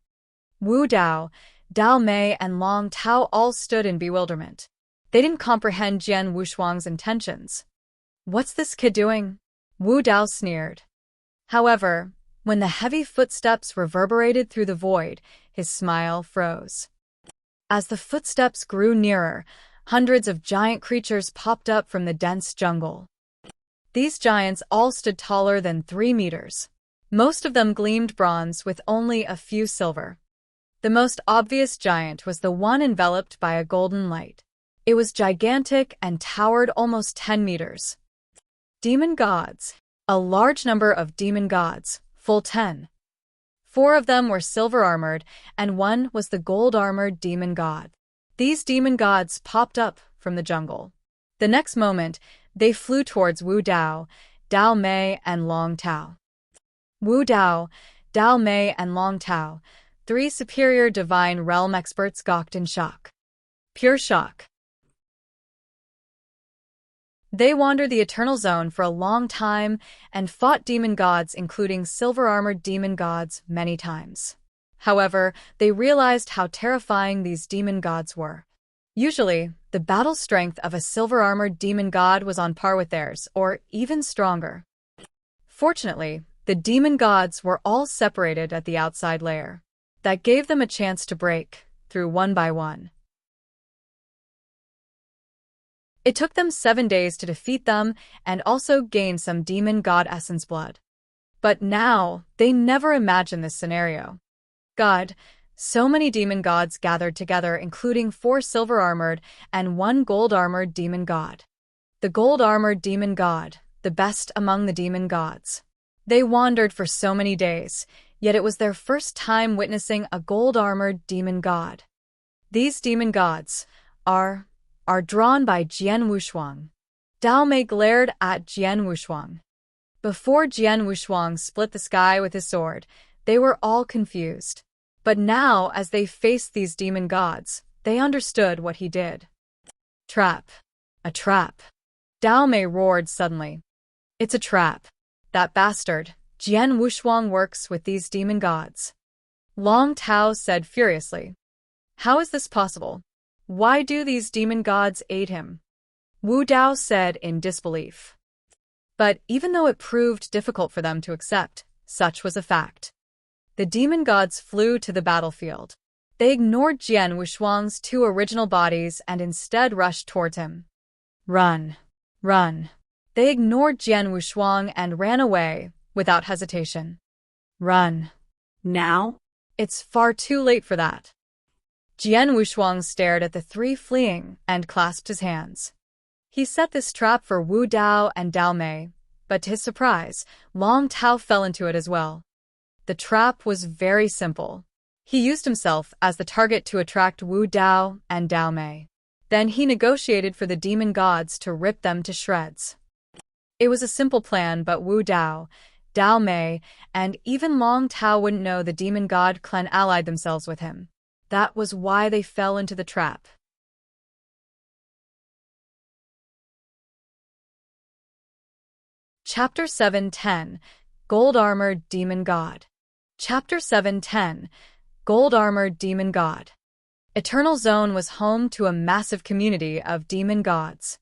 Wu Dao, Dao Mei, and Long Tao all stood in bewilderment. They didn't comprehend Jian Wushuang's intentions. What's this kid doing? Wu Dao sneered. However, when the heavy footsteps reverberated through the void, his smile froze. As the footsteps grew nearer, hundreds of giant creatures popped up from the dense jungle. These giants all stood taller than 3 meters. Most of them gleamed bronze with only a few silver. The most obvious giant was the one enveloped by a golden light. It was gigantic and towered almost 10 meters. Demon gods, A large number of demon gods, full 10. 4 of them were silver-armored, and 1 was the gold-armored demon god. These demon gods popped up from the jungle. The next moment, they flew towards Wu Dao, Dao Mei, and Long Tao. Wu Dao, Dao Mei, and Long Tao, 3 superior divine realm experts, gawked in shock. Pure shock. They wandered the Eternal Zone for a long time and fought demon gods, including silver-armored demon gods, many times. However, they realized how terrifying these demon gods were. Usually, the battle strength of a silver-armored demon god was on par with theirs, or even stronger. Fortunately, the demon gods were all separated at the outside layer. That gave them a chance to break through one by one. It took them 7 days to defeat them and also gain some demon god essence blood. But now, they never imagined this scenario. God, so many demon gods gathered together, including 4 silver-armored and 1 gold-armored demon god. The gold-armored demon god, the best among the demon gods. They wandered for so many days, yet it was their first time witnessing a gold-armored demon god. These demon gods are drawn by Jian Wushuang. Dao Mei glared at Jian Wushuang. Before Jian Wushuang split the sky with his sword, they were all confused. But now, as they faced these demon gods, they understood what he did. Trap. A trap. Dao Mei roared suddenly. It's a trap. That bastard, Jian Wushuang, works with these demon gods. Long Tao said furiously. How is this possible? Why do these demon gods aid him? Wu Dao said in disbelief. But even though it proved difficult for them to accept, such was a fact. The demon gods flew to the battlefield. They ignored Jian Wushuang's 2 original bodies and instead rushed towards him. Run. Run. They ignored Jian Wushuang and ran away, without hesitation. Run. Now? It's far too late for that. Jian Wushuang stared at the 3 fleeing and clasped his hands. He set this trap for Wu Dao and Dao Mei, but to his surprise, Long Tao fell into it as well. The trap was very simple. He used himself as the target to attract Wu Dao and Dao Mei. Then he negotiated for the demon gods to rip them to shreds. It was a simple plan, but Wu Dao, Dao Mei, and even Long Tao wouldn't know the demon god clan allied themselves with him. That was why they fell into the trap. Chapter 7:10 Gold-Armored Demon God. Chapter 7:10 Gold-Armored Demon God. Eternal Zone was home to a massive community of demon gods.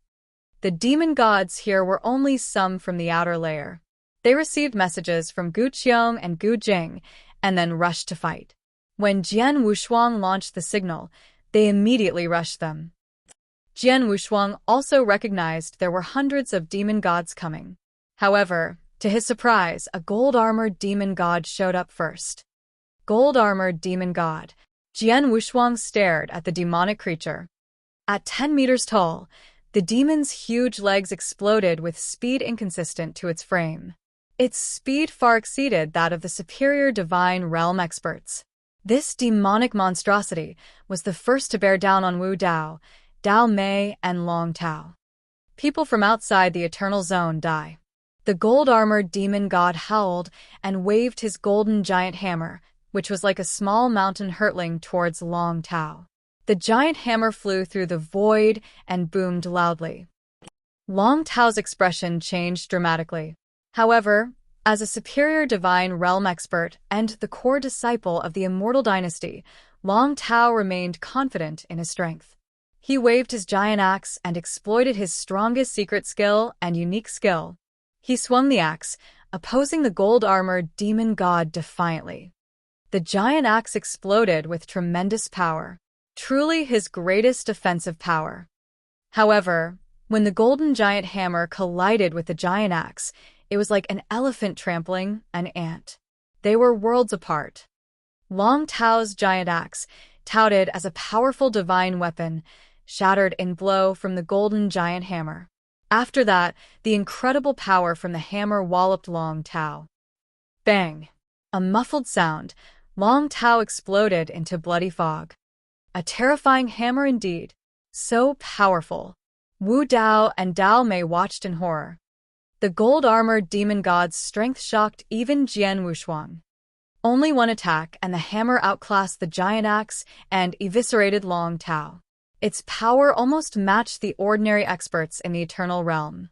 The demon gods here were only some from the outer layer. They received messages from Gu Qiong and Gu Jing, and then rushed to fight. When Jian Wushuang launched the signal, they immediately rushed them. Jian Wushuang also recognized there were hundreds of demon gods coming. However, to his surprise, a gold-armored demon god showed up first. Gold-armored demon god. Jian Wushuang stared at the demonic creature. At 10 meters tall, the demon's huge legs exploded with speed inconsistent to its frame. Its speed far exceeded that of the superior divine realm experts. This demonic monstrosity was the first to bear down on Wu Dao, Dao Mei, and Long Tao. People from outside the Eternal Zone die. The gold-armored demon god howled and waved his golden giant hammer, which was like a small mountain hurtling towards Long Tao. The giant hammer flew through the void and boomed loudly. Long Tao's expression changed dramatically. However, as a superior divine realm expert and the core disciple of the immortal dynasty, Long Tao remained confident in his strength. He waved his giant axe and exploited his strongest secret skill and unique skill. He swung the axe, opposing the gold-armored demon god defiantly. The giant axe exploded with tremendous power, truly his greatest defensive power. However, when the golden giant hammer collided with the giant axe, it was like an elephant trampling an ant. They were worlds apart. Long Tao's giant axe, touted as a powerful divine weapon, shattered in blow from the golden giant hammer. After that, the incredible power from the hammer walloped Long Tao. Bang! A muffled sound. Long Tao exploded into bloody fog. A terrifying hammer indeed. So powerful. Wu Dao and Dao Mei watched in horror. The gold-armored demon god's strength shocked even Jian Wushuang. Only one attack and the hammer outclassed the giant axe and eviscerated Long Tao. Its power almost matched the ordinary experts in the Eternal Realm.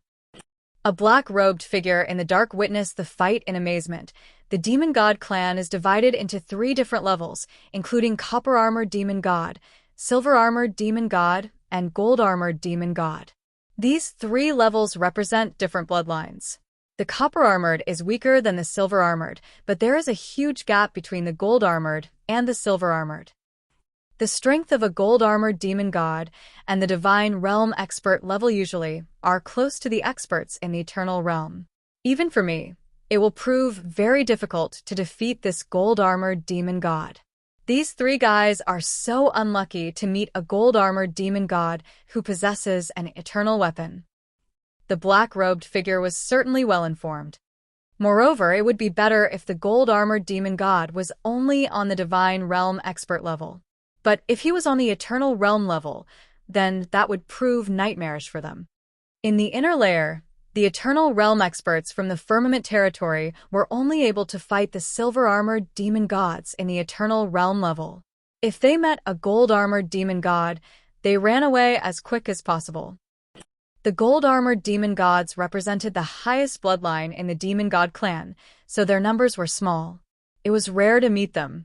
A black-robed figure in the dark witnessed the fight in amazement. The Demon God clan is divided into 3 different levels, including Copper-Armored Demon God, Silver-Armored Demon God, and Gold-Armored Demon God. These 3 levels represent different bloodlines. The Copper-Armored is weaker than the Silver-Armored, but there is a huge gap between the Gold-Armored and the Silver-Armored. The strength of a gold-armored demon god and the divine realm expert level usually are close to the experts in the Eternal Realm. Even for me, it will prove very difficult to defeat this gold-armored demon god. These 3 guys are so unlucky to meet a gold-armored demon god who possesses an eternal weapon. The black-robed figure was certainly well-informed. Moreover, it would be better if the gold-armored demon god was only on the divine realm expert level. But if he was on the Eternal Realm level, then that would prove nightmarish for them. In the inner layer, the Eternal Realm experts from the Firmament territory were only able to fight the silver-armored demon gods in the Eternal Realm level. If they met a gold-armored demon god, they ran away as quick as possible. The gold-armored demon gods represented the highest bloodline in the demon god clan, so their numbers were small. It was rare to meet them.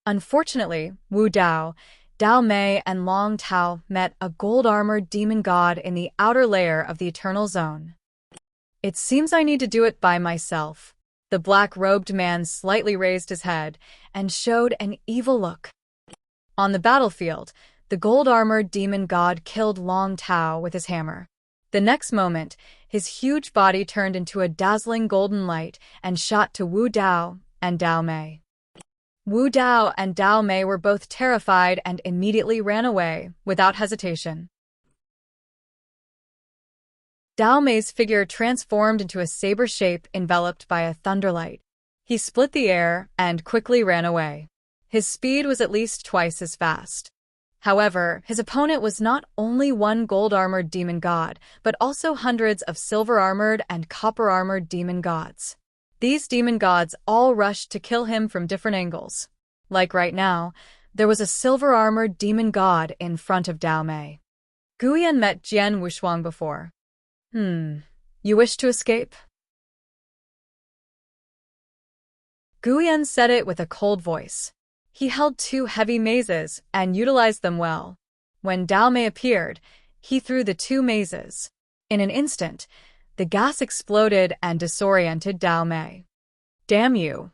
Unfortunately, Wu Dao, Dao Mei, and Long Tao met a gold-armored demon god in the outer layer of the Eternal Zone. It seems I need to do it by myself. The black-robed man slightly raised his head and showed an evil look. On the battlefield, the gold-armored demon god killed Long Tao with his hammer. The next moment, his huge body turned into a dazzling golden light and shot to Wu Dao and Dao Mei. Wu Dao and Dao Mei were both terrified and immediately ran away, without hesitation. Dao Mei's figure transformed into a saber shape enveloped by a thunderlight. He split the air and quickly ran away. His speed was at least twice as fast. However, his opponent was not only one gold-armored demon god, but also hundreds of silver-armored and copper-armored demon gods. These demon gods all rushed to kill him from different angles. Like right now, there was a silver-armored demon god in front of Dao Mei. Guyan met Jian Wushuang before. You wish to escape? Guyan said it with a cold voice. He held 2 heavy mazes and utilized them well. When Dao Mei appeared, he threw the 2 mazes. In an instant, the gas exploded and disoriented Dao Mei. Damn you!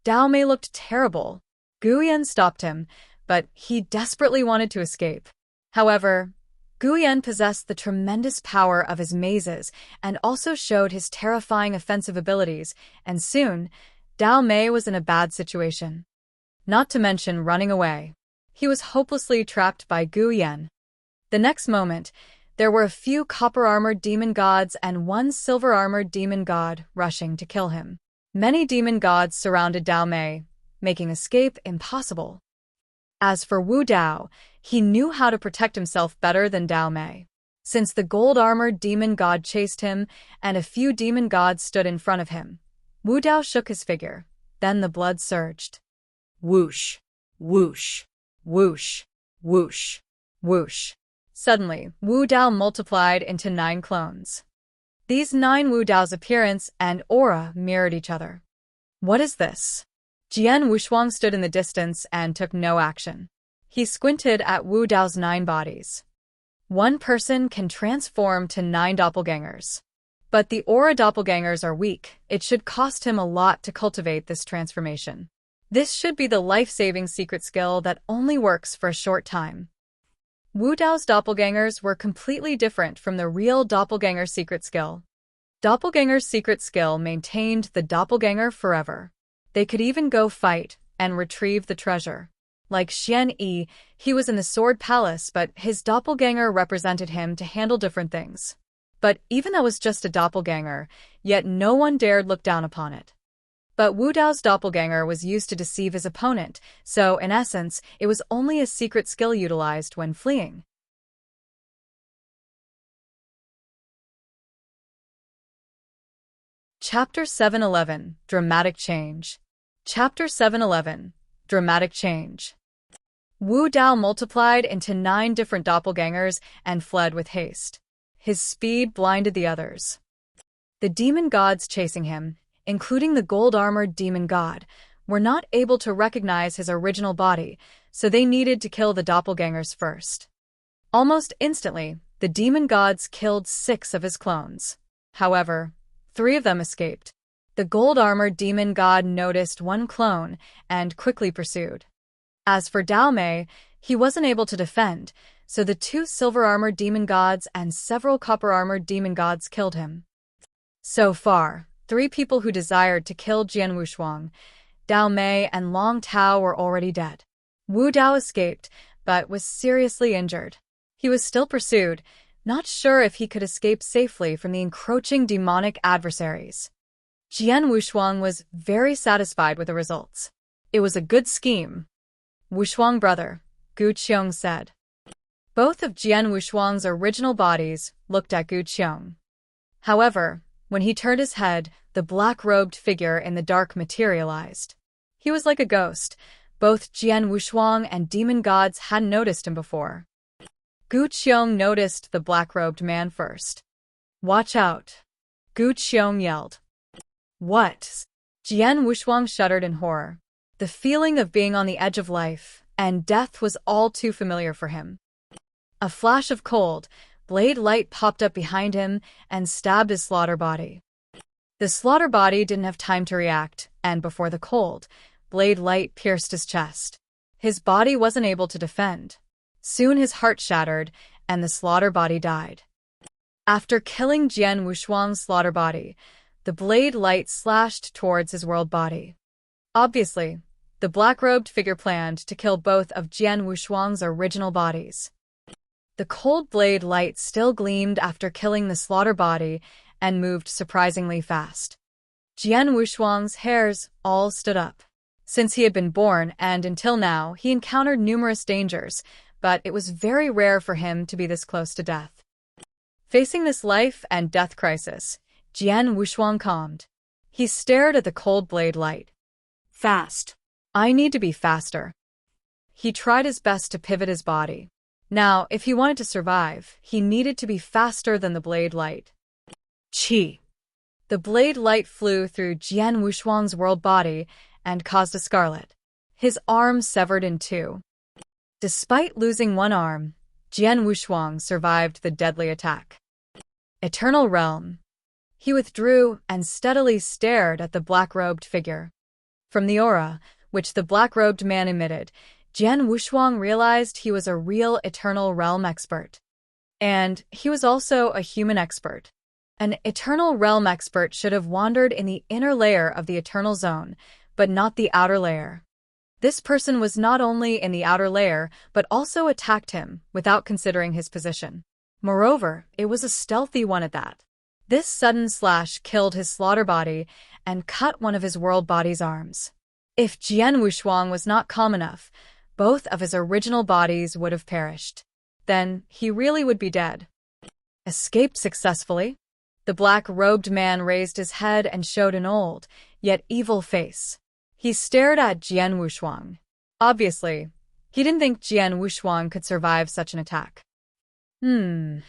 Dao Mei looked terrible. Guyan stopped him, but he desperately wanted to escape. However, Guyan possessed the tremendous power of his mazes and also showed his terrifying offensive abilities, and soon, Dao Mei was in a bad situation. Not to mention running away. He was hopelessly trapped by Guyan. The next moment, there were a few copper-armored demon gods and 1 silver-armored demon god rushing to kill him. Many demon gods surrounded Dao Mei, making escape impossible. As for Wu Dao, he knew how to protect himself better than Dao Mei. Since the gold-armored demon god chased him and a few demon gods stood in front of him, Wu Dao shook his figure. Then the blood surged. Whoosh, whoosh, whoosh, whoosh, whoosh. Suddenly, Wu Dao multiplied into 9 clones. These 9 Wu Dao's appearance and aura mirrored each other. What is this? Jian Wushuang stood in the distance and took no action. He squinted at Wu Dao's 9 bodies. One person can transform to 9 doppelgangers. But the aura doppelgangers are weak. It should cost him a lot to cultivate this transformation. This should be the life-saving secret skill that only works for a short time. Wu Dao's doppelgangers were completely different from the real doppelganger secret skill. Doppelganger's secret skill maintained the doppelganger forever. They could even go fight and retrieve the treasure. Like Xian Yi, he was in the Sword Palace, but his doppelganger represented him to handle different things. But even that was just a doppelganger, yet no one dared look down upon it. But Wu Dao's doppelganger was used to deceive his opponent, so in essence, it was only a secret skill utilized when fleeing. Chapter 711, Dramatic Change. Chapter 711, Dramatic Change. Wu Dao multiplied into 9 different doppelgangers and fled with haste. His speed blinded the others. The demon gods chasing him, including the gold-armored demon god, were not able to recognize his original body, so they needed to kill the doppelgangers first. Almost instantly, the demon gods killed 6 of his clones. However, 3 of them escaped. The gold-armored demon god noticed one clone and quickly pursued. As for Dao Mei, he wasn't able to defend, so the 2 silver-armored demon gods and several copper-armored demon gods killed him. So far, 3 people who desired to kill Jian Wushuang, Dao Mei and Long Tao were already dead. Wu Dao escaped, but was seriously injured. He was still pursued, not sure if he could escape safely from the encroaching demonic adversaries. Jian Wushuang was very satisfied with the results. It was a good scheme. Wushuang brother, Gu Qiong said. Both of Jian Wushuang's original bodies looked at Gu Qiong. However, when he turned his head, the black-robed figure in the dark materialized. He was like a ghost. Both Jian Wushuang and demon gods hadn't noticed him before. Gu Qiong noticed the black-robed man first. "Watch out!" Gu Qiong yelled. "What?" Jian Wushuang shuddered in horror. The feeling of being on the edge of life and death was all too familiar for him. A flash of cold, blade light popped up behind him and stabbed his slaughter body. The slaughter body didn't have time to react, and before the cold, blade light pierced his chest. His body wasn't able to defend. Soon his heart shattered, and the slaughter body died. After killing Jian Wushuang's slaughter body, the blade light slashed towards his world body. Obviously, the black-robed figure planned to kill both of Jian Wushuang's original bodies. The cold blade light still gleamed after killing the slaughter body and moved surprisingly fast. Jian Wushuang's hairs all stood up. Since he had been born and until now, he encountered numerous dangers, but it was very rare for him to be this close to death. Facing this life and death crisis, Jian Wushuang calmed. He stared at the cold blade light. Fast. I need to be faster. He tried his best to pivot his body. Now, if he wanted to survive, he needed to be faster than the blade light. Qi. The blade light flew through Jian Wushuang's world body and caused a scarlet. His arm severed in 2. Despite losing one arm, Jian Wushuang survived the deadly attack. Eternal Realm. He withdrew and steadily stared at the black-robed figure. From the aura, which the black-robed man emitted, Jian Wushuang realized he was a real Eternal Realm expert. And he was also a human expert. An Eternal Realm expert should have wandered in the inner layer of the Eternal Zone, but not the outer layer. This person was not only in the outer layer, but also attacked him without considering his position. Moreover, it was a stealthy one at that. This sudden slash killed his slaughter body and cut one of his world body's arms. If Jian Wushuang was not calm enough, both of his original bodies would have perished. Then he really would be dead. Escaped successfully? The black-robed man raised his head and showed an old, yet evil face. He stared at Jian Wushuang. Obviously, he didn't think Jian Wushuang could survive such an attack. Even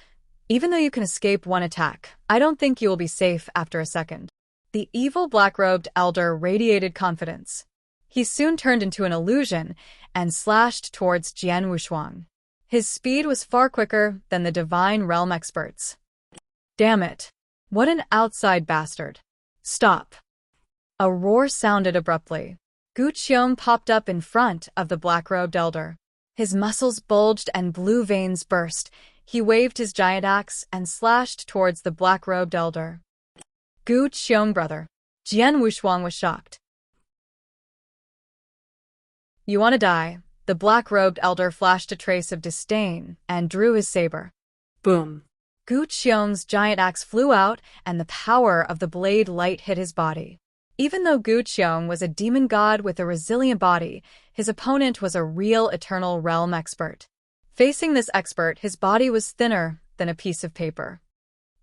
though you can escape one attack, I don't think you will be safe after a second. The evil black-robed elder radiated confidence. He soon turned into an illusion and slashed towards Jian Wushuang. His speed was far quicker than the Divine Realm experts. Damn it. What an outside bastard. Stop. A roar sounded abruptly. Gu Qiong popped up in front of the black-robed elder. His muscles bulged and blue veins burst. He waved his giant axe and slashed towards the black-robed elder. Gu Qiong brother. Jian Wushuang was shocked. You want to die? The black-robed elder flashed a trace of disdain and drew his saber. Boom. Gu Qiong's giant axe flew out, and the power of the blade light hit his body. Even though Gu Qiong was a demon god with a resilient body, his opponent was a real eternal realm expert. Facing this expert, his body was thinner than a piece of paper.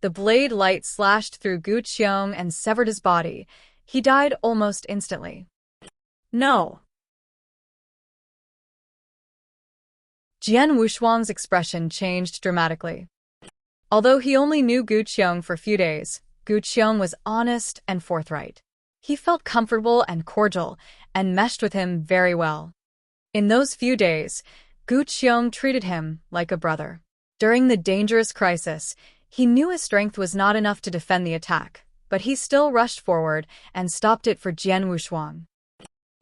The blade light slashed through Gu Qiong and severed his body. He died almost instantly. No. Jian Wushuang's expression changed dramatically. Although he only knew Gu Qiong for a few days, Gu Qiong was honest and forthright. He felt comfortable and cordial, and meshed with him very well. In those few days, Gu Qiong treated him like a brother. During the dangerous crisis, he knew his strength was not enough to defend the attack, but he still rushed forward and stopped it for Jian Wushuang.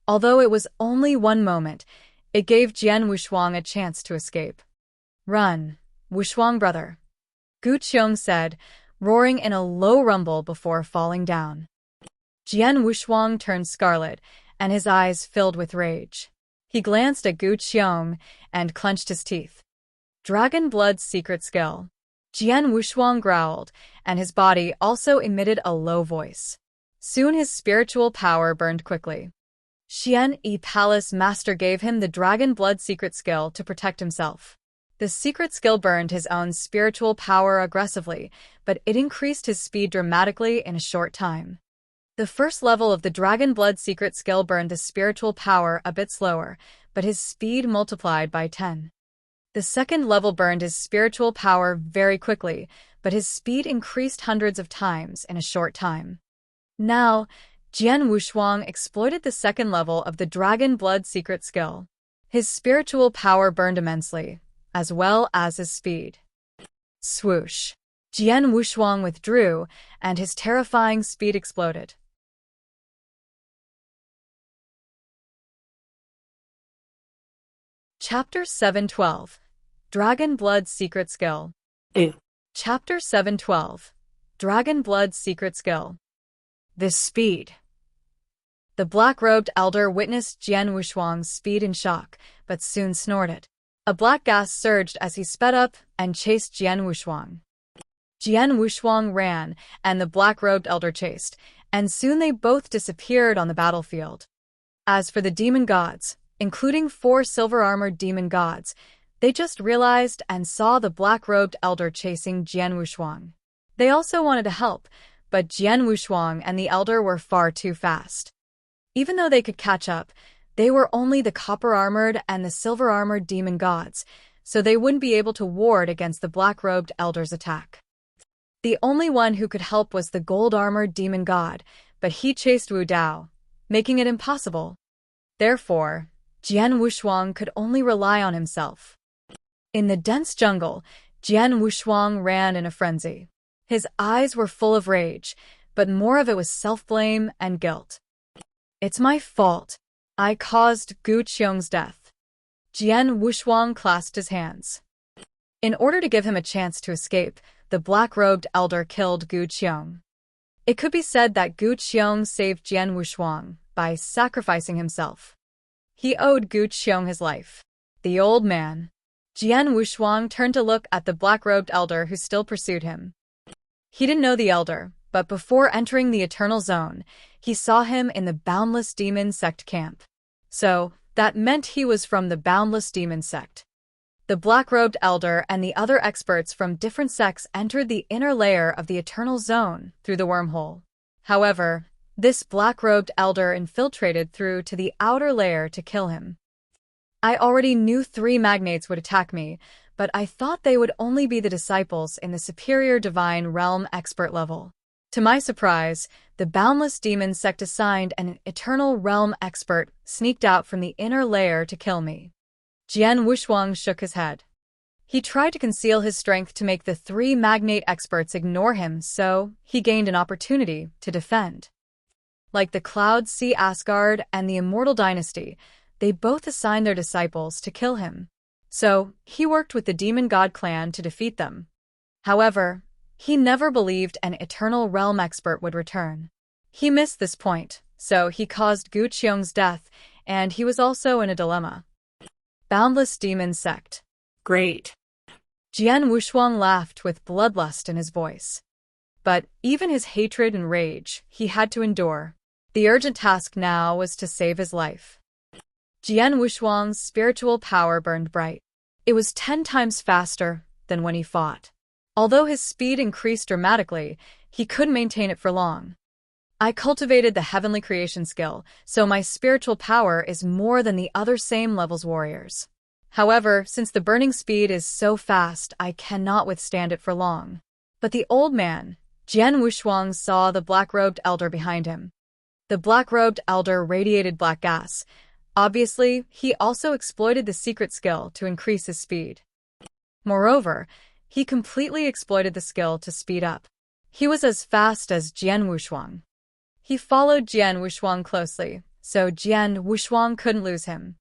Although it was only one moment, it gave Jian Wushuang a chance to escape. "Run, Wushuang brother," Gu Qiong said, roaring in a low rumble before falling down. Jian Wushuang turned scarlet, and his eyes filled with rage. He glanced at Gu Qiong and clenched his teeth. Dragon Blood's secret skill. Jian Wushuang growled, and his body also emitted a low voice. Soon his spiritual power burned quickly. Xian Yi Palace Master gave him the Dragon Blood secret skill to protect himself. The secret skill burned his own spiritual power aggressively, but it increased his speed dramatically in a short time. The first level of the Dragon Blood secret skill burned the spiritual power a bit slower, but his speed multiplied by 10. The second level burned his spiritual power very quickly, but his speed increased hundreds of times in a short time. Now, Jian Wushuang exploited the second level of the Dragon Blood secret skill. His spiritual power burned immensely, as well as his speed. Swoosh! Jian Wushuang withdrew, and his terrifying speed exploded. Chapter 712. Dragon Blood Secret Skill. Chapter 712. Dragon Blood Secret Skill. This speed. The black-robed elder witnessed Jian Wushuang's speed in shock, but soon snorted. A black gas surged as he sped up and chased Jian Wushuang. Jian Wushuang ran, and the black-robed elder chased, and soon they both disappeared on the battlefield. As for the demon gods, including 4 silver-armored demon gods, they just realized and saw the black-robed elder chasing Jian Wushuang. They also wanted to help, but Jian Wushuang and the elder were far too fast. Even though they could catch up, they were only the copper-armored and the silver-armored demon gods, so they wouldn't be able to ward against the black-robed elder's attack. The only one who could help was the gold-armored demon god, but he chased Wu Dao, making it impossible. Therefore, Jian Wushuang could only rely on himself. In the dense jungle, Jian Wushuang ran in a frenzy. His eyes were full of rage, but more of it was self-blame and guilt. "It's my fault. I caused Gu Qiong's death." Jian Wushuang clasped his hands. In order to give him a chance to escape, the black-robed elder killed Gu Qiong. It could be said that Gu Qiong saved Jian Wushuang by sacrificing himself. He owed Gu Qiong his life. The old man. Jian Wushuang turned to look at the black-robed elder who still pursued him. He didn't know the elder, but before entering the Eternal Zone, he saw him in the Boundless Demon Sect camp. So, that meant he was from the Boundless Demon Sect. The black-robed elder and the other experts from different sects entered the inner layer of the Eternal Zone through the wormhole. However, this black-robed elder infiltrated through to the outer layer to kill him. I already knew 3 magnates would attack me, but I thought they would only be the disciples in the superior divine realm expert level. To my surprise, the Boundless Demon Sect assigned an eternal realm expert sneaked out from the inner layer to kill me. Jian Wushuang shook his head. He tried to conceal his strength to make the 3 magnate experts ignore him, so he gained an opportunity to defend. Like the Cloud Sea Asgard and the Immortal Dynasty, they both assigned their disciples to kill him. So, he worked with the Demon God clan to defeat them. However, he never believed an Eternal Realm expert would return. He missed this point, so he caused Gu Qiong's death, and he was also in a dilemma. Boundless Demon Sect. Great. Jian Wushuang laughed with bloodlust in his voice. But even his hatred and rage, he had to endure. The urgent task now was to save his life. Jian Wushuang's spiritual power burned bright. It was 10 times faster than when he fought. Although his speed increased dramatically, he couldn't maintain it for long. I cultivated the heavenly creation skill, so my spiritual power is more than the other same level's warriors. However, since the burning speed is so fast, I cannot withstand it for long. But the old man, Jian Wushuang, saw the black-robed elder behind him. The black-robed elder radiated black gas. Obviously, he also exploited the secret skill to increase his speed. Moreover, he completely exploited the skill to speed up. He was as fast as Jian Wushuang. He followed Jian Wushuang closely, so Jian Wushuang couldn't lose him.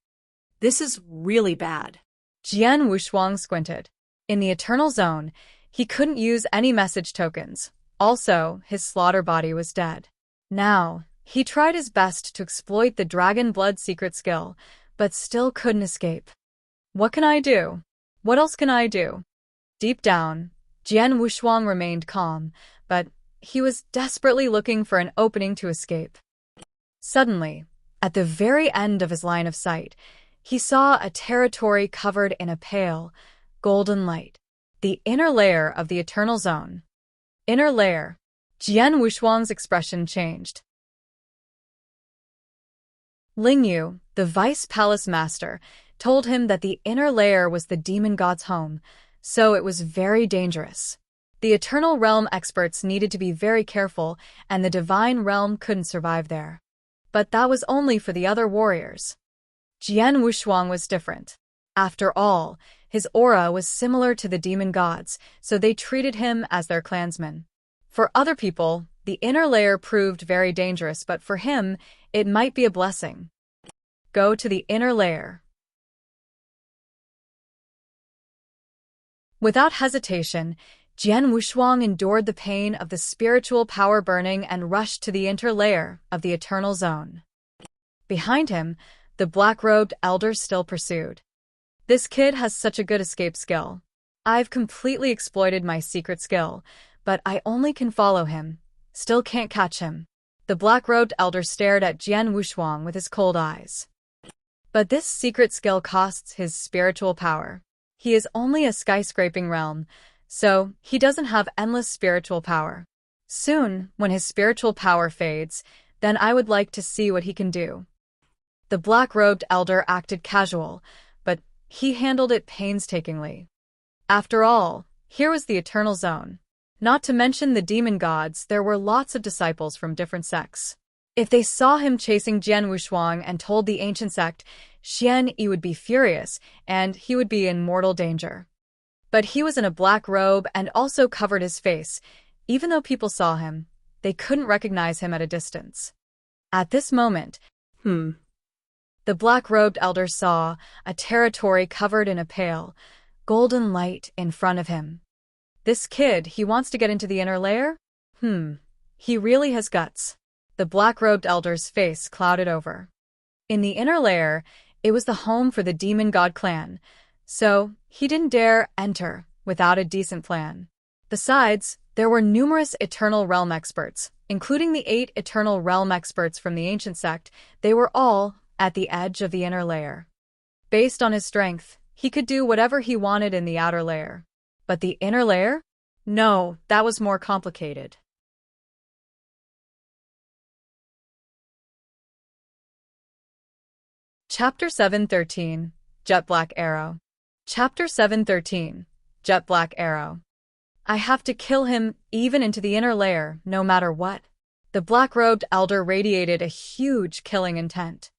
This is really bad. Jian Wushuang squinted. In the Eternal Zone, he couldn't use any message tokens. Also, his slaughter body was dead. Now, he tried his best to exploit the Dragon Blood secret skill, but still couldn't escape. What can I do? What else can I do? Deep down, Jian Wushuang remained calm, but he was desperately looking for an opening to escape. Suddenly, at the very end of his line of sight, he saw a territory covered in a pale, golden light. The inner layer of the Eternal Zone. Inner layer. Jian Wushuang's expression changed. Ling Yu, the Vice Palace Master, told him that the inner layer was the demon god's home, so it was very dangerous. The Eternal Realm experts needed to be very careful, and the Divine Realm couldn't survive there. But that was only for the other warriors. Jian Wushuang was different. After all, his aura was similar to the demon gods, so they treated him as their clansman. For other people, the inner layer proved very dangerous, but for him, it might be a blessing. Go to the inner layer. Without hesitation, Jian Wushuang endured the pain of the spiritual power burning and rushed to the inner layer of the Eternal Zone. Behind him, the black-robed elder still pursued. This kid has such a good escape skill. I've completely exploited my secret skill, but I only can follow him. Still can't catch him. The black-robed elder stared at Jian Wushuang with his cold eyes. But this secret skill costs his spiritual power. He is only a skyscraping realm, so he doesn't have endless spiritual power. Soon, when his spiritual power fades, then I would like to see what he can do. The black-robed elder acted casual, but he handled it painstakingly. After all, here was the Eternal Zone. Not to mention the demon gods, there were lots of disciples from different sects. If they saw him chasing Jian Wushuang and told the ancient sect, Xian Yi would be furious, and he would be in mortal danger. But he was in a black robe and also covered his face. Even though people saw him, they couldn't recognize him at a distance. At this moment, the black-robed elder saw a territory covered in a pale, golden light in front of him. This kid, he wants to get into the inner layer? He really has guts. The black-robed elder's face clouded over. In the inner layer, it was the home for the demon god clan, so he didn't dare enter without a decent plan. Besides, there were numerous Eternal Realm experts, including the 8 Eternal Realm experts from the ancient sect. They were all at the edge of the inner layer. Based on his strength, he could do whatever he wanted in the outer layer. But the inner layer? No, that was more complicated. Chapter 713, Jet Black Arrow. Chapter 713, Jet Black Arrow. I have to kill him, even into the inner layer, no matter what. The black-robed elder radiated a huge killing intent.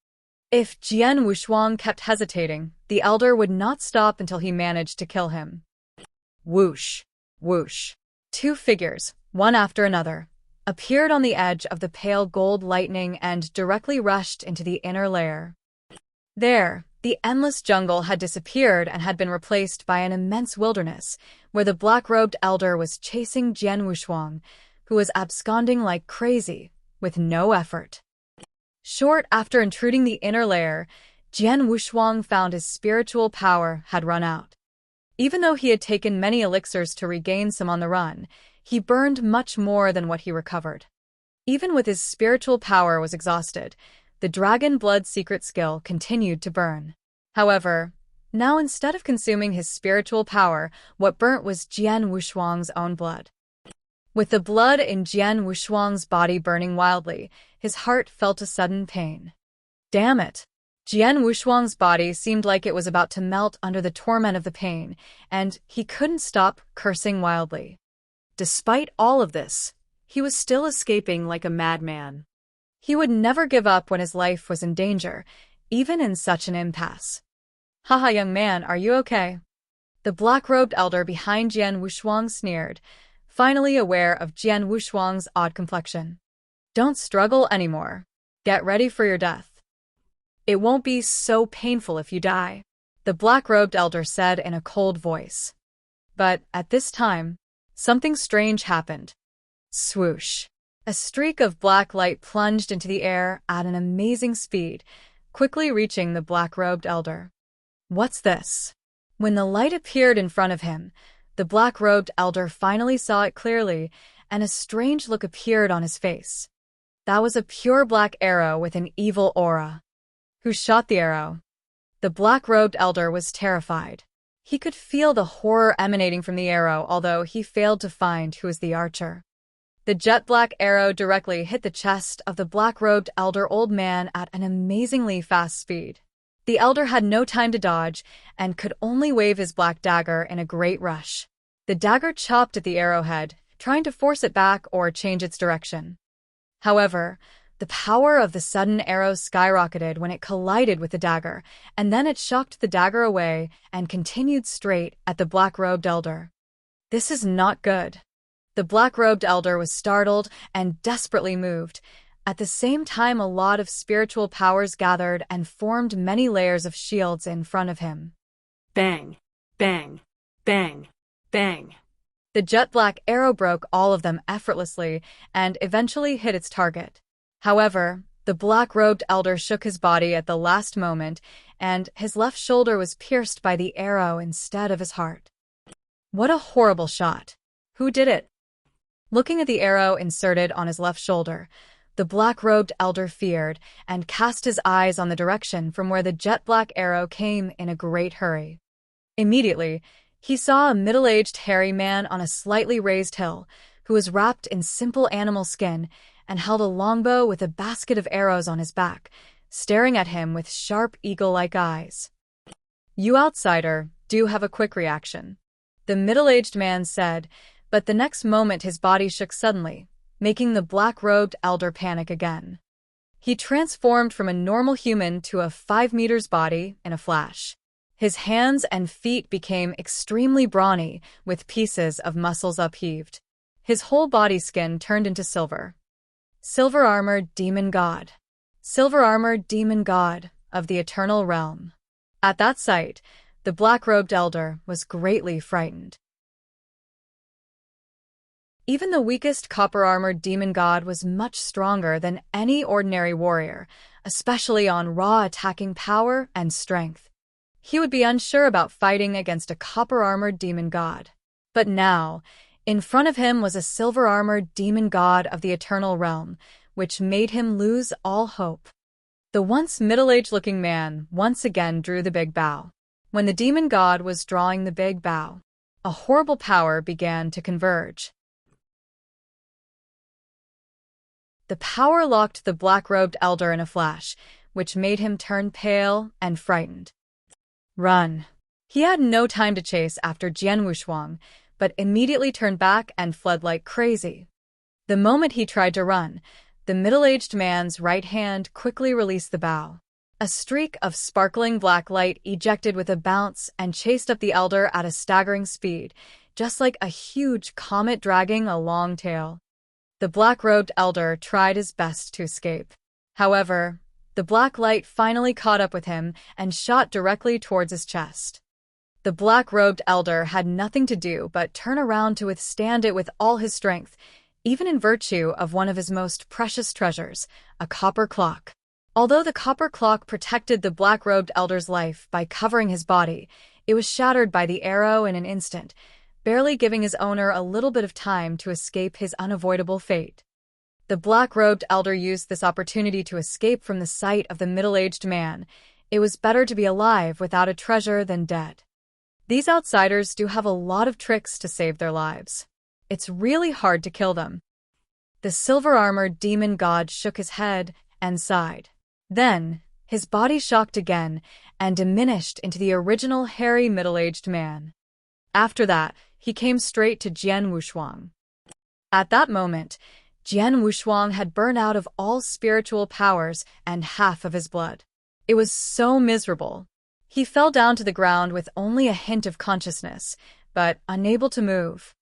If Jian Wushuang kept hesitating, the elder would not stop until he managed to kill him. Whoosh, whoosh. 2 figures, one after another, appeared on the edge of the pale gold lightning and directly rushed into the inner layer. There, the endless jungle had disappeared and had been replaced by an immense wilderness, where the black-robed elder was chasing Jian Wushuang, who was absconding like crazy, with no effort. Short after intruding the inner layer, Jian Wushuang found his spiritual power had run out. Even though he had taken many elixirs to regain some on the run, he burned much more than what he recovered. Even with his spiritual power was exhausted, the dragon blood secret skill continued to burn. However, now instead of consuming his spiritual power, what burnt was Jian Wushuang's own blood. With the blood in Jian Wushuang's body burning wildly, his heart felt a sudden pain. Damn it! Jian Wushuang's body seemed like it was about to melt under the torment of the pain, and he couldn't stop cursing wildly. Despite all of this, he was still escaping like a madman. He would never give up when his life was in danger, even in such an impasse. Haha, young man, are you okay? The black-robed elder behind Jian Wushuang sneered, finally aware of Jian Wushuang's odd complexion. Don't struggle anymore. Get ready for your death. It won't be so painful if you die, the black-robed elder said in a cold voice. But at this time, something strange happened. Swoosh! A streak of black light plunged into the air at an amazing speed, quickly reaching the black-robed elder. What's this? When the light appeared in front of him, the black-robed elder finally saw it clearly, and a strange look appeared on his face. That was a pure black arrow with an evil aura. Who shot the arrow? The black-robed elder was terrified. He could feel the horror emanating from the arrow, although he failed to find who was the archer. The jet-black arrow directly hit the chest of the black-robed elder old man at an amazingly fast speed. The elder had no time to dodge and could only wave his black dagger in a great rush. The dagger chopped at the arrowhead, trying to force it back or change its direction. However, the power of the sudden arrow skyrocketed when it collided with the dagger, and then it shocked the dagger away and continued straight at the black-robed elder. This is not good. The black-robed elder was startled and desperately moved. At the same time, a lot of spiritual powers gathered and formed many layers of shields in front of him. Bang! Bang! Bang! Bang! The jet-black arrow broke all of them effortlessly and eventually hit its target. However, the black-robed elder shook his body at the last moment, and his left shoulder was pierced by the arrow instead of his heart. What a horrible shot! Who did it? Looking at the arrow inserted on his left shoulder, the black-robed elder feared and cast his eyes on the direction from where the jet-black arrow came in a great hurry. Immediately, he saw a middle-aged hairy man on a slightly raised hill who was wrapped in simple animal skin and held a longbow with a basket of arrows on his back, staring at him with sharp eagle-like eyes. You outsider, do have a quick reaction, the middle-aged man said, but the next moment his body shook suddenly, making the black-robed elder panic again. He transformed from a normal human to a 5 meters body in a flash. His hands and feet became extremely brawny, with pieces of muscles upheaved. His whole body skin turned into silver. Silver-armored demon god. Silver-armored demon god of the eternal realm. At that sight, the black-robed elder was greatly frightened. Even the weakest copper-armored demon god was much stronger than any ordinary warrior, especially on raw attacking power and strength. He would be unsure about fighting against a copper-armored demon god. But now, in front of him was a silver-armored demon god of the eternal realm, which made him lose all hope. The once middle-aged-looking man once again drew the big bow. When the demon god was drawing the big bow, a horrible power began to converge. The power locked the black-robed elder in a flash, which made him turn pale and frightened. Run! He had no time to chase after Jian Wushuang, but immediately turned back and fled like crazy. The moment he tried to run, the middle-aged man's right hand quickly released the bow. A streak of sparkling black light ejected with a bounce and chased up the elder at a staggering speed, just like a huge comet dragging a long tail. The black-robed elder tried his best to escape. However, the black light finally caught up with him and shot directly towards his chest. The black-robed elder had nothing to do but turn around to withstand it with all his strength, even in virtue of one of his most precious treasures, a copper clock. Although the copper clock protected the black-robed elder's life by covering his body, It was shattered by the arrow in an instant, barely giving his owner a little bit of time to escape his unavoidable fate. The black-robed elder used this opportunity to escape from the sight of the middle-aged man. It was better to be alive without a treasure than dead. These outsiders do have a lot of tricks to save their lives. It's really hard to kill them. The silver-armored demon god shook his head and sighed. Then, his body shocked again and diminished into the original hairy middle-aged man. After that, he came straight to Jian Wushuang. At that moment, Jian Wushuang had burned out of all spiritual powers and half of his blood. It was so miserable. He fell down to the ground with only a hint of consciousness, but unable to move.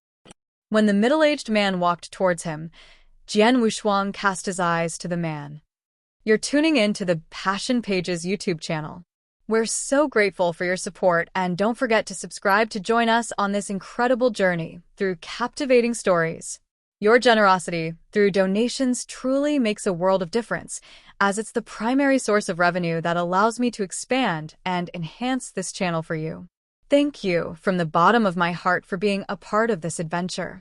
When the middle-aged man walked towards him, Jian Wushuang cast his eyes to the man. You're tuning in to the Passion Pages YouTube channel. We're so grateful for your support, and don't forget to subscribe to join us on this incredible journey through captivating stories. Your generosity through donations truly makes a world of difference, as it's the primary source of revenue that allows me to expand and enhance this channel for you. Thank you from the bottom of my heart for being a part of this adventure.